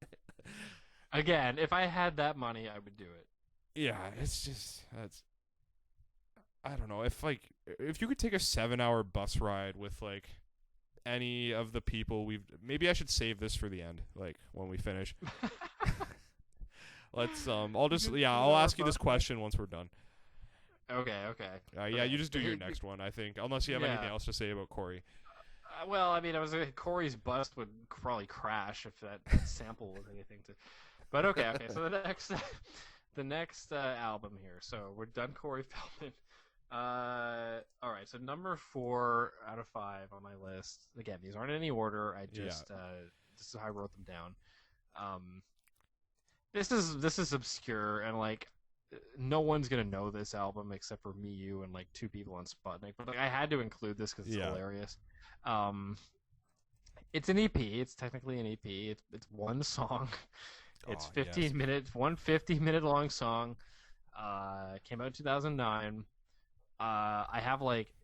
Speaker 2: Again, if I had that money, I would do it.
Speaker 1: yeah, it's just that's. I don't know if you could take a 7-hour bus ride with like any of the people maybe I should save this for the end, like when we finish. Let's I'll ask you this question once we're done.
Speaker 2: Okay.
Speaker 1: Yeah, you just do your next one, I think, unless you have anything else to say about Corey.
Speaker 2: Well, I mean, Corey's bust would probably crash if that sample was anything to. But okay. So the next album here. So we're done. Corey Feldman. All right. So number 4 out of 5 on my list. Again, these aren't in any order. I just this is how I wrote them down. This is obscure, and like no one's gonna know this album except for me, you, and like 2 people on Sputnik. But like, I had to include this because it's hilarious. It's an EP. It's technically an EP. It's one song. It's 15 minutes, one 50-minute long song. Came out in 2009. I have like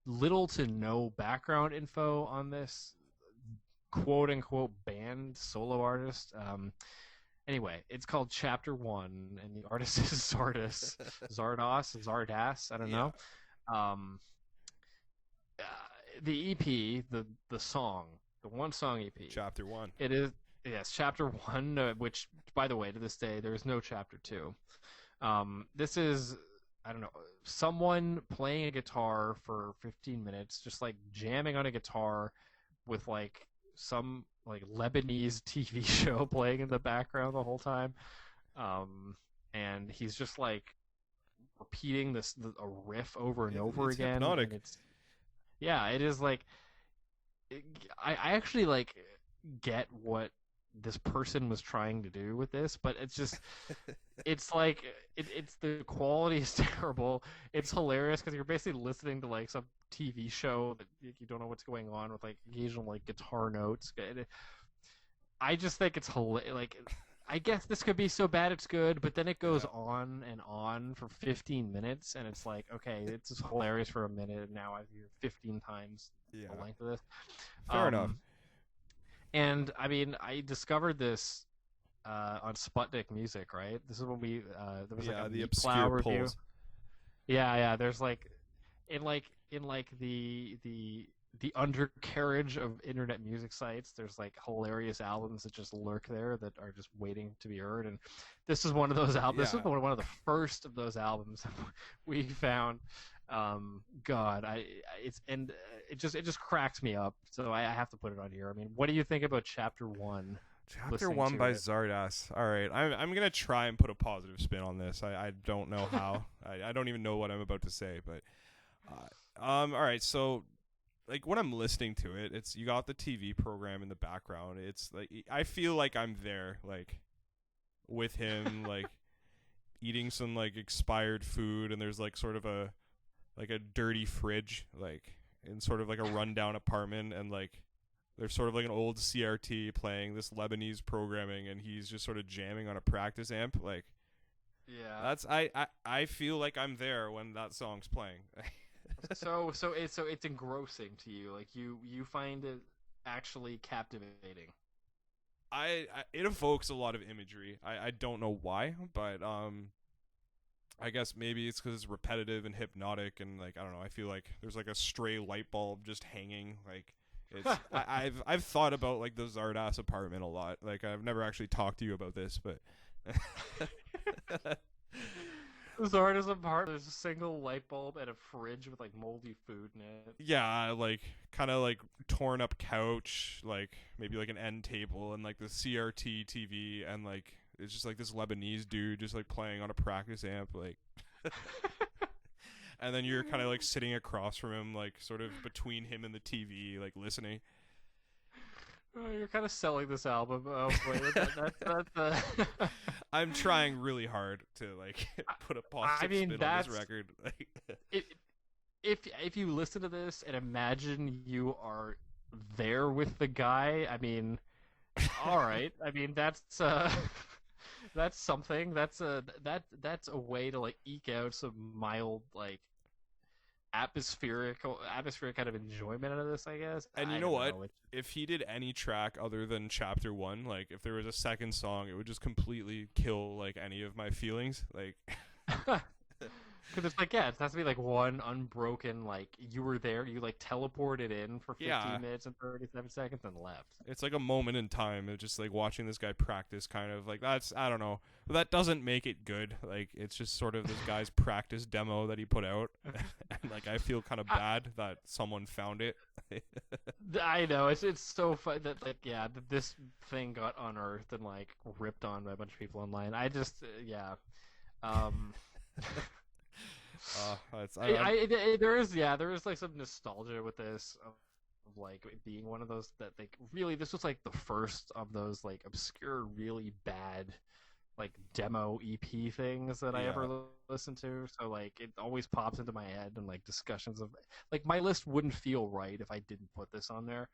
Speaker 2: little to no background info on this quote unquote band solo artist. Anyway, it's called Chapter 1, and the artist is Zardas. I don't know. The EP, the song, the one song EP.
Speaker 1: Chapter 1.
Speaker 2: It is, yes, Chapter 1, which, by the way, to this day, there is no Chapter 2. This is, I don't know, someone playing a guitar for 15 minutes, just like jamming on a guitar with like some like Lebanese TV show playing in the background the whole time. And he's just like repeating a riff over and over again.
Speaker 1: Hypnotic.
Speaker 2: And it is like, I actually like get what this person was trying to do with this, but it's just it's like it's the quality is terrible. It's hilarious because you're basically listening to like some TV show that you don't know what's going on with like occasional like guitar notes. I just think it's hilarious. Like, I guess this could be so bad it's good, but then it goes on and on for 15 minutes, and it's like, okay, it's just hilarious for a minute, and now I hear 15 times the length of this.
Speaker 1: Fair enough.
Speaker 2: And I mean, I discovered this on Sputnik Music, right? This is when there was like a
Speaker 1: the
Speaker 2: Meat Plow
Speaker 1: obscure
Speaker 2: review.
Speaker 1: polls.
Speaker 2: Yeah. There's like in the undercarriage of internet music sites, there's like hilarious albums that just lurk there that are just waiting to be heard, and this is one of those albums. This is one of the first of those albums we found. It just cracks me up, so I have to put it on here. I mean, what do you think about Chapter 1?
Speaker 1: Chapter 1 by Zardas. All right, I'm gonna try and put a positive spin on this. I don't know how. I don't even know what I'm about to say, but all right. So, like when I'm listening to it, it's you got the TV program in the background. It's like I feel like I'm there, like with him, like eating some like expired food, and there's like sort of a dirty fridge, like in sort of like a rundown apartment, and like There's sort of like an old CRT playing this Lebanese programming, and he's just sort of jamming on a practice amp. Like,
Speaker 2: Yeah.
Speaker 1: that's I feel like I'm there when that song's playing.
Speaker 2: So it's engrossing to you. Like you find it actually captivating.
Speaker 1: It evokes a lot of imagery. I don't know why, but I guess maybe it's because it's repetitive and hypnotic, and like I don't know. I feel like there's like a stray light bulb just hanging. Like it's I've thought about like the Zardas apartment a lot. Like I've never actually talked to you about this, but
Speaker 2: Zarda's apart. There's a single light bulb and a fridge with like moldy food in it.
Speaker 1: yeah, like kind of like torn up couch, like maybe like an end table, and like the CRT TV, and like it's just like this Lebanese dude just like playing on a practice amp, like. And then you're kind of like sitting across from him, like sort of between him and the TV, like listening.
Speaker 2: Oh, you're kind of selling this album. Oh boy, that's
Speaker 1: I'm trying really hard to like put a positive spin on this record.
Speaker 2: If you listen to this and imagine you are there with the guy, I mean, all right. I mean that's that's something. That's a way to like eke out some mild like atmospheric kind of enjoyment out of this, I guess.
Speaker 1: And you know what? If he did any track other than Chapter 1, like if there was a second song, it would just completely kill like any of my feelings. Like
Speaker 2: because it's like, yeah, it has to be like one unbroken, like you were there, you like teleported in for 15 minutes and 37 seconds and left.
Speaker 1: It's like a moment in time of just like watching this guy practice, kind of like that's, I don't know, but that doesn't make it good. Like it's just sort of this guy's practice demo that he put out, and like I feel kind of bad that someone found it.
Speaker 2: I know it's so fun that like yeah, this thing got unearthed and like ripped on by a bunch of people online. I just yeah. There is like some nostalgia with this of like being one of those that like really this was like the first of those like obscure really bad like demo EP things that I ever listened to, so like it always pops into my head, and like discussions of like my list wouldn't feel right if I didn't put this on there.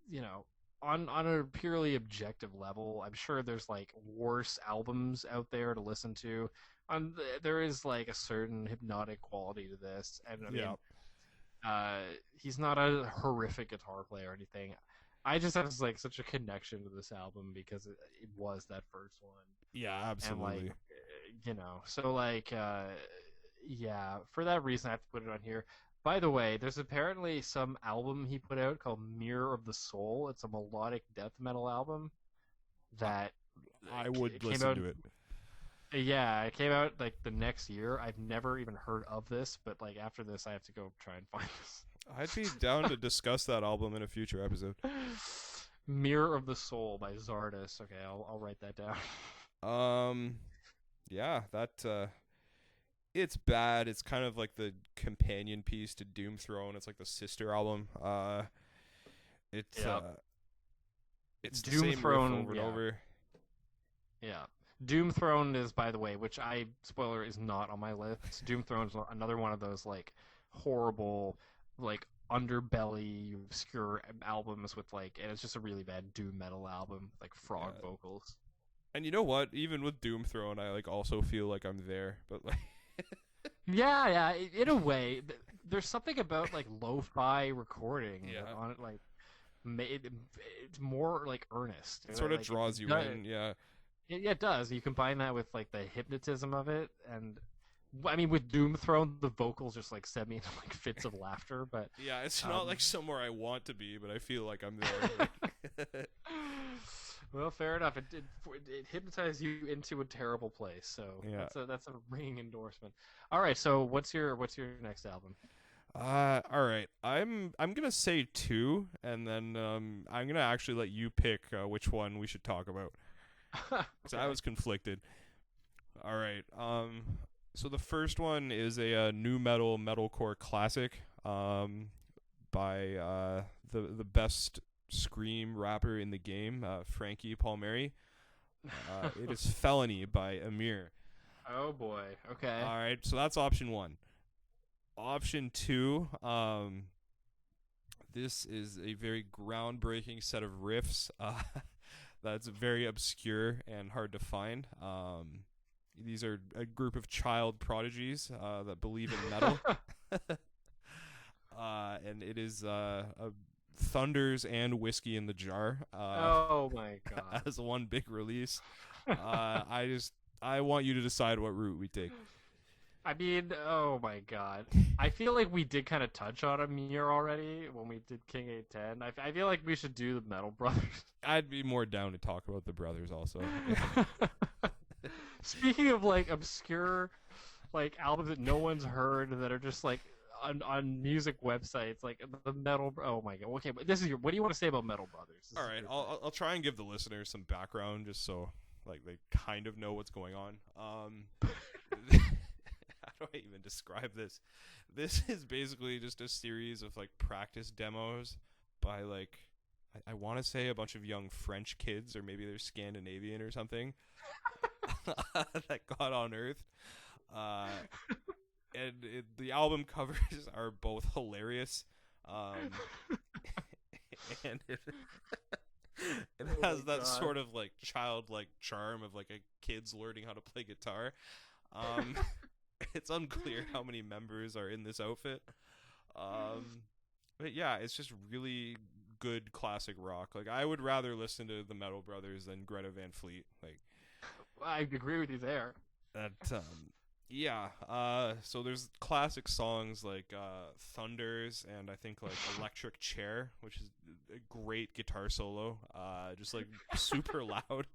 Speaker 2: You know, on a purely objective level, I'm sure there's like worse albums out there to listen to. There is like a certain hypnotic quality to this, and I mean, he's not a horrific guitar player or anything. I just have like such a connection to this album because it was that first one.
Speaker 1: Yeah, absolutely.
Speaker 2: And like, you know, so like, yeah, for that reason I have to put it on here. By the way, there's apparently some album he put out called Mirror of the Soul. It's a melodic death metal album that
Speaker 1: I would listen to it.
Speaker 2: Yeah, it came out like the next year. I've never even heard of this, but like after this, I have to go try and find this.
Speaker 1: I'd be down to discuss that album in a future episode.
Speaker 2: Mirror of the Soul by Zardas. Okay, I'll write that down.
Speaker 1: Yeah, that it's bad. It's kind of like the companion piece to Doom Throne. It's like the sister album. It's it's the
Speaker 2: Doom
Speaker 1: same
Speaker 2: Throne
Speaker 1: riff over and over.
Speaker 2: Yeah. Doom Throne is, by the way, which spoiler is not on my list. Doom Throne's another one of those like horrible, like underbelly obscure albums with like, and it's just a really bad doom metal album, like frog vocals.
Speaker 1: And you know what? Even with Doom Throne, I like also feel like I'm there, but like.
Speaker 2: yeah, in a way, there's something about like lo-fi recording on it, like it's more like earnest.
Speaker 1: It sort of draws you in, yeah.
Speaker 2: Yeah, it does. You combine that with like the hypnotism of it, and I mean, with Doom Throne, the vocals just like set me into like fits of laughter. But
Speaker 1: yeah, it's not like somewhere I want to be, but I feel like I'm there.
Speaker 2: Well, fair enough. It hypnotized you into a terrible place, so
Speaker 1: yeah.
Speaker 2: that's a ringing endorsement. All right, so what's your next album?
Speaker 1: All right. I'm gonna say 2, and then I'm gonna actually let you pick which one we should talk about. So I was conflicted. All right. So the first one is a new metalcore classic by the best scream rapper in the game, Frankie Palmieri. It is Felony by Amir.
Speaker 2: Oh boy. Okay.
Speaker 1: All right. So that's option 1. Option 2. This is a very groundbreaking set of riffs that's very obscure and hard to find. These are a group of child prodigies that believe in metal. And it is Thunders and Whiskey in the Jar.
Speaker 2: Oh my god!
Speaker 1: As one big release. I want you to decide what route we take.
Speaker 2: I mean, oh my god. I feel like we did kind of touch on him here already when we did King 810. I feel like we should do the Metal Brothers.
Speaker 1: I'd be more down to talk about the brothers also.
Speaker 2: Speaking of like obscure like albums that no one's heard that are just like on music websites, like the Metal. Oh my god. Okay, but this is what do you want to say about Metal Brothers?
Speaker 1: All right, I'll try and give the listeners some background just so like they kind of know what's going on. How do I even describe this? This is basically just a series of like practice demos by like I want to say a bunch of young French kids, or maybe they're Scandinavian or something, that got unearthed. And the album covers are both hilarious, and it has that sort of like childlike charm of like a kid's learning how to play guitar. It's unclear how many members are in this outfit. But yeah, it's just really good classic rock. Like I would rather listen to the Metal Brothers than Greta Van Fleet. Like
Speaker 2: I agree with you there.
Speaker 1: That yeah. So there's classic songs like Thunders and I think like Electric Chair, which is a great guitar solo. Just like super loud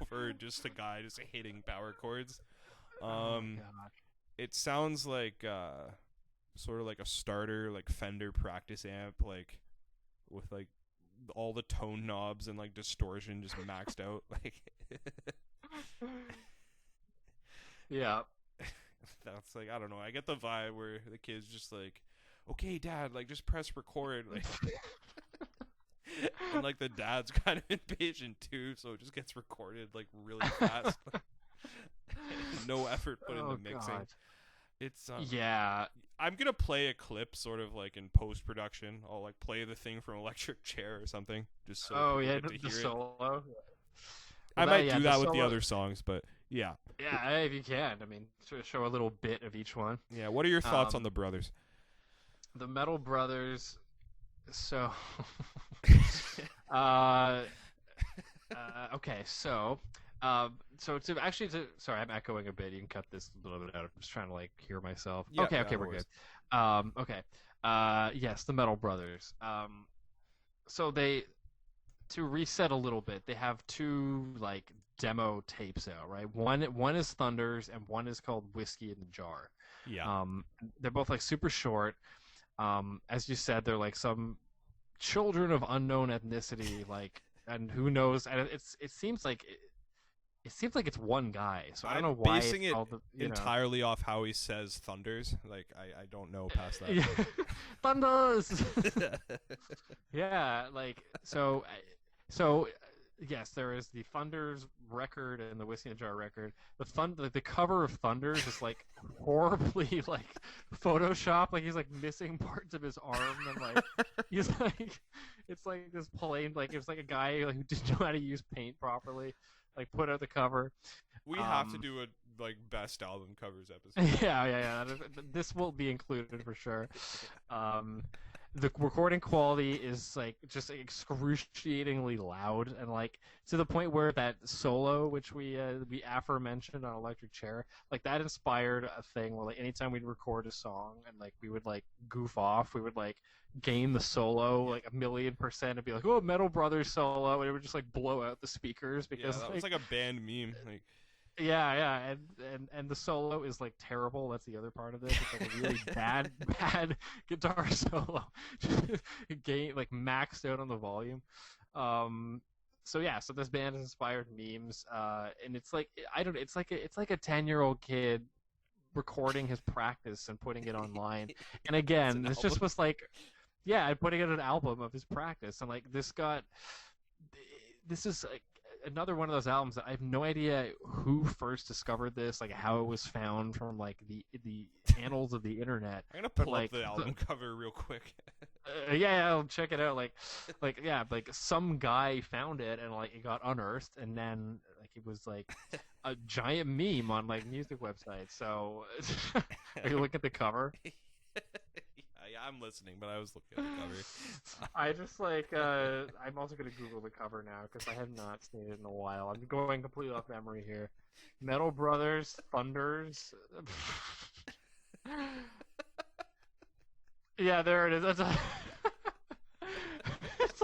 Speaker 1: over just a guy just hitting power chords. It sounds like sort of like a starter like Fender practice amp, like with like all the tone knobs and like distortion just maxed out. Like
Speaker 2: yeah,
Speaker 1: that's like I don't know. I get the vibe where the kid's just like, okay, Dad, like just press record, like. And like the dad's kind of impatient too, so it just gets recorded like really fast. No effort put into mixing.
Speaker 2: God.
Speaker 1: It's
Speaker 2: yeah.
Speaker 1: I'm gonna play a clip, sort of like in post production. I'll like play the thing from Electric Chair or something, just so people get to
Speaker 2: the
Speaker 1: hear
Speaker 2: solo.
Speaker 1: it. I might do that with the other songs, but yeah.
Speaker 2: Yeah, if you can. I mean, show a little bit of each one.
Speaker 1: Yeah. What are your thoughts on the brothers?
Speaker 2: The Metal Brothers. So. Okay, so sorry, I'm echoing a bit. You can cut this a little bit out. I'm just trying to like hear myself.
Speaker 1: Yeah,
Speaker 2: okay, we're good. Yes, the Metal Brothers. So to reset a little bit, they have two like demo tapes out, right? One is Thunders and one is called Whiskey in the Jar.
Speaker 1: Yeah.
Speaker 2: They're both like super short. As you said, they're like some children of unknown ethnicity, like, and who knows? And it seems like it's one guy. So I don't know why.
Speaker 1: Basing it
Speaker 2: you
Speaker 1: entirely
Speaker 2: know.
Speaker 1: off how he says Thunders. Like I don't know past that.
Speaker 2: Yeah. Thunders. Yeah, like so. Yes, there is the Thunders record and the Whiskey in a Jar record. The cover of Thunders is like horribly like Photoshop. Like he's like missing parts of his arm and like he's like it's like this plain like it's like a guy like, who didn't know how to use paint properly. Like put out the cover.
Speaker 1: We have to do a like best album covers episode.
Speaker 2: Yeah. This will be included for sure. The recording quality is like just excruciatingly loud, and like to the point where that solo, which we aforementioned on Electric Chair, like that inspired a thing where like anytime we'd record a song and like we would like goof off, we would like gain the solo like 1,000,000% and be like, oh, Metal Brothers solo, and it would just like blow out the speakers because
Speaker 1: that was like a band meme. Like
Speaker 2: yeah, and the solo is like terrible. That's the other part of this. It's like a really bad guitar solo, like maxed out on the volume. So this band has inspired memes, and it's like it's like a 10-year-old kid recording his practice and putting it online. And again, this just was like, putting out an album of his practice, and like this is like another one of those albums that I have no idea who first discovered this, like how it was found from like the annals of the internet.
Speaker 1: I'm gonna pull up the album cover real quick.
Speaker 2: Yeah, I'll check it out. Yeah, like some guy found it and like it got unearthed, and then like it was like a giant meme on like music websites. So, are you looking at the cover?
Speaker 1: Yeah, I'm listening, but I was looking at the cover.
Speaker 2: I just I'm also gonna Google the cover now because I have not seen it in a while. I'm going completely off memory here. Metal Brothers, Thunders. Yeah, there it is. It's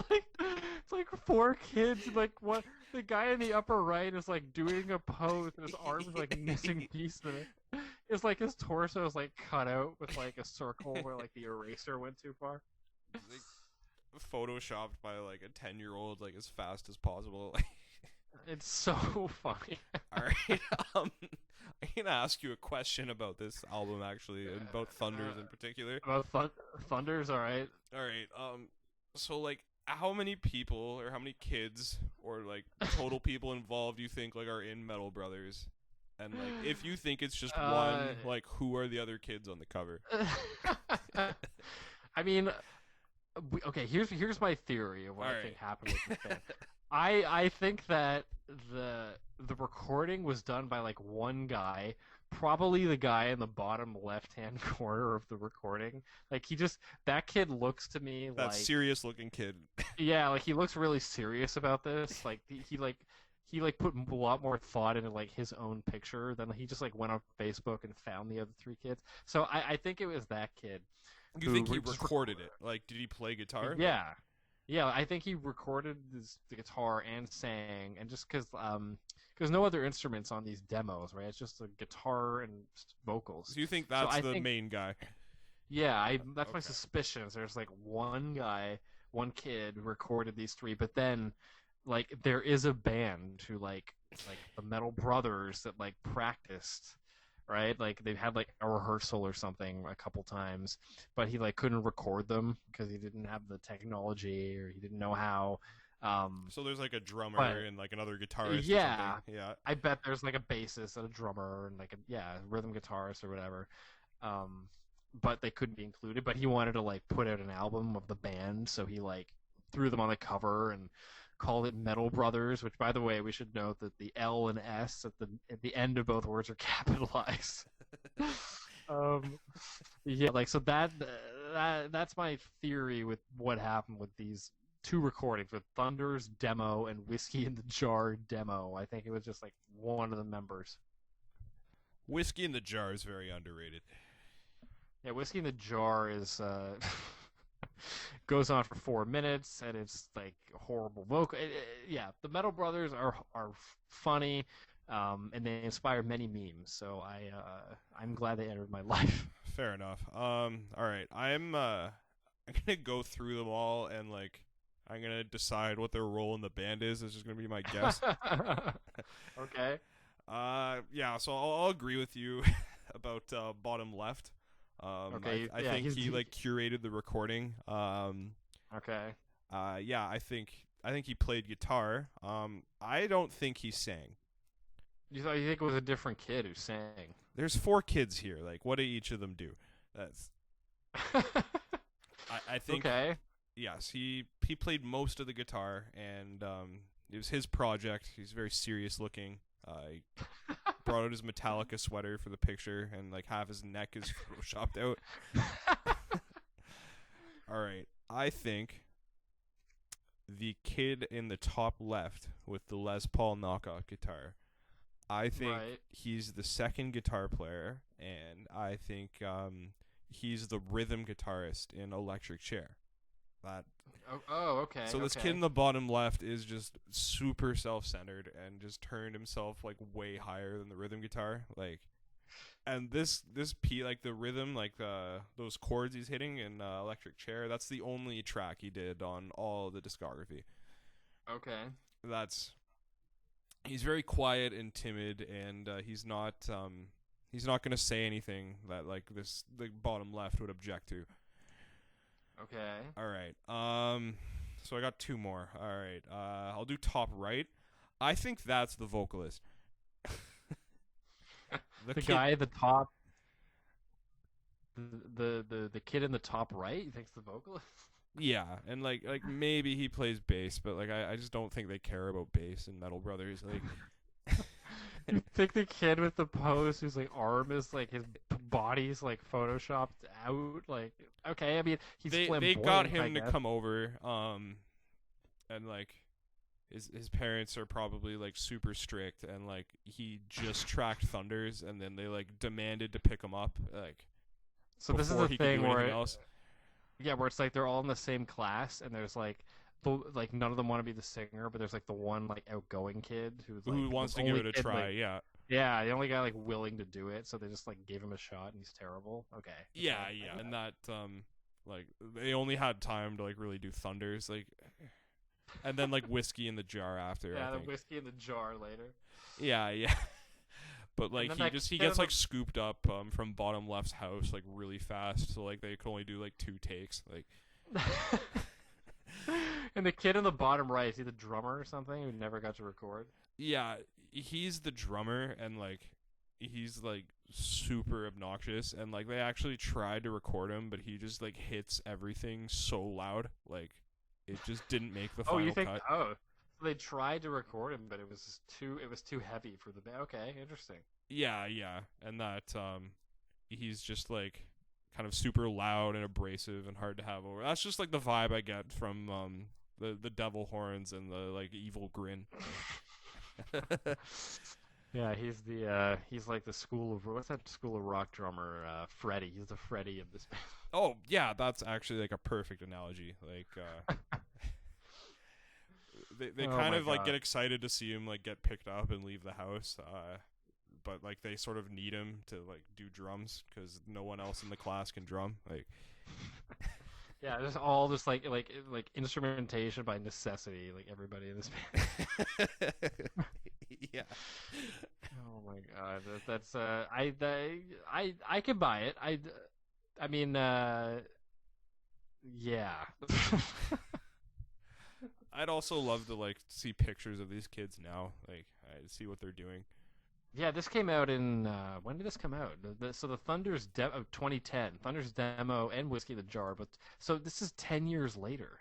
Speaker 2: like four kids. Like what? The guy in the upper right is like doing a pose, and his arm is like missing piece of it. It's like his torso is like cut out with like a circle where like the eraser went too far.
Speaker 1: Like, photoshopped by like a 10-year-old like as fast as possible.
Speaker 2: It's so funny.
Speaker 1: All right, I'm gonna ask you a question about this album actually, and about Thunders in particular.
Speaker 2: About Thunders, all right.
Speaker 1: All right, so like, how many people or how many kids or like total people involved do you think like are in Metal Brothers? And like, if you think it's just one, like, who are the other kids on the cover?
Speaker 2: I mean, okay. Here's my theory of what I think happened with the band. I think that the recording was done by like one guy, probably the guy in the bottom left-hand corner of the recording. Like that kid looks to me
Speaker 1: that
Speaker 2: like
Speaker 1: serious looking kid.
Speaker 2: Yeah, like he looks really serious about this. Like he put a lot more thought into like his own picture than he just like went on Facebook and found the other three kids. So I think it was that kid.
Speaker 1: You think he recorded it? Like, did he play guitar?
Speaker 2: Yeah. Yeah, I think he recorded the guitar and sang, and just because no other instruments on these demos, right? It's just a guitar and vocals.
Speaker 1: So you think that's the main guy?
Speaker 2: Yeah, that's my suspicion. There's like one guy, one kid who recorded these three, but then like there is a band who like the Metal Brothers that like practiced, right? Like they've had like a rehearsal or something a couple times, but he like couldn't record them because he didn't have the technology or he didn't know how.
Speaker 1: So there's like a drummer and like another guitarist.
Speaker 2: Yeah,
Speaker 1: or something. Yeah.
Speaker 2: I bet there's like a bassist and a drummer and like a rhythm guitarist or whatever. But they couldn't be included. But he wanted to like put out an album of the band, so he like threw them on the cover and called it Metal Brothers. Which, by the way, we should note that the L and S at the end of both words are capitalized. Yeah, like so that's my theory with what happened with these two recordings, with Thunders demo and Whiskey in the Jar demo. I think it was just like one of the members.
Speaker 1: Whiskey in the Jar is very underrated.
Speaker 2: Yeah, Whiskey in the Jar is goes on for 4 minutes, and it's like horrible vocal. Yeah, the Metal Brothers are funny, and they inspire many memes. So I'm glad they entered my life.
Speaker 1: Fair enough. All right, I'm gonna go through them all, and like I'm gonna decide what their role in the band is. This is gonna be my guess.
Speaker 2: Okay.
Speaker 1: Yeah. So I'll agree with you about bottom left.
Speaker 2: Okay.
Speaker 1: I think he like curated the recording.
Speaker 2: Okay.
Speaker 1: Yeah, I think he played guitar. I don't think he sang.
Speaker 2: You think it was a different kid who sang?
Speaker 1: There's 4 kids here. Like, what do each of them do? That's. I think.
Speaker 2: Okay.
Speaker 1: Yes, he played most of the guitar, and it was his project. He's very serious looking. He brought out his Metallica sweater for the picture, and like half his neck is photoshopped out. All right, I think the kid in the top left with the Les Paul knockoff guitar, I think he's the second guitar player, and I think he's the rhythm guitarist in Electric Chair. That.
Speaker 2: Oh, okay.
Speaker 1: So this kid in the bottom left is just super self-centered and just turned himself like way higher than the rhythm guitar, like. And this like the rhythm, like those chords he's hitting in Electric Chair, that's the only track he did on all the discography.
Speaker 2: Okay.
Speaker 1: He's very quiet and timid, and he's not going to say anything that like the bottom left would object to.
Speaker 2: Okay.
Speaker 1: All right. So I got 2 more. All right. I'll do top right. I think that's the vocalist.
Speaker 2: The guy at the top. The kid in the top right. You think's the vocalist?
Speaker 1: Yeah, and like maybe he plays bass, but like I just don't think they care about bass in Metal Brothers. Like,
Speaker 2: You think the kid with the pose whose like arm is like his body's like photoshopped out? Like, okay, I mean he's
Speaker 1: they
Speaker 2: flamboyant.
Speaker 1: got
Speaker 2: I
Speaker 1: him to
Speaker 2: guess.
Speaker 1: come over, and like his parents are probably like super strict, and like he just tracked Thunders, and then they like demanded to pick him up like
Speaker 2: So this is
Speaker 1: before
Speaker 2: the
Speaker 1: he could do
Speaker 2: thing
Speaker 1: anything
Speaker 2: where
Speaker 1: else.
Speaker 2: yeah, where it's like they're all in the same class, and there's like none of them want to be the singer, but there's like the one like outgoing kid who's like
Speaker 1: Who wants
Speaker 2: the
Speaker 1: to give
Speaker 2: only
Speaker 1: it a
Speaker 2: kid,
Speaker 1: try?
Speaker 2: like,
Speaker 1: Yeah,
Speaker 2: yeah, the only guy like willing to do it, so they just like gave him a shot, and he's terrible. Okay.
Speaker 1: yeah, and that like they only had time to like really do Thunders, like, and then like Whiskey in the Jar after.
Speaker 2: Yeah,
Speaker 1: I
Speaker 2: the
Speaker 1: think.
Speaker 2: whiskey in the jar later.
Speaker 1: Yeah, yeah. But like
Speaker 2: then that
Speaker 1: he
Speaker 2: kid
Speaker 1: gets
Speaker 2: on
Speaker 1: like scooped up from bottom left's house like really fast, so like they could only do like 2 takes. Like,
Speaker 2: And the kid in the bottom right, is he the drummer or something who never got to record?
Speaker 1: yeah, he's the drummer, and like he's like super obnoxious, and like they actually tried to record him, but he just like hits everything so loud, like it just didn't make the
Speaker 2: Oh,
Speaker 1: final
Speaker 2: you think?
Speaker 1: cut.
Speaker 2: Oh, so they tried to record him, but it was too heavy for the band. Okay, interesting.
Speaker 1: Yeah, and that he's just like kind of super loud and abrasive and hard to have over. That's just like the vibe I get from the devil horns and the like evil grin.
Speaker 2: Yeah, he's like the what's that School of Rock drummer? Freddie. He's the Freddie of this band.
Speaker 1: Oh yeah, that's actually like a perfect analogy. Like they
Speaker 2: Oh
Speaker 1: kind
Speaker 2: my
Speaker 1: of like
Speaker 2: God.
Speaker 1: get excited to see him like get picked up and leave the house. But like they sort of need him to like do drums because no one else in the class can drum. Like
Speaker 2: Yeah, there's all just like instrumentation by necessity. Like everybody in this band.
Speaker 1: yeah.
Speaker 2: Oh my God, that's I can buy it. I mean, yeah.
Speaker 1: I'd also love to like see pictures of these kids now, like see what they're doing.
Speaker 2: Yeah, this came out in when did this come out? So the Thunder's of 2010, Thunder's demo and Whiskey in the Jar, but so this is 10 years later.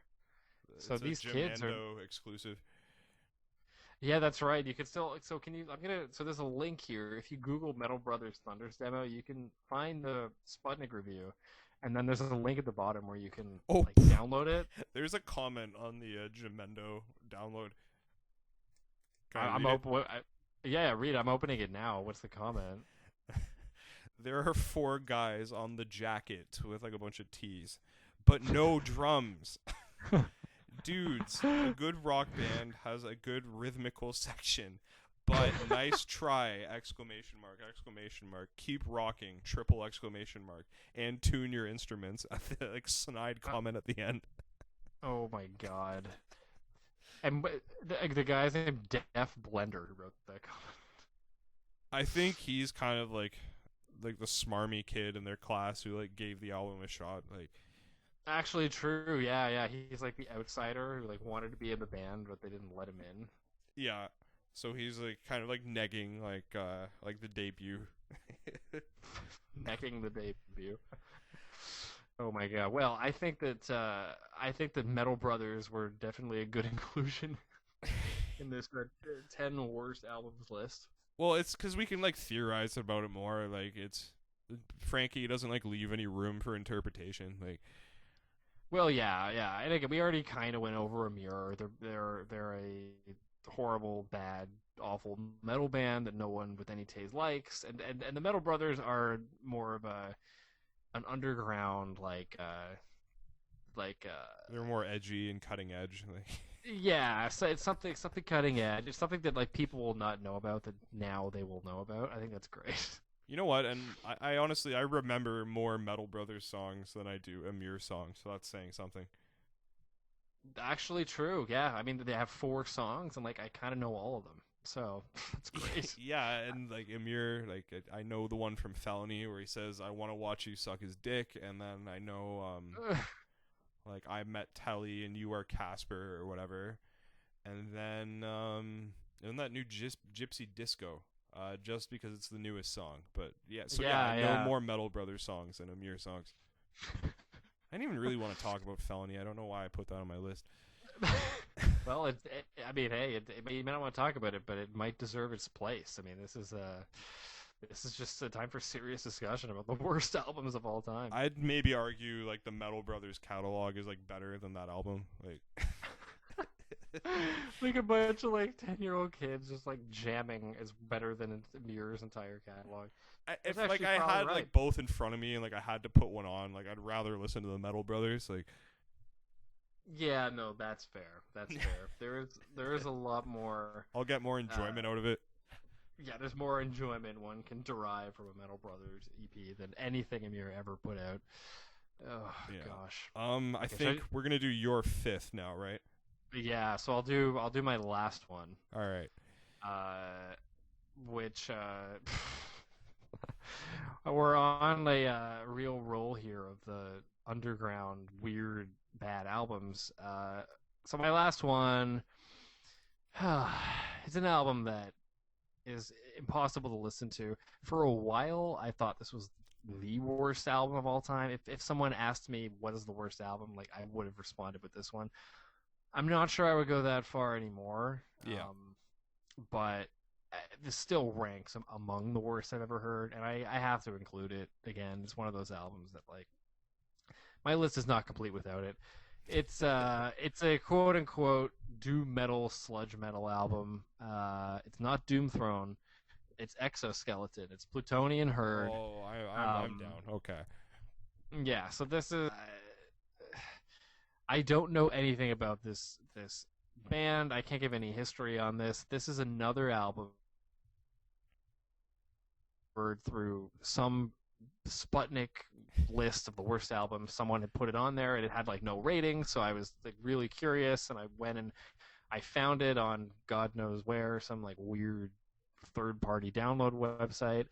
Speaker 2: So
Speaker 1: It's
Speaker 2: these
Speaker 1: a
Speaker 2: kids are
Speaker 1: Jamendo exclusive.
Speaker 2: yeah, that's right. You can still so can you so there's a link here. If you Google Metal Brothers Thunder's demo, you can find the Sputnik review, and then there's a link at the bottom where you can like download it.
Speaker 1: There's a comment on the Jamendo download. Can
Speaker 2: I'm
Speaker 1: read it?
Speaker 2: open. Yeah, read. I'm opening it now. What's the comment?
Speaker 1: There are 4 guys on the jacket with like a bunch of T's, but no drums. Dudes, a good rock band has a good rhythmical section, but nice try! Exclamation mark! Exclamation mark! Keep rocking! Triple exclamation mark! And tune your instruments. Like snide comment at the end.
Speaker 2: Oh my God. And the guy's named Def Blender who wrote that comment.
Speaker 1: I think he's kind of like the smarmy kid in their class who like gave the album a shot. Like,
Speaker 2: Actually, true. Yeah. He's like the outsider who like wanted to be in the band, but they didn't let him in.
Speaker 1: yeah. So he's like kind of like negging like the debut.
Speaker 2: Necking the debut. Oh my God. Well, I think that Metal Brothers were definitely a good inclusion in this 10 worst albums list.
Speaker 1: Well, it's because we can like theorize about it more. Like it's Frankie doesn't like leave any room for interpretation. Like,
Speaker 2: Well, yeah. And again, we already kind of went over Amur. They're a horrible, bad, awful metal band that no one with any taste likes, and the Metal Brothers are more of an underground
Speaker 1: they're more edgy and cutting edge. Like,
Speaker 2: yeah, so it's something cutting edge. It's something that like people will not know about that now they will know about. I think that's great.
Speaker 1: you know what? And I honestly I remember more Metal Brothers songs than I do Amir songs. So that's saying something.
Speaker 2: Actually, true. Yeah, I mean they have 4 songs, and like I kind of know all of them, so that's great.
Speaker 1: Yeah, and like Amir, like I know the one from Felony where he says, "I want to watch you suck his dick," and then I know like I met Telly and you are Casper or whatever, and then and that new Gypsy Disco, just because it's the newest song. But yeah, so I know more Metal Brothers songs than Amir songs. I didn't even really want to talk about Felony. I don't know why I put that on my list.
Speaker 2: Well, I mean, hey, you may not want to talk about it, but it might deserve its place. I mean, this is just a time for serious discussion about the worst albums of all time.
Speaker 1: I'd maybe argue like the Metal Brothers catalog is like better than that album. Like,
Speaker 2: like a bunch of like 10-year-old kids just like jamming is better than Mirror's entire catalog.
Speaker 1: If like I had
Speaker 2: right.
Speaker 1: like both in front of me and like I had to put one on, like I'd rather listen to the Metal Brothers. Like,
Speaker 2: yeah, no, that's fair. That's fair. There is a lot more.
Speaker 1: I'll get more enjoyment out of it.
Speaker 2: Yeah, there's more enjoyment one can derive from a Metal Brothers EP than anything Amir ever put out. Oh
Speaker 1: Yeah.
Speaker 2: gosh.
Speaker 1: I think we're gonna do your fifth now, right?
Speaker 2: Yeah, so I'll do my last one.
Speaker 1: All right.
Speaker 2: Which we're on a real roll here of the underground weird bad albums. So my last one, it's an album that is impossible to listen to. For a while, I thought this was the worst album of all time. If someone asked me what is the worst album, like I would have responded with this one. I'm not sure I would go that far anymore.
Speaker 1: Yeah.
Speaker 2: But this still ranks among the worst I've ever heard, and I have to include it. Again, it's one of those albums that, like, my list is not complete without it. It's a quote unquote doom metal sludge metal album. It's not Doom Throne. It's Exoskeleton. It's Plutonian Herd.
Speaker 1: Oh, I'm down. Okay.
Speaker 2: Yeah. So this is. I don't know anything about this band. I can't give any history on this. This is another album through some Sputnik list of the worst albums. Someone had put it on there and it had like no rating, so I was like really curious and I went and I found it on God knows where, some like weird third-party download website,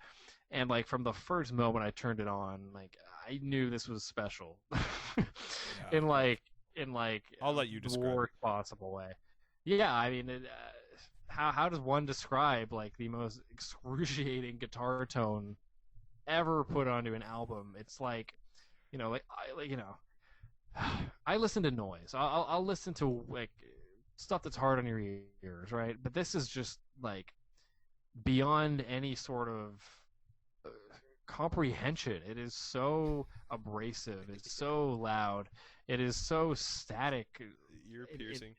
Speaker 2: and like from the first moment I turned it on, like I knew this was special. in like
Speaker 1: I'll let you
Speaker 2: the
Speaker 1: describe
Speaker 2: worst possible way. Yeah, I mean, how does one describe like the most excruciating guitar tone ever put onto an album? It's like, I listen to noise. I'll listen to like stuff that's hard on your ears, right? But this is just like beyond any sort of comprehension. It is so abrasive. It's so loud. It is so static.
Speaker 1: Ear piercing.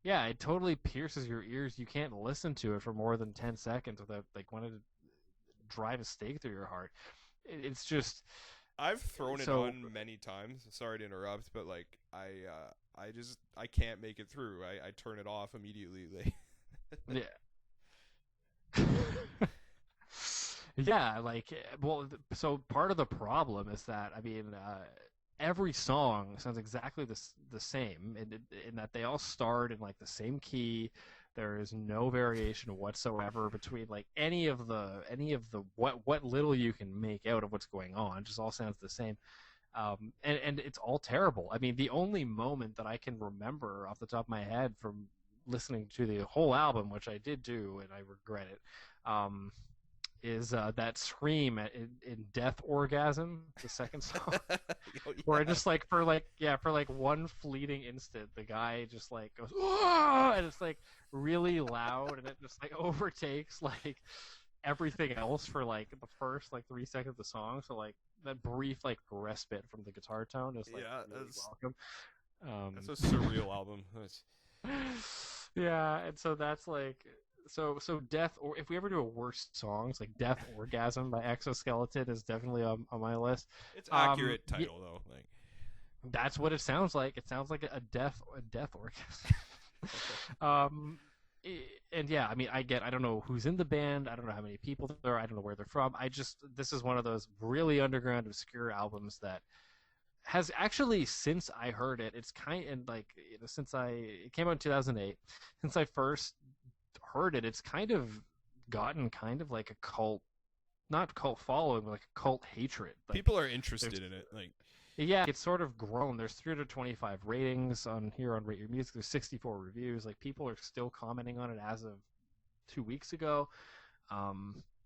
Speaker 2: Yeah, it totally pierces your ears. You can't listen to it for more than 10 seconds without like wanting to drive a stake through your heart. It's just.
Speaker 1: I've thrown it on many times. Sorry to interrupt, but like I can't make it through. I turn it off immediately.
Speaker 2: Yeah. Yeah, like, well, so part of the problem is that, I mean, every song sounds exactly the same in that they all start in like the same key. There is no variation whatsoever between like any of the what little you can make out of what's going on. It just all sounds the same. And it's all terrible. I mean, the only moment that I can remember off the top of my head from listening to the whole album, which I did do, and I regret it, is that scream in Death Orgasm, the second song, where I just like for one fleeting instant, the guy just like goes, "Whoa!" and it's like really loud, and it just like overtakes like everything else for like the first like 3 seconds of the song. So like that brief like respite from the guitar tone is like really welcome.
Speaker 1: That's a surreal album.
Speaker 2: Yeah, and so that's like. So Death, or if we ever do a worst songs, like Death Orgasm by Exoskeleton is definitely on my list.
Speaker 1: It's accurate title though. Like
Speaker 2: that's what it sounds like. It sounds like a death orgasm. And yeah, I mean, I don't know who's in the band. I don't know how many people there are. I don't know where they're from. This is one of those really underground, obscure albums that has actually, since I heard it, it's kind of like, it came out in 2008. Since I first heard it, it's kind of gotten kind of like a cult, not cult following, but like a cult hatred. Like,
Speaker 1: people are interested in it. Like,
Speaker 2: yeah, it's sort of grown. There's 325 ratings on Rate Your Music. There's 64 reviews. Like, people are still commenting on it as of 2 weeks ago.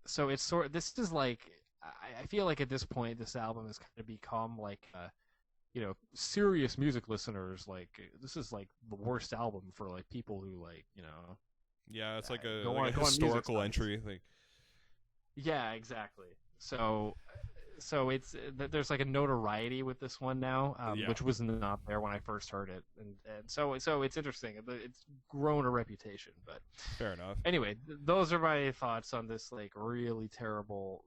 Speaker 2: So it's this is like, I feel like at this point this album has kind of become like serious music listeners, like this is like the worst album for like people who like
Speaker 1: Yeah, it's like a
Speaker 2: go
Speaker 1: like
Speaker 2: on
Speaker 1: a
Speaker 2: music
Speaker 1: historical
Speaker 2: studies.
Speaker 1: entry. Like,
Speaker 2: Yeah, exactly. So it's there's like a notoriety with this one now,
Speaker 1: yeah,
Speaker 2: which was not there when I first heard it, and so it's interesting. It's grown a reputation, but
Speaker 1: fair enough.
Speaker 2: anyway, those are my thoughts on this like really terrible.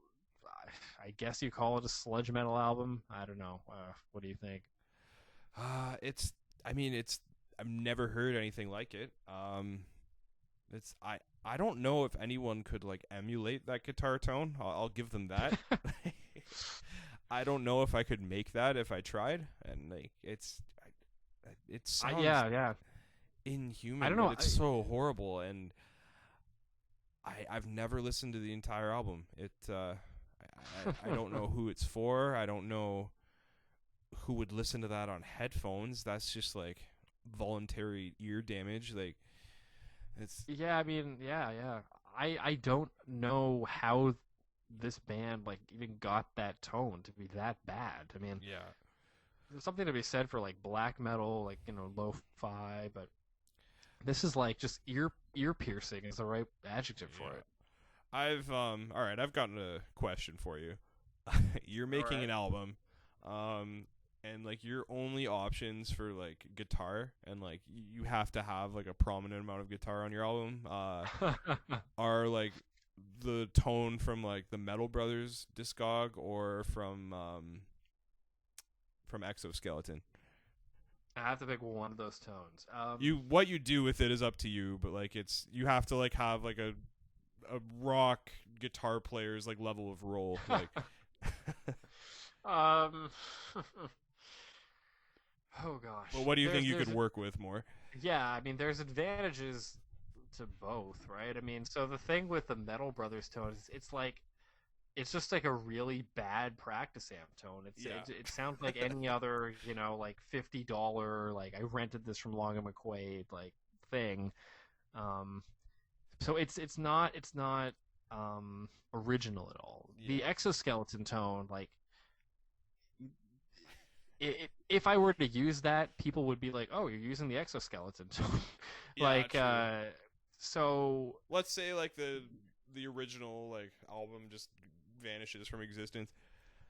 Speaker 2: I guess you call it a sludge metal album. I don't know. What do you think?
Speaker 1: It's. I mean, it's. I've never heard anything like it. It's. I don't know if anyone could like emulate that guitar tone. I'll give them that. I don't know if I could make that if I tried, and like it sounds
Speaker 2: Yeah.
Speaker 1: inhuman.
Speaker 2: I don't know.
Speaker 1: But it's so horrible, and I've never listened to the entire album. I don't know who it's for. I don't know who would listen to that on headphones. That's just like voluntary ear damage. Like it's
Speaker 2: Yeah, I mean, yeah. I don't know how this band like even got that tone to be that bad. I mean,
Speaker 1: yeah.
Speaker 2: there's something to be said for like black metal, like lo-fi, but this is like just ear piercing is the right adjective for
Speaker 1: Yeah.
Speaker 2: it.
Speaker 1: All right, I've gotten a question for you. You're making
Speaker 2: Alright.
Speaker 1: an album, and like your only options for like guitar and like you have to have like a prominent amount of guitar on your album are like the tone from like the Metal Brothers discog or from Exoskeleton.
Speaker 2: I have to pick one of those tones.
Speaker 1: What you do with it is up to you, but like it's you have to like have like a rock guitar player's like level of role. Like
Speaker 2: um, oh gosh.
Speaker 1: but what do you think you
Speaker 2: There's
Speaker 1: could work with more?
Speaker 2: Yeah, I mean, there's advantages to both, right? I mean, so the thing with the Metal Brothers tone is it's like it's just like a really bad practice amp tone. It sounds like any other, like $50 like I rented this from Long and McQuaid like thing. So it's not original at all. The
Speaker 1: Yeah.
Speaker 2: exoskeleton tone, like if I were to use that, people would be like, "Oh, you're using the exoskeleton tone."
Speaker 1: Yeah,
Speaker 2: like,
Speaker 1: true.
Speaker 2: so
Speaker 1: Let's say like the original like album just vanishes from existence.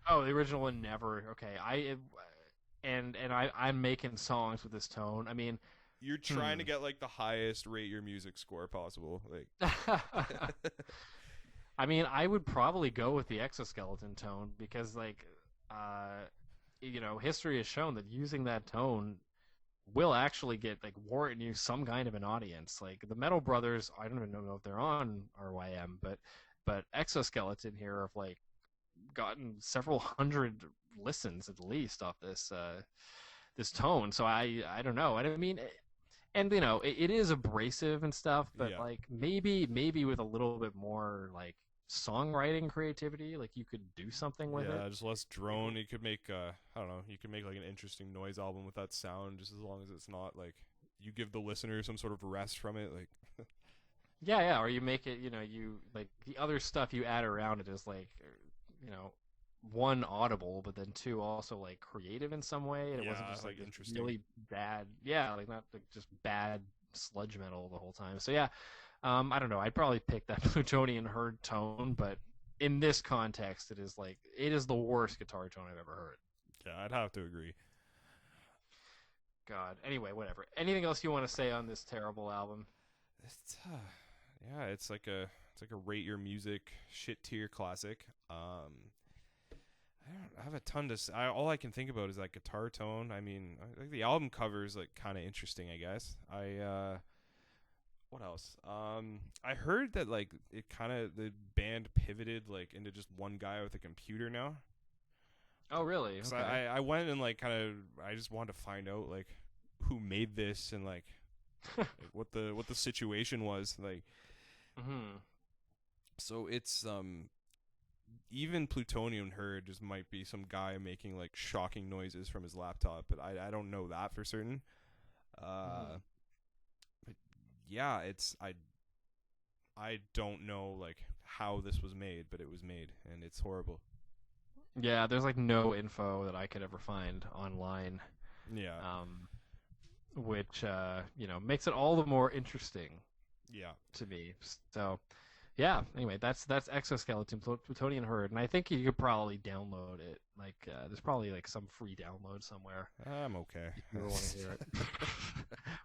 Speaker 2: oh, the original one never. Okay, I'm making songs with this tone. I mean,
Speaker 1: You're trying to get like the highest rate your music score possible. Like
Speaker 2: I mean, I would probably go with the exoskeleton tone because, like, history has shown that using that tone will actually get like warrant you some kind of an audience. Like the Metal Brothers, I don't even know if they're on RYM, but Exoskeleton here have like gotten several hundred listens at least off this tone. So I don't know. And I mean, and it is abrasive and stuff, but
Speaker 1: yeah.
Speaker 2: like maybe with a little bit more like songwriting creativity, like you could do something with it.
Speaker 1: Yeah, just less drone. You could make I don't know, you could make like an interesting noise album with that sound just as long as it's not like you give the listener some sort of rest from it like
Speaker 2: Yeah, or you make it, you like the other stuff you add around it is like, you know, one audible, but then two also like creative in some way, and it wasn't
Speaker 1: yeah,
Speaker 2: just
Speaker 1: like
Speaker 2: like this
Speaker 1: interesting.
Speaker 2: really bad, yeah, like not like just bad sludge metal the whole time. So yeah, I don't know. I'd probably pick that Plutonian Herd tone, but in this context, it is the worst guitar tone I've ever heard.
Speaker 1: Yeah, I'd have to agree.
Speaker 2: God. Anyway, whatever. Anything else you want to say on this terrible album?
Speaker 1: It's yeah, it's like a rate your music shit tier classic. I have a ton to. All I can think about is that guitar tone. I mean, like the album cover is like kind of interesting. I guess. What else? I heard that like it kind of the band pivoted like into just one guy with a computer now.
Speaker 2: Oh, really?
Speaker 1: So
Speaker 2: Okay.
Speaker 1: I went and like kind of I just wanted to find out like who made this and like what the situation was like.
Speaker 2: hmm
Speaker 1: So it's even Plutonian Herd just might be some guy making like shocking noises from his laptop, but I don't know that for certain.
Speaker 2: hmm
Speaker 1: But yeah, I don't know like how this was made, but it was made and it's horrible.
Speaker 2: Yeah, there's like no info that I could ever find online,
Speaker 1: Yeah.
Speaker 2: which makes it all the more interesting
Speaker 1: Yeah.
Speaker 2: to me. So, yeah. Anyway, that's Exoskeleton Plutonian Herd, and I think you could probably download it. Like, there's probably like some free download somewhere.
Speaker 1: I'm okay.
Speaker 2: If you want to hear it.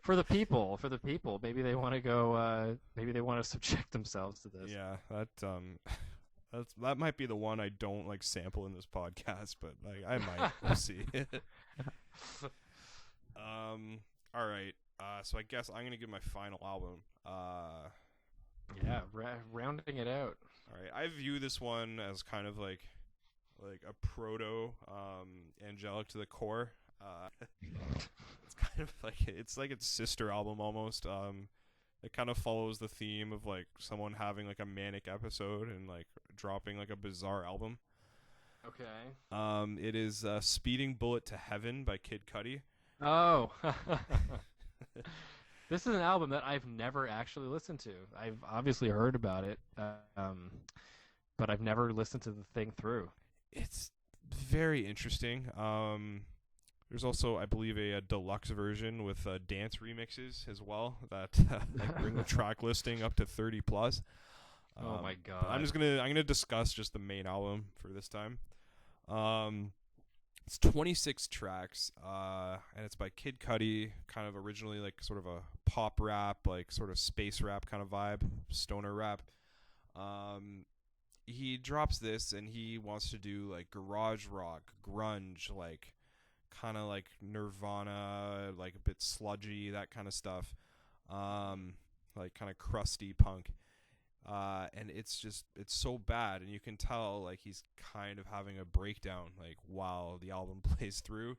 Speaker 2: For the people, maybe they want to go. Maybe they want to subject themselves to this.
Speaker 1: Yeah, that might be the one I don't like sample in this podcast, but like I might. We'll see. All right. So I guess I'm gonna give my final album.
Speaker 2: Yeah, rounding it out.
Speaker 1: All right. I view this one as kind of like a proto Angelic to the Core. It's kind of like it's its sister album almost. It kind of follows the theme of like someone having like a manic episode and like dropping like a bizarre album.
Speaker 2: Okay.
Speaker 1: It is Speeding Bullet to Heaven by Kid Cudi.
Speaker 2: Oh. This is an album that I've never actually listened to. I've obviously heard about it, but I've never listened to the thing through.
Speaker 1: It's very interesting. There's also, I believe, a deluxe version with dance remixes as well that bring the track listing up to 30 plus.
Speaker 2: Oh my god!
Speaker 1: But I'm gonna discuss just the main album for this time. It's 26 tracks, and it's by Kid Cudi. Kind of originally like sort of a pop rap, like sort of space rap kind of vibe, stoner rap. He drops this, and he wants to do like garage rock, grunge, like kind of like Nirvana, like a bit sludgy, that kind of stuff, like kind of crusty punk. And it's so bad, and you can tell like he's kind of having a breakdown like while the album plays through.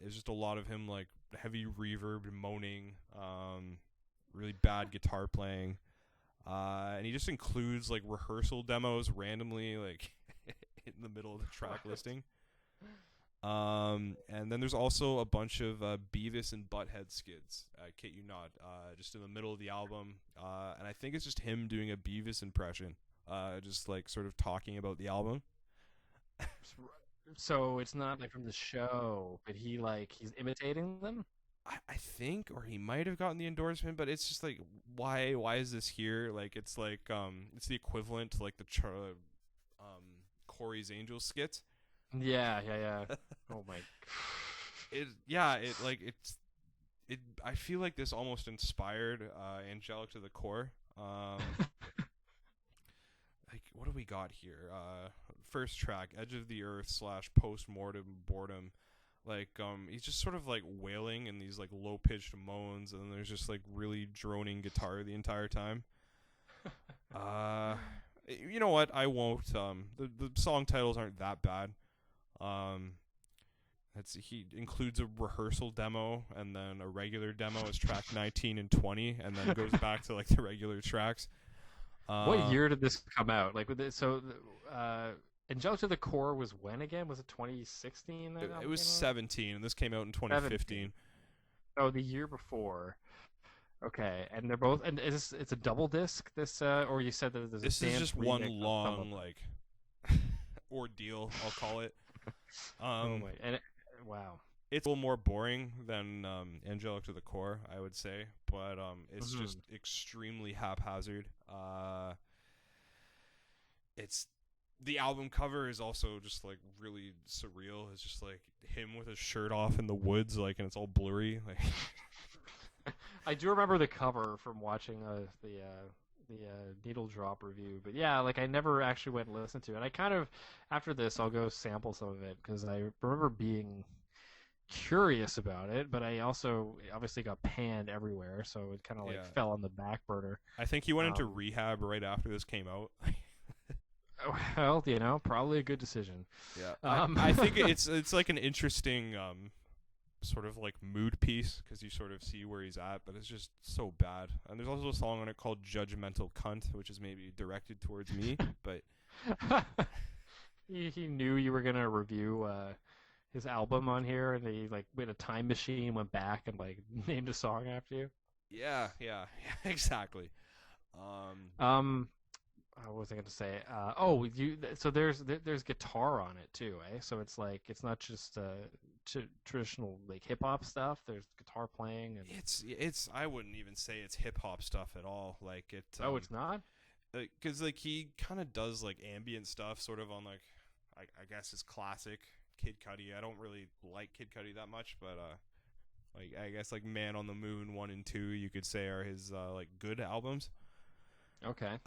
Speaker 1: It's just a lot of him like heavy reverb and moaning, really bad guitar playing, and he just includes like rehearsal demos randomly like in the middle of the track listing. And then there's also a bunch of Beavis and Butthead skids, kid you not, just in the middle of the album. And I think it's just him doing a Beavis impression, just like sort of talking about the album.
Speaker 2: So it's not like from the show, but he's imitating them?
Speaker 1: I think, or he might have gotten the endorsement, but it's just like, why is this here? Like, it's like, it's the equivalent to like the Corey's Angels skit.
Speaker 2: Yeah. Oh my.
Speaker 1: I feel like this almost inspired Angelic to the Core. Like, what do we got here? First track, Edge of the Earth / Postmortem Boredom. Like, he's just sort of like wailing in these like low pitched moans, and then there's just like really droning guitar the entire time. You know what? I won't. The song titles aren't that bad. He includes a rehearsal demo, and then a regular demo is track 19 and 20, and then goes back to like the regular tracks.
Speaker 2: What year did this come out? Like, Angelic to the Core was when again? Was it 2016?
Speaker 1: It was 17, and this came out in 2015. 17.
Speaker 2: Oh, the year before. Okay, and they're both. And it's a double disc. This, or you said that
Speaker 1: this is just one long like ordeal, I'll call it.
Speaker 2: Oh my! Wow.
Speaker 1: It's a little more boring than Angelic to the Core, I would say, but it's just extremely haphazard. It's the album cover is also just like really surreal. It's just like him with his shirt off in the woods, like, and it's all blurry. Like,
Speaker 2: I do remember the cover from watching the Needle Drop review, but yeah, like I never actually went and listened to it. I kind of, after this, I'll go sample some of it because I remember being curious about it, but I also obviously got panned everywhere, so it kind of like fell on the back burner.
Speaker 1: I think he went into rehab right after this came out.
Speaker 2: Well, probably a good decision.
Speaker 1: Yeah, I think it's like an interesting sort of like mood piece because you sort of see where he's at, but it's just so bad. And there's also a song on it called Judgmental Cunt, which is maybe directed towards me, but
Speaker 2: he knew you were gonna review his album on here, and he like went a time machine, went back and like named a song after you.
Speaker 1: Yeah, exactly.
Speaker 2: what was I going to say? Oh, so there's guitar on it too, eh? So it's like it's not just traditional like hip hop stuff. There's guitar playing and
Speaker 1: It's I wouldn't even say it's hip hop stuff at all. Like it.
Speaker 2: oh, it's not.
Speaker 1: Because like he kind of does like ambient stuff, sort of on like I guess his classic Kid Cudi. I don't really like Kid Cudi that much, but like I guess like Man on the Moon 1 and 2 you could say are his like good albums.
Speaker 2: Okay.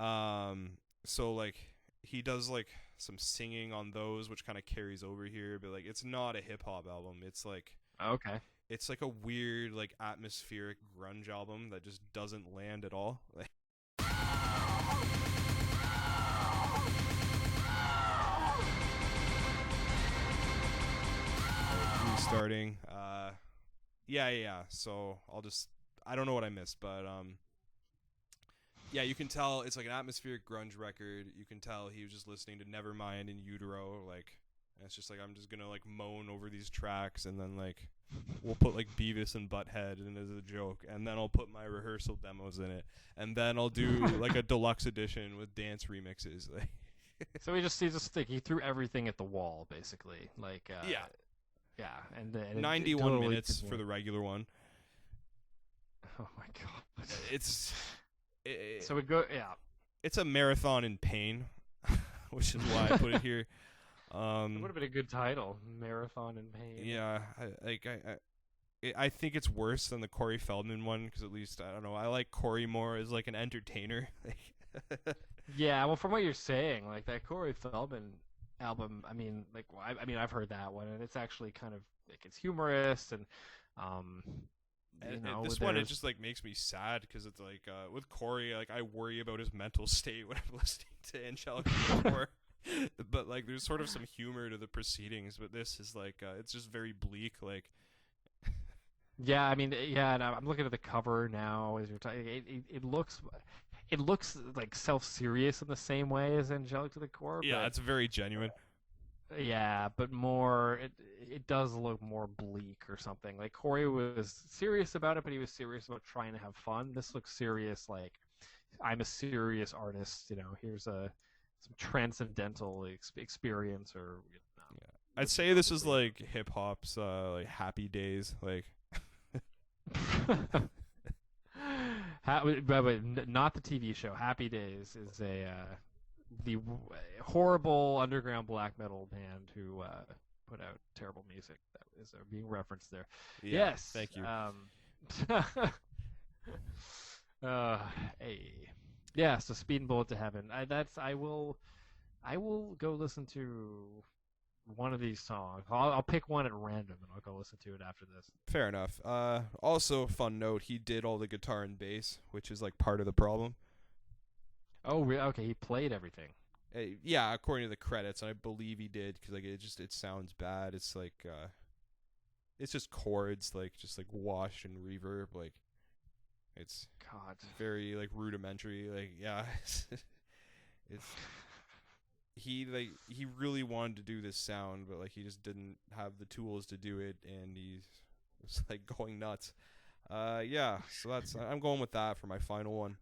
Speaker 1: So like he does like some singing on those, which kind of carries over here, but like it's not a hip hop album. It's like
Speaker 2: Okay.
Speaker 1: it's like a weird like atmospheric grunge album that just doesn't land at all. Like restarting. Yeah. So I don't know what I missed, but yeah, you can tell it's like an atmospheric grunge record. You can tell he was just listening to Nevermind and Utero, like, and it's just like I'm just gonna like moan over these tracks, and then like we'll put like Beavis and Butthead in as a joke, and then I'll put my rehearsal demos in it, and then I'll do like a deluxe edition with dance remixes. Like,
Speaker 2: So he just like he threw everything at the wall, basically. Like yeah, and
Speaker 1: 91
Speaker 2: totally
Speaker 1: minutes
Speaker 2: did
Speaker 1: for the regular one.
Speaker 2: Oh my god.
Speaker 1: It's
Speaker 2: So we go, yeah.
Speaker 1: it's a marathon in pain, which is why I put it here.
Speaker 2: It would have been a good title, Marathon in Pain.
Speaker 1: Yeah, I think it's worse than the Corey Feldman one because at least I don't know. I like Corey more as like an entertainer.
Speaker 2: Yeah, well, from what you're saying, like that Corey Feldman album, I mean, like, I've heard that one, and it's actually kind of like it's humorous, and you know,
Speaker 1: this one it just like makes me sad because it's like with Corey, like I worry about his mental state when I'm listening to Angelic War. But like there's sort of some humor to the proceedings, but this is like it's just very bleak. Like
Speaker 2: yeah, I mean, yeah, and I'm looking at the cover now as you're talking. It looks like self-serious in the same way as Angelic to the Core.
Speaker 1: yeah,
Speaker 2: but,
Speaker 1: it's very genuine.
Speaker 2: yeah, but more it does look more bleak or something. Like Corey was serious about it, but he was serious about trying to have fun. This looks serious, like I'm a serious artist. You know, here's some transcendental experience, or you know,
Speaker 1: Yeah. I'd say this is like hip hop's like Happy Days, like.
Speaker 2: But not the TV show. Happy Days is the horrible underground black metal band who put out terrible music that is being referenced there.
Speaker 1: Yeah,
Speaker 2: Yes,
Speaker 1: thank you.
Speaker 2: Hey, yeah. So Speed and Bullet to Heaven. I will go listen to one of these songs. I'll pick one at random and I'll go listen to it after this.
Speaker 1: Fair enough. Also, fun note: he did all the guitar and bass, which is like part of the problem.
Speaker 2: Oh, okay. He played everything.
Speaker 1: Yeah, according to the credits, and I believe he did because like it sounds bad. It's like it's just chords, like just like wash and reverb, like it's
Speaker 2: God,
Speaker 1: very like rudimentary. Like yeah, it's he really wanted to do this sound, but like he just didn't have the tools to do it, and he was like going nuts. Yeah, so I'm going with that for my final one.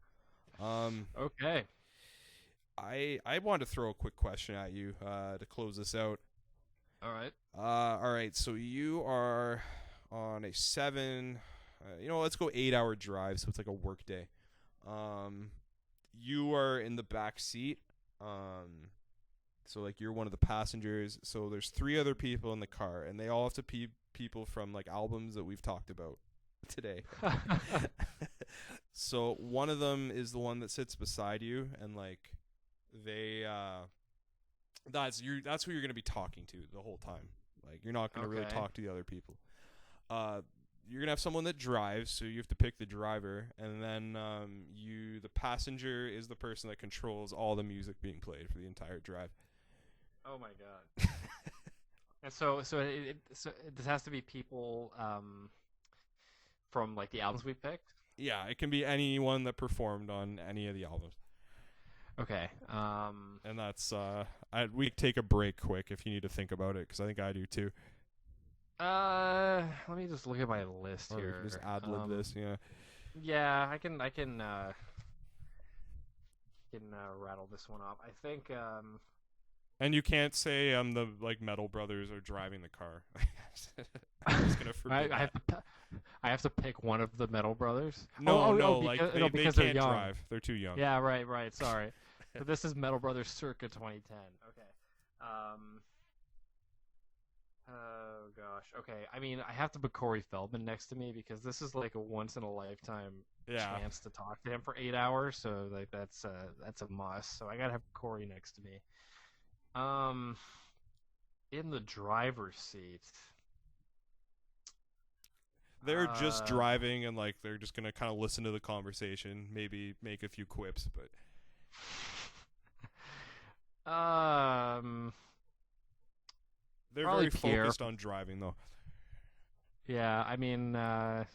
Speaker 2: Okay.
Speaker 1: I wanted to throw a quick question at you to close this out.
Speaker 2: All right.
Speaker 1: All right. So you are on a 7. Let's go 8-hour drive. So it's like a work day. You are in the back seat. So like you're one of the passengers. So there's 3 other people in the car, and they all have to be people from like albums that we've talked about today. So one of them is the one that sits beside you, and like they that's who you're gonna be talking to the whole time. Like you're not gonna really talk to the other people. You're gonna have someone that drives, so you have to pick the driver, and then the passenger is the person that controls all the music being played for the entire drive.
Speaker 2: Oh my God. And so this has to be people from like the albums we picked.
Speaker 1: Yeah, it can be anyone that performed on any of the albums.
Speaker 2: Okay.
Speaker 1: And that's we take a break quick if you need to think about it, because I think I do too.
Speaker 2: Let me just look at my list
Speaker 1: Or
Speaker 2: here.
Speaker 1: we can just ad lib this, yeah.
Speaker 2: Yeah, I can. can rattle this one off. I think.
Speaker 1: And you can't say the Metal Brothers are driving the car. I'm just gonna forbid that.
Speaker 2: I have to pick one of the Metal Brothers.
Speaker 1: No, they
Speaker 2: because
Speaker 1: can't
Speaker 2: they're young.
Speaker 1: drive. They're too young.
Speaker 2: Yeah, right. Sorry. But this is Metal Brothers circa 2010. Okay. Oh gosh. Okay. I mean, I have to put Corey Feldman next to me because this is like a once in a lifetime chance to talk to him for 8 hours. So like that's a must. So I gotta have Corey next to me. In the driver's seat.
Speaker 1: They're just driving and like they're just gonna kind of listen to the conversation, maybe make a few quips, but. They're very
Speaker 2: Pierre.
Speaker 1: focused on driving, though.
Speaker 2: Yeah, I mean, oh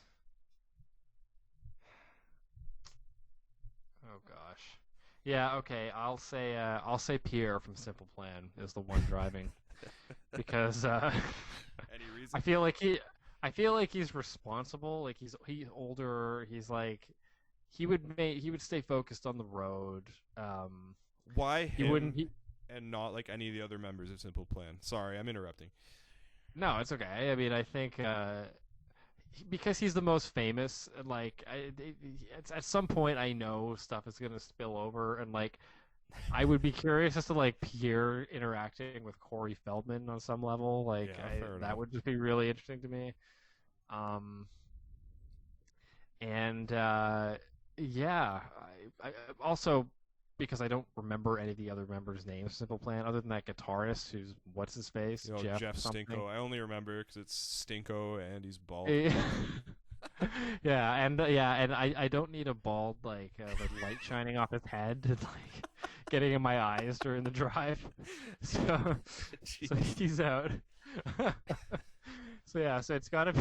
Speaker 2: gosh, yeah, okay. I'll say Pierre from Simple Plan is the one driving, because
Speaker 1: Any reason?
Speaker 2: I feel like he's responsible. Like he's older. He's like he would stay focused on the road.
Speaker 1: Why him?
Speaker 2: He wouldn't.
Speaker 1: And not like any of the other members of Simple Plan. Sorry, I'm interrupting.
Speaker 2: No, it's okay. I mean, I think because he's the most famous, like at some point I know stuff is gonna spill over, and like I would be curious as to like Pierre interacting with Corey Feldman on some level. Like that would just be really interesting to me. Yeah, I also. Because I don't remember any of the other members' names of Simple Plan, other than that guitarist who's what's his face,
Speaker 1: Jeff Stinko. I only remember because it's Stinko and he's bald.
Speaker 2: Yeah, and I don't need a bald like with light shining off his head to like getting in my eyes during the drive. So he's out. So it's gotta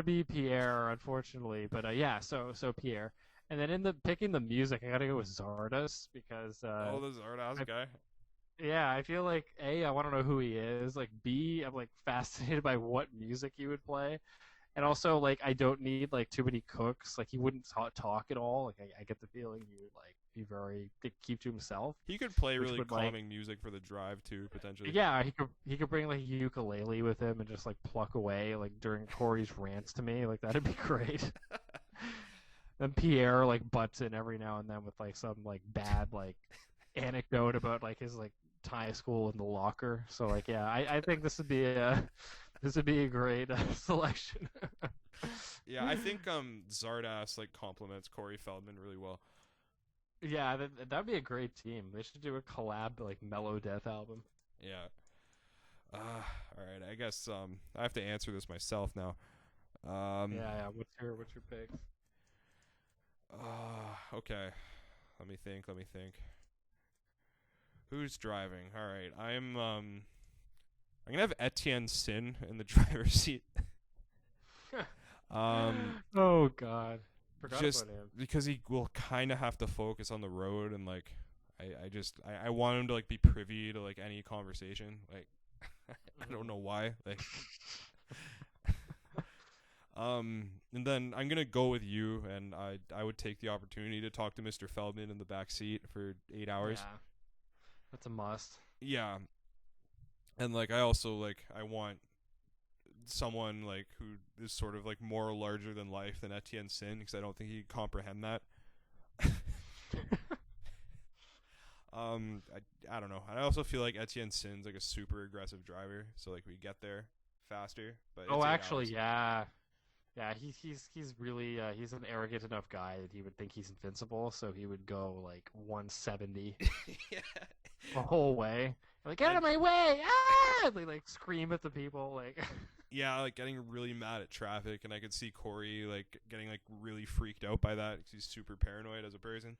Speaker 2: be Pierre, unfortunately. But so Pierre. And then in picking the music, I gotta go with Zardoz because
Speaker 1: the Zardoz guy.
Speaker 2: Yeah, I feel like A, I want to know who he is. Like B, I'm like fascinated by what music he would play, and also like I don't need like too many cooks. Like he wouldn't talk at all. Like I get the feeling he would like be very keep to himself.
Speaker 1: He could play really calming music for the drive too, potentially.
Speaker 2: Yeah, he could bring like a ukulele with him and just like pluck away like during Corey's rants to me. Like that'd be great. Then Pierre like butts in every now and then with like some like bad like anecdote about like his like Thai school in the locker. So like yeah, I think this would be a great selection.
Speaker 1: Yeah, I think Zardoz like complements Corey Feldman really well.
Speaker 2: Yeah, that'd be a great team. They should do a collab like Mellow Death album.
Speaker 1: Yeah. All right. I guess I have to answer this myself now.
Speaker 2: Yeah. What's your pick?
Speaker 1: Okay. Let me think. Who's driving? All right. I'm gonna have Etienne Sin in the driver's seat.
Speaker 2: Oh God. Forgot
Speaker 1: just
Speaker 2: about him.
Speaker 1: Because he will kind of have to focus on the road, and like I want him to like be privy to like any conversation. Like I don't know why. Like and then I'm gonna go with you, and I would take the opportunity to talk to Mr. Feldman in the back seat for 8 hours.
Speaker 2: Yeah, that's a must.
Speaker 1: Yeah, and like I also like I want someone like who is sort of like more larger than life than Etienne Sin, because I don't think he'd comprehend that. I don't know. I also feel like Etienne Sin's like a super aggressive driver, so like we get there faster. But
Speaker 2: actually, yeah. Yeah, he's really he's an arrogant enough guy that he would think he's invincible, so he would go like 170 the whole way. Like, get out of my way! Ah! They like scream at the people, like.
Speaker 1: Yeah, like getting really mad at traffic, and I could see Corey like getting like really freaked out by that because he's super paranoid as a person.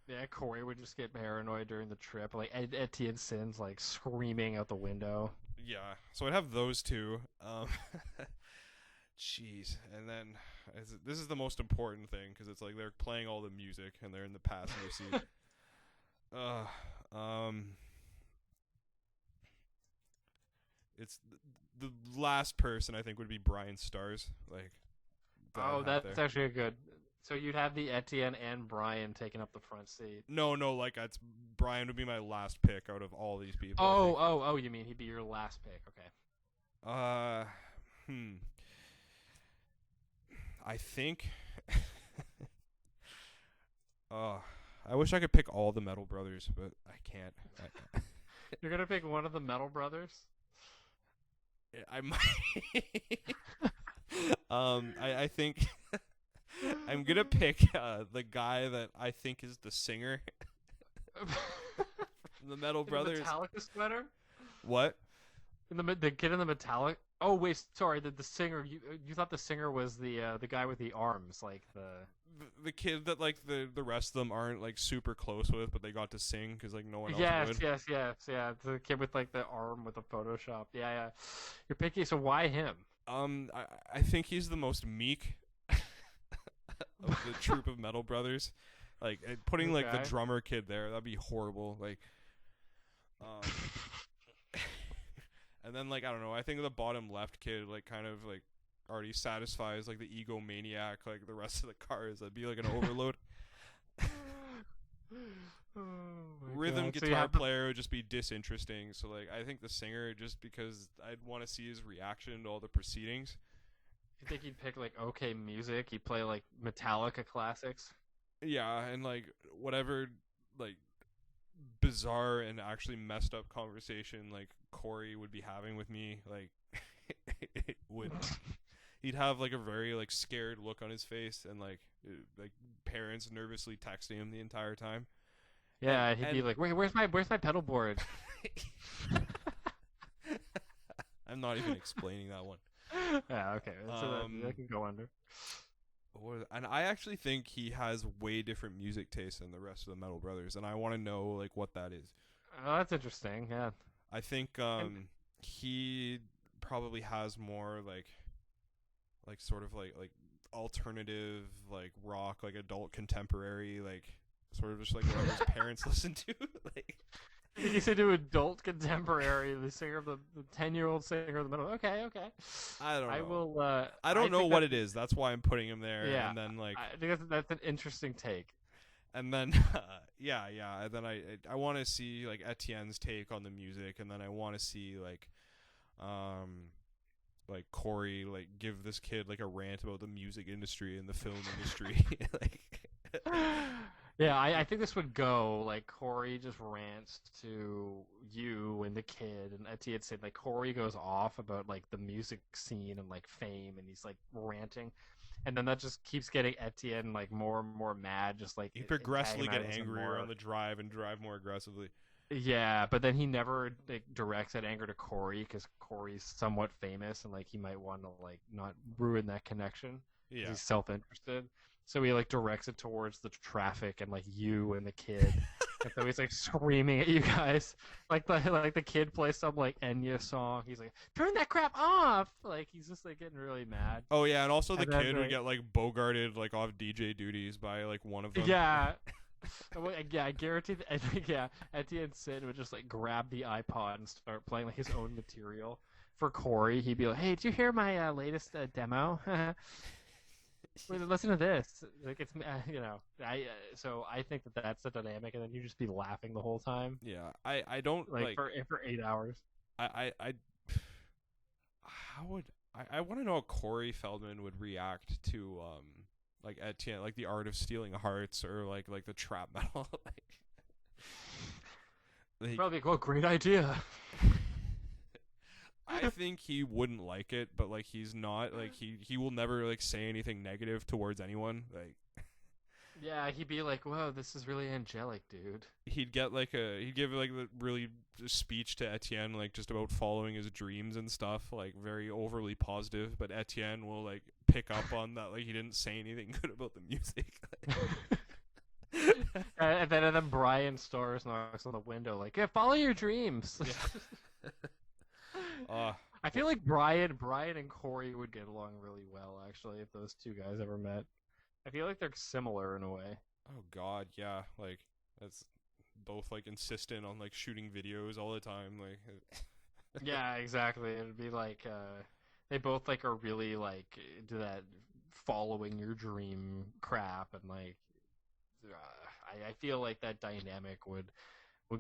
Speaker 2: Yeah, Corey would just get paranoid during the trip. Like Etienne Sin's like screaming out the window.
Speaker 1: Yeah, so I'd have those two. Jeez, and then this is the most important thing because it's like they're playing all the music and they're in the passenger seat. It's the last person I think would be Brian Stars. Like,
Speaker 2: that's actually a good. So you'd have the Etienne and Brian taking up the front seat.
Speaker 1: No, like that's Brian would be my last pick out of all these people.
Speaker 2: Oh, you mean he'd be your last pick? Okay.
Speaker 1: I think. I wish I could pick all the Metal Brothers, but I can't.
Speaker 2: You're gonna pick one of the Metal Brothers?
Speaker 1: I might. I think I'm gonna pick the guy that I think is the singer. The Metal Brothers.
Speaker 2: Metallica sweater.
Speaker 1: What?
Speaker 2: The kid in the metallic. Oh wait, sorry. The singer. You thought the singer was the guy with the arms, like
Speaker 1: the kid that like the rest of them aren't like super close with, but they got to sing because like no one else would.
Speaker 2: Yes. The kid with like the arm with the Photoshop. Yeah. You're picky. So why him?
Speaker 1: I think he's the most meek of the troupe of Metal Brothers. Like putting like the drummer kid there, that'd be horrible. Like, and then like I don't know. I think the bottom left kid like kind of like already satisfies like the egomaniac like the rest of the cars. That'd be like an overload. Rhythm guitar player would just be disinteresting. So like I think the singer, just because I'd want to see his reaction to all the proceedings.
Speaker 2: You think he'd pick like okay music? He'd play like Metallica classics.
Speaker 1: Yeah, and like whatever like bizarre and actually messed up conversation like Corey would be having with me, like it would. He'd have like a very like scared look on his face, and like parents nervously texting him the entire time.
Speaker 2: Yeah, he'd be like, "Where's my pedal board?"
Speaker 1: I'm not even explaining that one.
Speaker 2: Yeah, okay, so that can go under.
Speaker 1: And I actually think he has way different music tastes than the rest of the Metal Brothers, and I want to know like what that is.
Speaker 2: Oh, that's interesting. Yeah,
Speaker 1: I think he probably has more like sort of like alternative like rock, like adult contemporary, like sort of just like what his parents listen to. Like
Speaker 2: you said to adult contemporary, the singer of the 10-year-old singer of the Metal. Okay.
Speaker 1: I don't know.
Speaker 2: I will.
Speaker 1: I don't know what it is. That's why I'm putting him there.
Speaker 2: Yeah,
Speaker 1: and then like
Speaker 2: I think that's an interesting take.
Speaker 1: And then yeah. And then I want to see like Etienne's take on the music, and then I want to see like Corey like give this kid like a rant about the music industry and the film industry. Like
Speaker 2: yeah, I think this would go like Corey just rants to you and the kid, and Etienne said like Corey goes off about like the music scene and like fame, and he's like ranting, and then that just keeps getting Etienne like more and more mad, just like
Speaker 1: he progressively get angrier on the drive and drive more aggressively.
Speaker 2: Yeah, but then he never like directs that anger to Corey because Corey's somewhat famous, and like he might want to like not ruin that connection.
Speaker 1: Yeah,
Speaker 2: he's self-interested. So he like directs it towards the traffic and like you and the kid, and so he's like screaming at you guys. Like the kid plays some like Enya song. He's like, "Turn that crap off!" Like he's just like getting really mad.
Speaker 1: Oh yeah, and also the kid would get like bogarted like off DJ duties by like one of them.
Speaker 2: Yeah. Yeah, I guarantee that. Yeah, Etienne Sid would just like grab the iPod and start playing like his own material. For Corey, he'd be like, "Hey, did you hear my latest demo? Wait, listen to this." Like it's so I think that's the dynamic, and then you just be laughing the whole time.
Speaker 1: Yeah, I don't like
Speaker 2: for 8 hours.
Speaker 1: I want to know how Corey Feldman would react to like Etienne, like the Art of Stealing Hearts, or like the trap metal. like,
Speaker 2: probably great idea.
Speaker 1: I think he wouldn't like it, but like he's not like he will never like say anything negative towards anyone. Like
Speaker 2: yeah, he'd be like, "Whoa, this is really angelic, dude."
Speaker 1: He'd give like the really speech to Etienne, like just about following his dreams and stuff, like very overly positive. But Etienne will like pick up on that, like he didn't say anything good about the music.
Speaker 2: and then Brian Stars knocks on the window, like, "Yeah, follow your dreams."
Speaker 1: Yeah.
Speaker 2: I feel like Brian and Corey would get along really well, actually, if those two guys ever met. I feel like they're similar in a way.
Speaker 1: Oh God, yeah, like that's both like insistent on like shooting videos all the time, like.
Speaker 2: Yeah, exactly. It'd be like they both like are really like do that following your dream crap, and like I feel like that dynamic would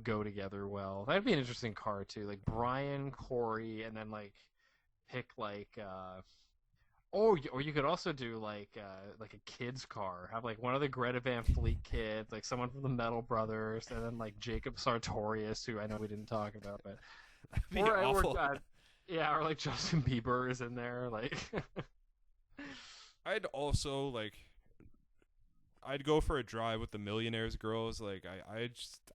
Speaker 2: go together well. That'd be an interesting car too, like Brian, Corey, and then like pick like or you could also do like a kid's car. Have like one of the Greta Van Fleet kids, like someone from the Metal Brothers, and then like Jacob Sartorius, who I know we didn't talk about, but
Speaker 1: That'd be awful.
Speaker 2: yeah, or like Justin Bieber is in there, like.
Speaker 1: I'd also like. I'd go for a drive with the Millionaires girls. Like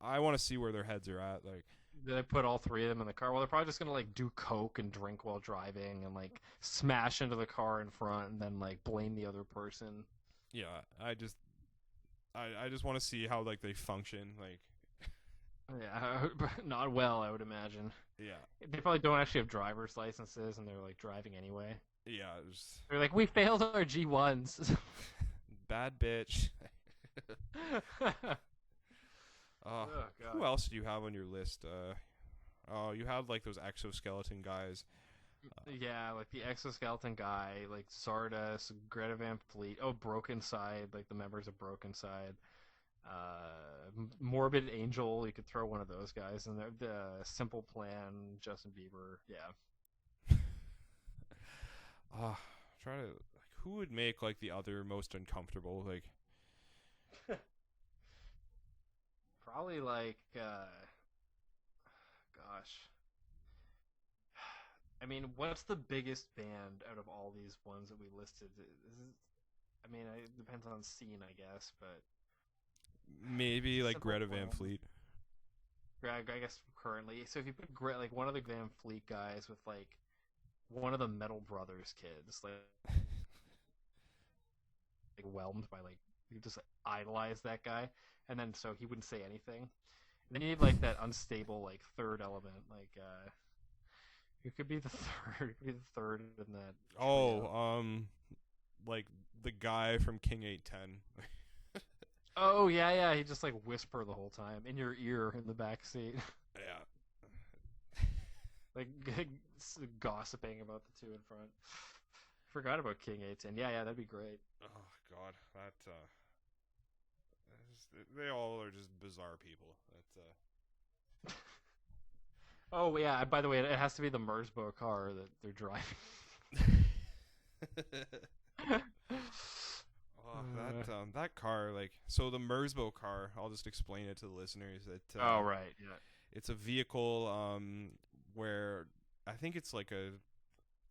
Speaker 1: I want to see where their heads are at. Like
Speaker 2: They put all three of them in the car. Well, they're probably just gonna like do coke and drink while driving, and like smash into the car in front, and then like blame the other person.
Speaker 1: yeah, I just want to see how like they function. Like
Speaker 2: Yeah, not well, I would imagine.
Speaker 1: yeah,
Speaker 2: They probably don't actually have driver's licenses, and they're like driving anyway.
Speaker 1: yeah. Just
Speaker 2: They're like, we failed our G1s.
Speaker 1: bad bitch.
Speaker 2: Oh, God.
Speaker 1: Who else do you have on your list? Oh, you have like those exoskeleton guys.
Speaker 2: Yeah, like the exoskeleton guy, like Stardust, Greta Van Fleet. Oh, Broken Side, like the members of Broken Side. Morbid Angel, you could throw one of those guys in there. The Simple Plan, Justin Bieber. Yeah.
Speaker 1: Try to like who would make like the other most uncomfortable? Like
Speaker 2: Probably like, gosh. I mean, what's the biggest band out of all these ones that we listed? I mean, it depends on scene, I guess, but
Speaker 1: maybe like
Speaker 2: Simple
Speaker 1: Greta Van
Speaker 2: Plan.
Speaker 1: Fleet.
Speaker 2: I guess currently. So if you put like one of the Van Fleet guys with like one of the Metal Brothers kids, like whelmed by like you just idolize that guy, and then so he wouldn't say anything. And then you need like that unstable like third element, like who could be the third? Who could be the third in that?
Speaker 1: Oh, like the guy from King 810.
Speaker 2: Oh yeah, he just like whisper the whole time in your ear in the back seat,
Speaker 1: Yeah.
Speaker 2: like gossiping about the two in front. Forgot about King 810. Yeah, that'd be great.
Speaker 1: Oh God, they all are just bizarre people.
Speaker 2: Oh yeah. By the way, it has to be the Mersbo car that they're driving.
Speaker 1: That car, like, so the Mersbo car. I'll just explain it to the listeners. That
Speaker 2: Oh right, yeah.
Speaker 1: it's a vehicle where I think it's like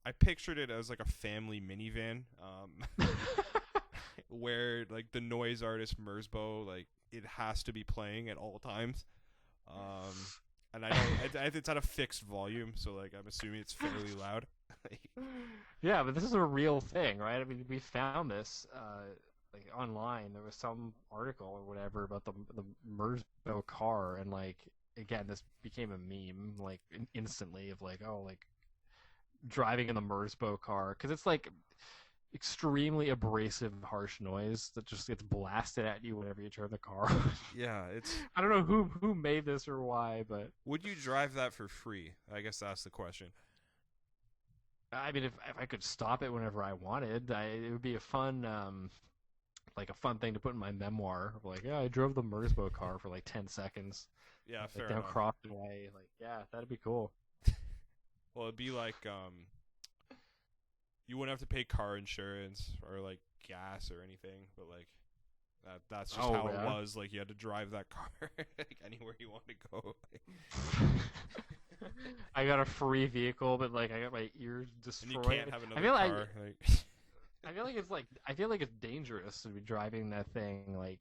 Speaker 1: I pictured it as like a family minivan where like the noise artist Mersbo, like it has to be playing at all times. And I know it's at a fixed volume, so like I'm assuming it's fairly loud.
Speaker 2: Yeah, but this is a real thing, right? I mean, we found this like online. There was some article or whatever about the Mersbo car, and like again, this became a meme like instantly of like, oh, like driving in the Mersbo car, because it's like extremely abrasive, harsh noise that just gets blasted at you whenever you turn the car on.
Speaker 1: Yeah, it's.
Speaker 2: I don't know who made this or why, but
Speaker 1: Would you drive that for free? I guess that's the question.
Speaker 2: I mean, if I could stop it whenever I wanted, it would be a fun like a fun thing to put in my memoir. Like, yeah, I drove the Mersbo car for like 10 seconds.
Speaker 1: Yeah,
Speaker 2: Like
Speaker 1: fair
Speaker 2: down
Speaker 1: enough.
Speaker 2: Crofton Way. Like, yeah, that'd be cool.
Speaker 1: Well, it'd be like you wouldn't have to pay car insurance or like gas or anything, but like that's just how it was. Like you had to drive that car like anywhere you want to go.
Speaker 2: I got a free vehicle, but like I got my ears
Speaker 1: And
Speaker 2: destroyed.
Speaker 1: you can't have another
Speaker 2: feel like-
Speaker 1: car.
Speaker 2: I feel like it's dangerous to be driving that thing like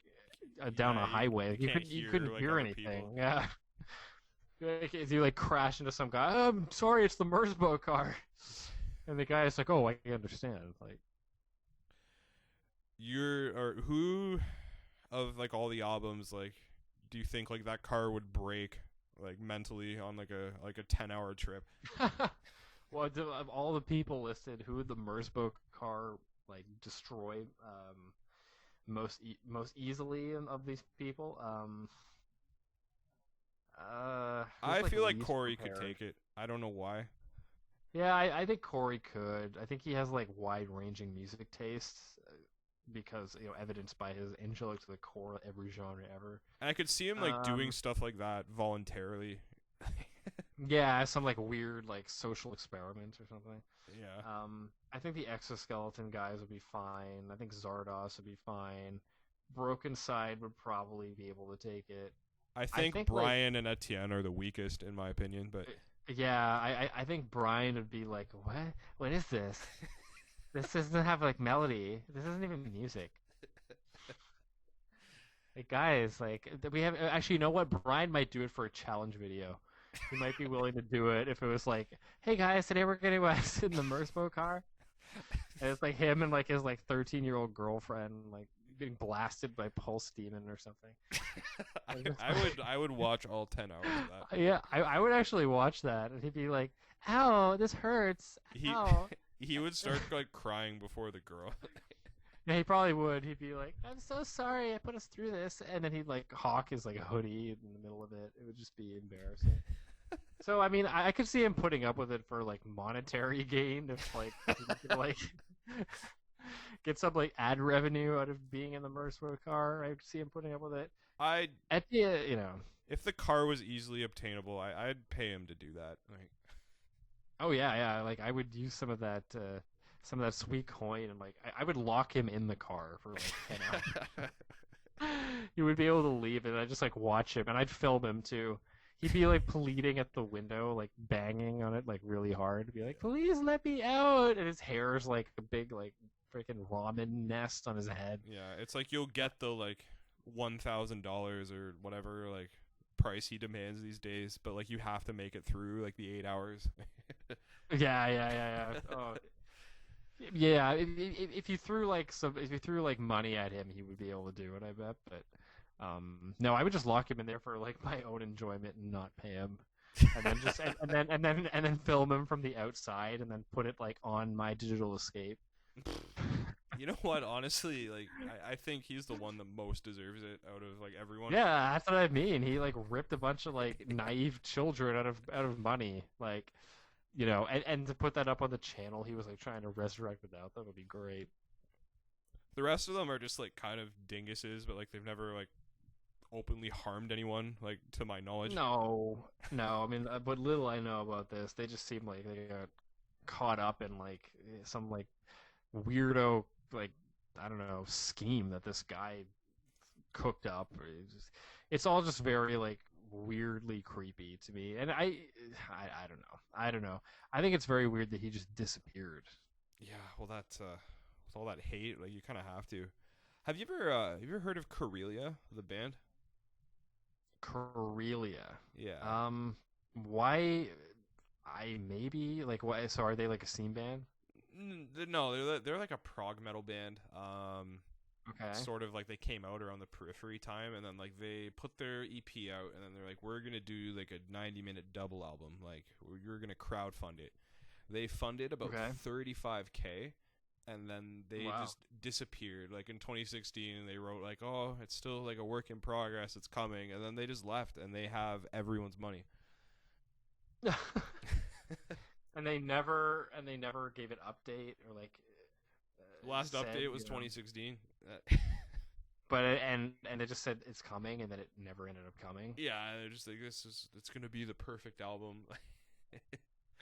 Speaker 2: down
Speaker 1: Yeah,
Speaker 2: a highway. You couldn't
Speaker 1: like,
Speaker 2: hear
Speaker 1: other
Speaker 2: anything.
Speaker 1: people.
Speaker 2: Yeah. Like, if you like crash into some guy, oh, I'm sorry, it's the Mersbo car, and the guy is like, oh, I understand. Like,
Speaker 1: who of like all the albums, like, do you think like that car would break like mentally on like a 10-hour trip?
Speaker 2: well, of all the people listed, who would the Mersbo car like destroy most easily of these people?
Speaker 1: I feel like
Speaker 2: least
Speaker 1: Corey
Speaker 2: prepared.
Speaker 1: could take it. I don't know why.
Speaker 2: Yeah, I think Corey could. I think he has like wide-ranging music tastes because evidenced by his intellect to the core of every genre ever.
Speaker 1: And I could see him like doing
Speaker 2: Um,
Speaker 1: stuff like that voluntarily.
Speaker 2: yeah, some like weird like social experiments or something.
Speaker 1: Yeah.
Speaker 2: I think the exoskeleton guys would be fine. I think Zardos would be fine. Broken Side would probably be able to take it.
Speaker 1: I
Speaker 2: I
Speaker 1: think
Speaker 2: think like
Speaker 1: Brian and Etienne are the weakest in my opinion, but
Speaker 2: yeah, I think Brian would be like, what? What is this? This doesn't have like melody. This isn't even music. Like guys, like we have actually, you know what? Brian might do it for a challenge video. He might be willing to do it if it was like, hey guys, today we're gonna sit in the Merspo car, and it's like him and like his like 13-year-old girlfriend like getting blasted by Pulse Demon or something.
Speaker 1: I would watch all 10 hours of that.
Speaker 2: Yeah, I would actually watch that, and he'd be like, "Ow, this hurts.
Speaker 1: He
Speaker 2: Ow."
Speaker 1: he would start like crying before the girl.
Speaker 2: Yeah, he probably would. He'd be like, "I'm so sorry, I put us through this," and then he'd like hawk his like hoodie in the middle of it. It would just be embarrassing. So I mean, I could see him putting up with it for like monetary gain if like he could, like get some like ad revenue out of being in the Mercedes car. I could see him putting up with it.
Speaker 1: I
Speaker 2: At the
Speaker 1: If the car was easily obtainable, I'd pay him to do that. Like,
Speaker 2: oh yeah, like I would use some of that sweet coin and like I would lock him in the car for like 10 hours. He would be able to leave and I'd just like watch him and I'd film him too. He'd be like pleading at the window, like banging on it like really hard. He'd be like, "Please let me out!" And his hair is like a big like freaking ramen nest on his head.
Speaker 1: yeah, it's like you'll get the like $1,000 or whatever like price he demands these days, but like you have to make it through like the 8 hours.
Speaker 2: Yeah. Oh, yeah. If you threw like if you threw like money at him, he would be able to do it. I bet, but no, I would just lock him in there for like my own enjoyment and not pay him, and then just and then film him from the outside and then put it like on my digital escape.
Speaker 1: You know what? Honestly, like I think he's the one that most deserves it out of like everyone.
Speaker 2: Yeah, that's what I mean. He like ripped a bunch of like naive children out of money, like and to put that up on the channel, he was like trying to resurrect without that would be great.
Speaker 1: The rest of them are just like kind of dinguses, but like they've never like openly harmed anyone, like to my knowledge.
Speaker 2: No. I mean, what little I know about this, they just seem like they got caught up in like some like weirdo like I don't know scheme that this guy cooked up. It's all just very like weirdly creepy to me, and I don't know. I don't know. I think it's very weird that he just disappeared.
Speaker 1: Yeah, well, that's with all that hate, like you kind of have to. Have you ever heard of Karelia, the band?
Speaker 2: Corelia.
Speaker 1: Yeah.
Speaker 2: Why? I maybe like why? So are they like a scene band?
Speaker 1: No, they're like a prog metal band.
Speaker 2: Okay.
Speaker 1: Sort of like they came out around the Periphery time, and then like they put their EP out, and then they're like, we're gonna do like a 90-minute double album. Like you're gonna crowdfund it. They funded about
Speaker 2: Okay.
Speaker 1: 35K, and then they
Speaker 2: Wow.
Speaker 1: just disappeared. Like in 2016, they wrote like, oh, it's still like a work in progress. It's coming, and then they just left, and they have everyone's money.
Speaker 2: and they never gave an update or like
Speaker 1: Last
Speaker 2: said,
Speaker 1: update was 2016.
Speaker 2: but and they just said it's coming and then it never ended up coming.
Speaker 1: Yeah, they're just like it's gonna be the perfect album.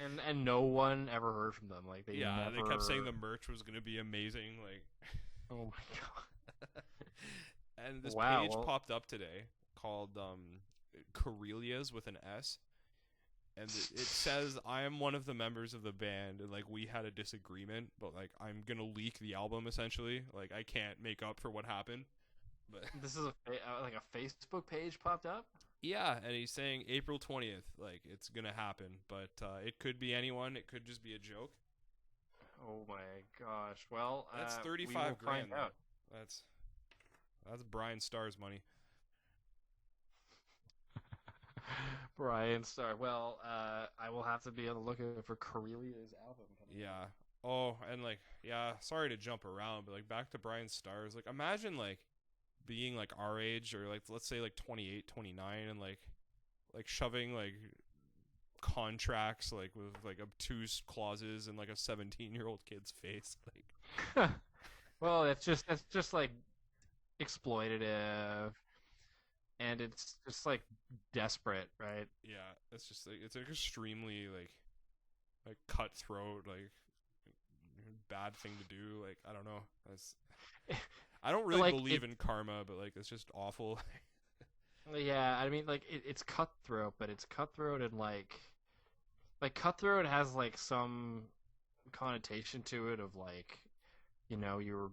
Speaker 2: And no one ever heard from them. Like they
Speaker 1: Yeah,
Speaker 2: never.
Speaker 1: they kept saying the merch was gonna be amazing. Like,
Speaker 2: Oh my god.
Speaker 1: and this
Speaker 2: Wow,
Speaker 1: page
Speaker 2: well-
Speaker 1: popped up today called Karelias with an S, and it says I am one of the members of the band, and like we had a disagreement, but like I'm gonna leak the album essentially. Like I can't make up for what happened, but
Speaker 2: This is like a Facebook page popped up.
Speaker 1: yeah, and he's saying April 20th, like it's gonna happen, but it could be anyone. It could just be a joke.
Speaker 2: Oh my gosh. Well,
Speaker 1: That's
Speaker 2: we
Speaker 1: 35
Speaker 2: will
Speaker 1: grand.
Speaker 2: find out.
Speaker 1: That's Brian Starr's money.
Speaker 2: Brian Star. Well, I will have to be on the lookout for Corelia's album coming out.
Speaker 1: Yeah. Oh, and like, yeah, sorry to jump around, but like back to Brian Starr's, like imagine like being like our age or like let's say like 28, 29 and like shoving like contracts like with like obtuse clauses and like a 17-year-old kid's face. Like,
Speaker 2: well, that's just like exploitative, and it's just like desperate, right?
Speaker 1: yeah, it's just like it's like extremely like cutthroat, like bad thing to do. Like I don't know. I don't really
Speaker 2: Like,
Speaker 1: believe in karma, but like it's just awful.
Speaker 2: Yeah, I mean, like it's cutthroat, but it's cutthroat and like cutthroat has like some connotation to it of like, you're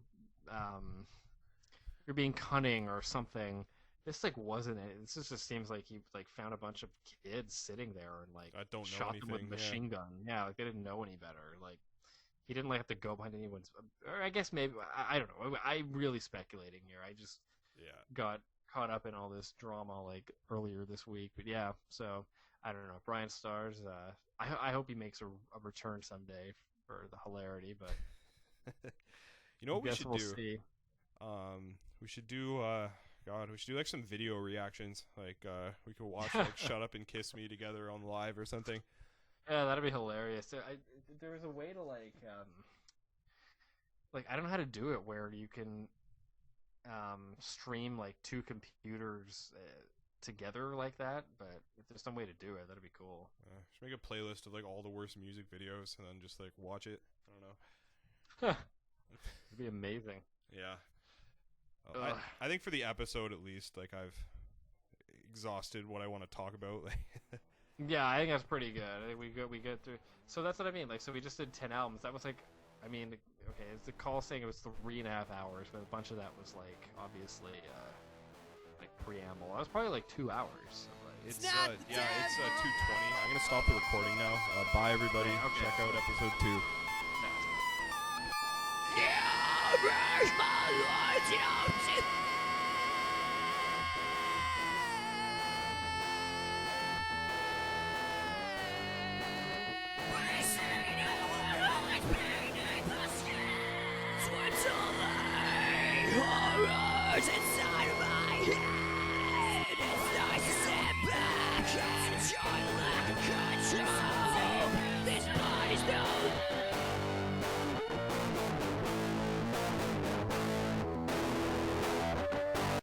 Speaker 2: being cunning or something. This like wasn't it. This just seems like he like found a bunch of kids sitting there and like
Speaker 1: I don't know
Speaker 2: shot them with a
Speaker 1: anything, yeah.
Speaker 2: machine gun. Yeah, like they didn't know any better. Like he didn't like have to go behind anyone's. Or I guess maybe I don't know. I'm really speculating here. I just
Speaker 1: Yeah.
Speaker 2: got caught up in all this drama like earlier this week. But yeah, so I don't know. Brian Stars. I hope he makes a return someday for the hilarity. But
Speaker 1: You know what we
Speaker 2: guess
Speaker 1: should
Speaker 2: we'll
Speaker 1: do?
Speaker 2: see.
Speaker 1: We should do we should do like some video reactions. Like we could watch like Shut Up and Kiss Me together on live or something.
Speaker 2: Yeah, that'd be hilarious. There was a way to like I don't know how to do it where you can stream like two computers together like that, but if there's some way to do it, that'd be cool.
Speaker 1: Should make a playlist of like all the worst music videos and then just like watch it. I don't know.
Speaker 2: It'd be amazing.
Speaker 1: Yeah. I think for the episode at least, like I've exhausted what I want to talk about.
Speaker 2: Yeah, I think that's pretty good. I think we get through. So that's what I mean. Like, so we just did 10 albums. That was like, I mean, okay, it's the call saying it was 3.5 hours, but a bunch of that was like obviously like preamble. That was probably like 2 hours.
Speaker 1: It's 2:20. I'm gonna stop the recording now. Bye everybody.
Speaker 2: Okay.
Speaker 1: Check out episode 2.
Speaker 2: Yeah,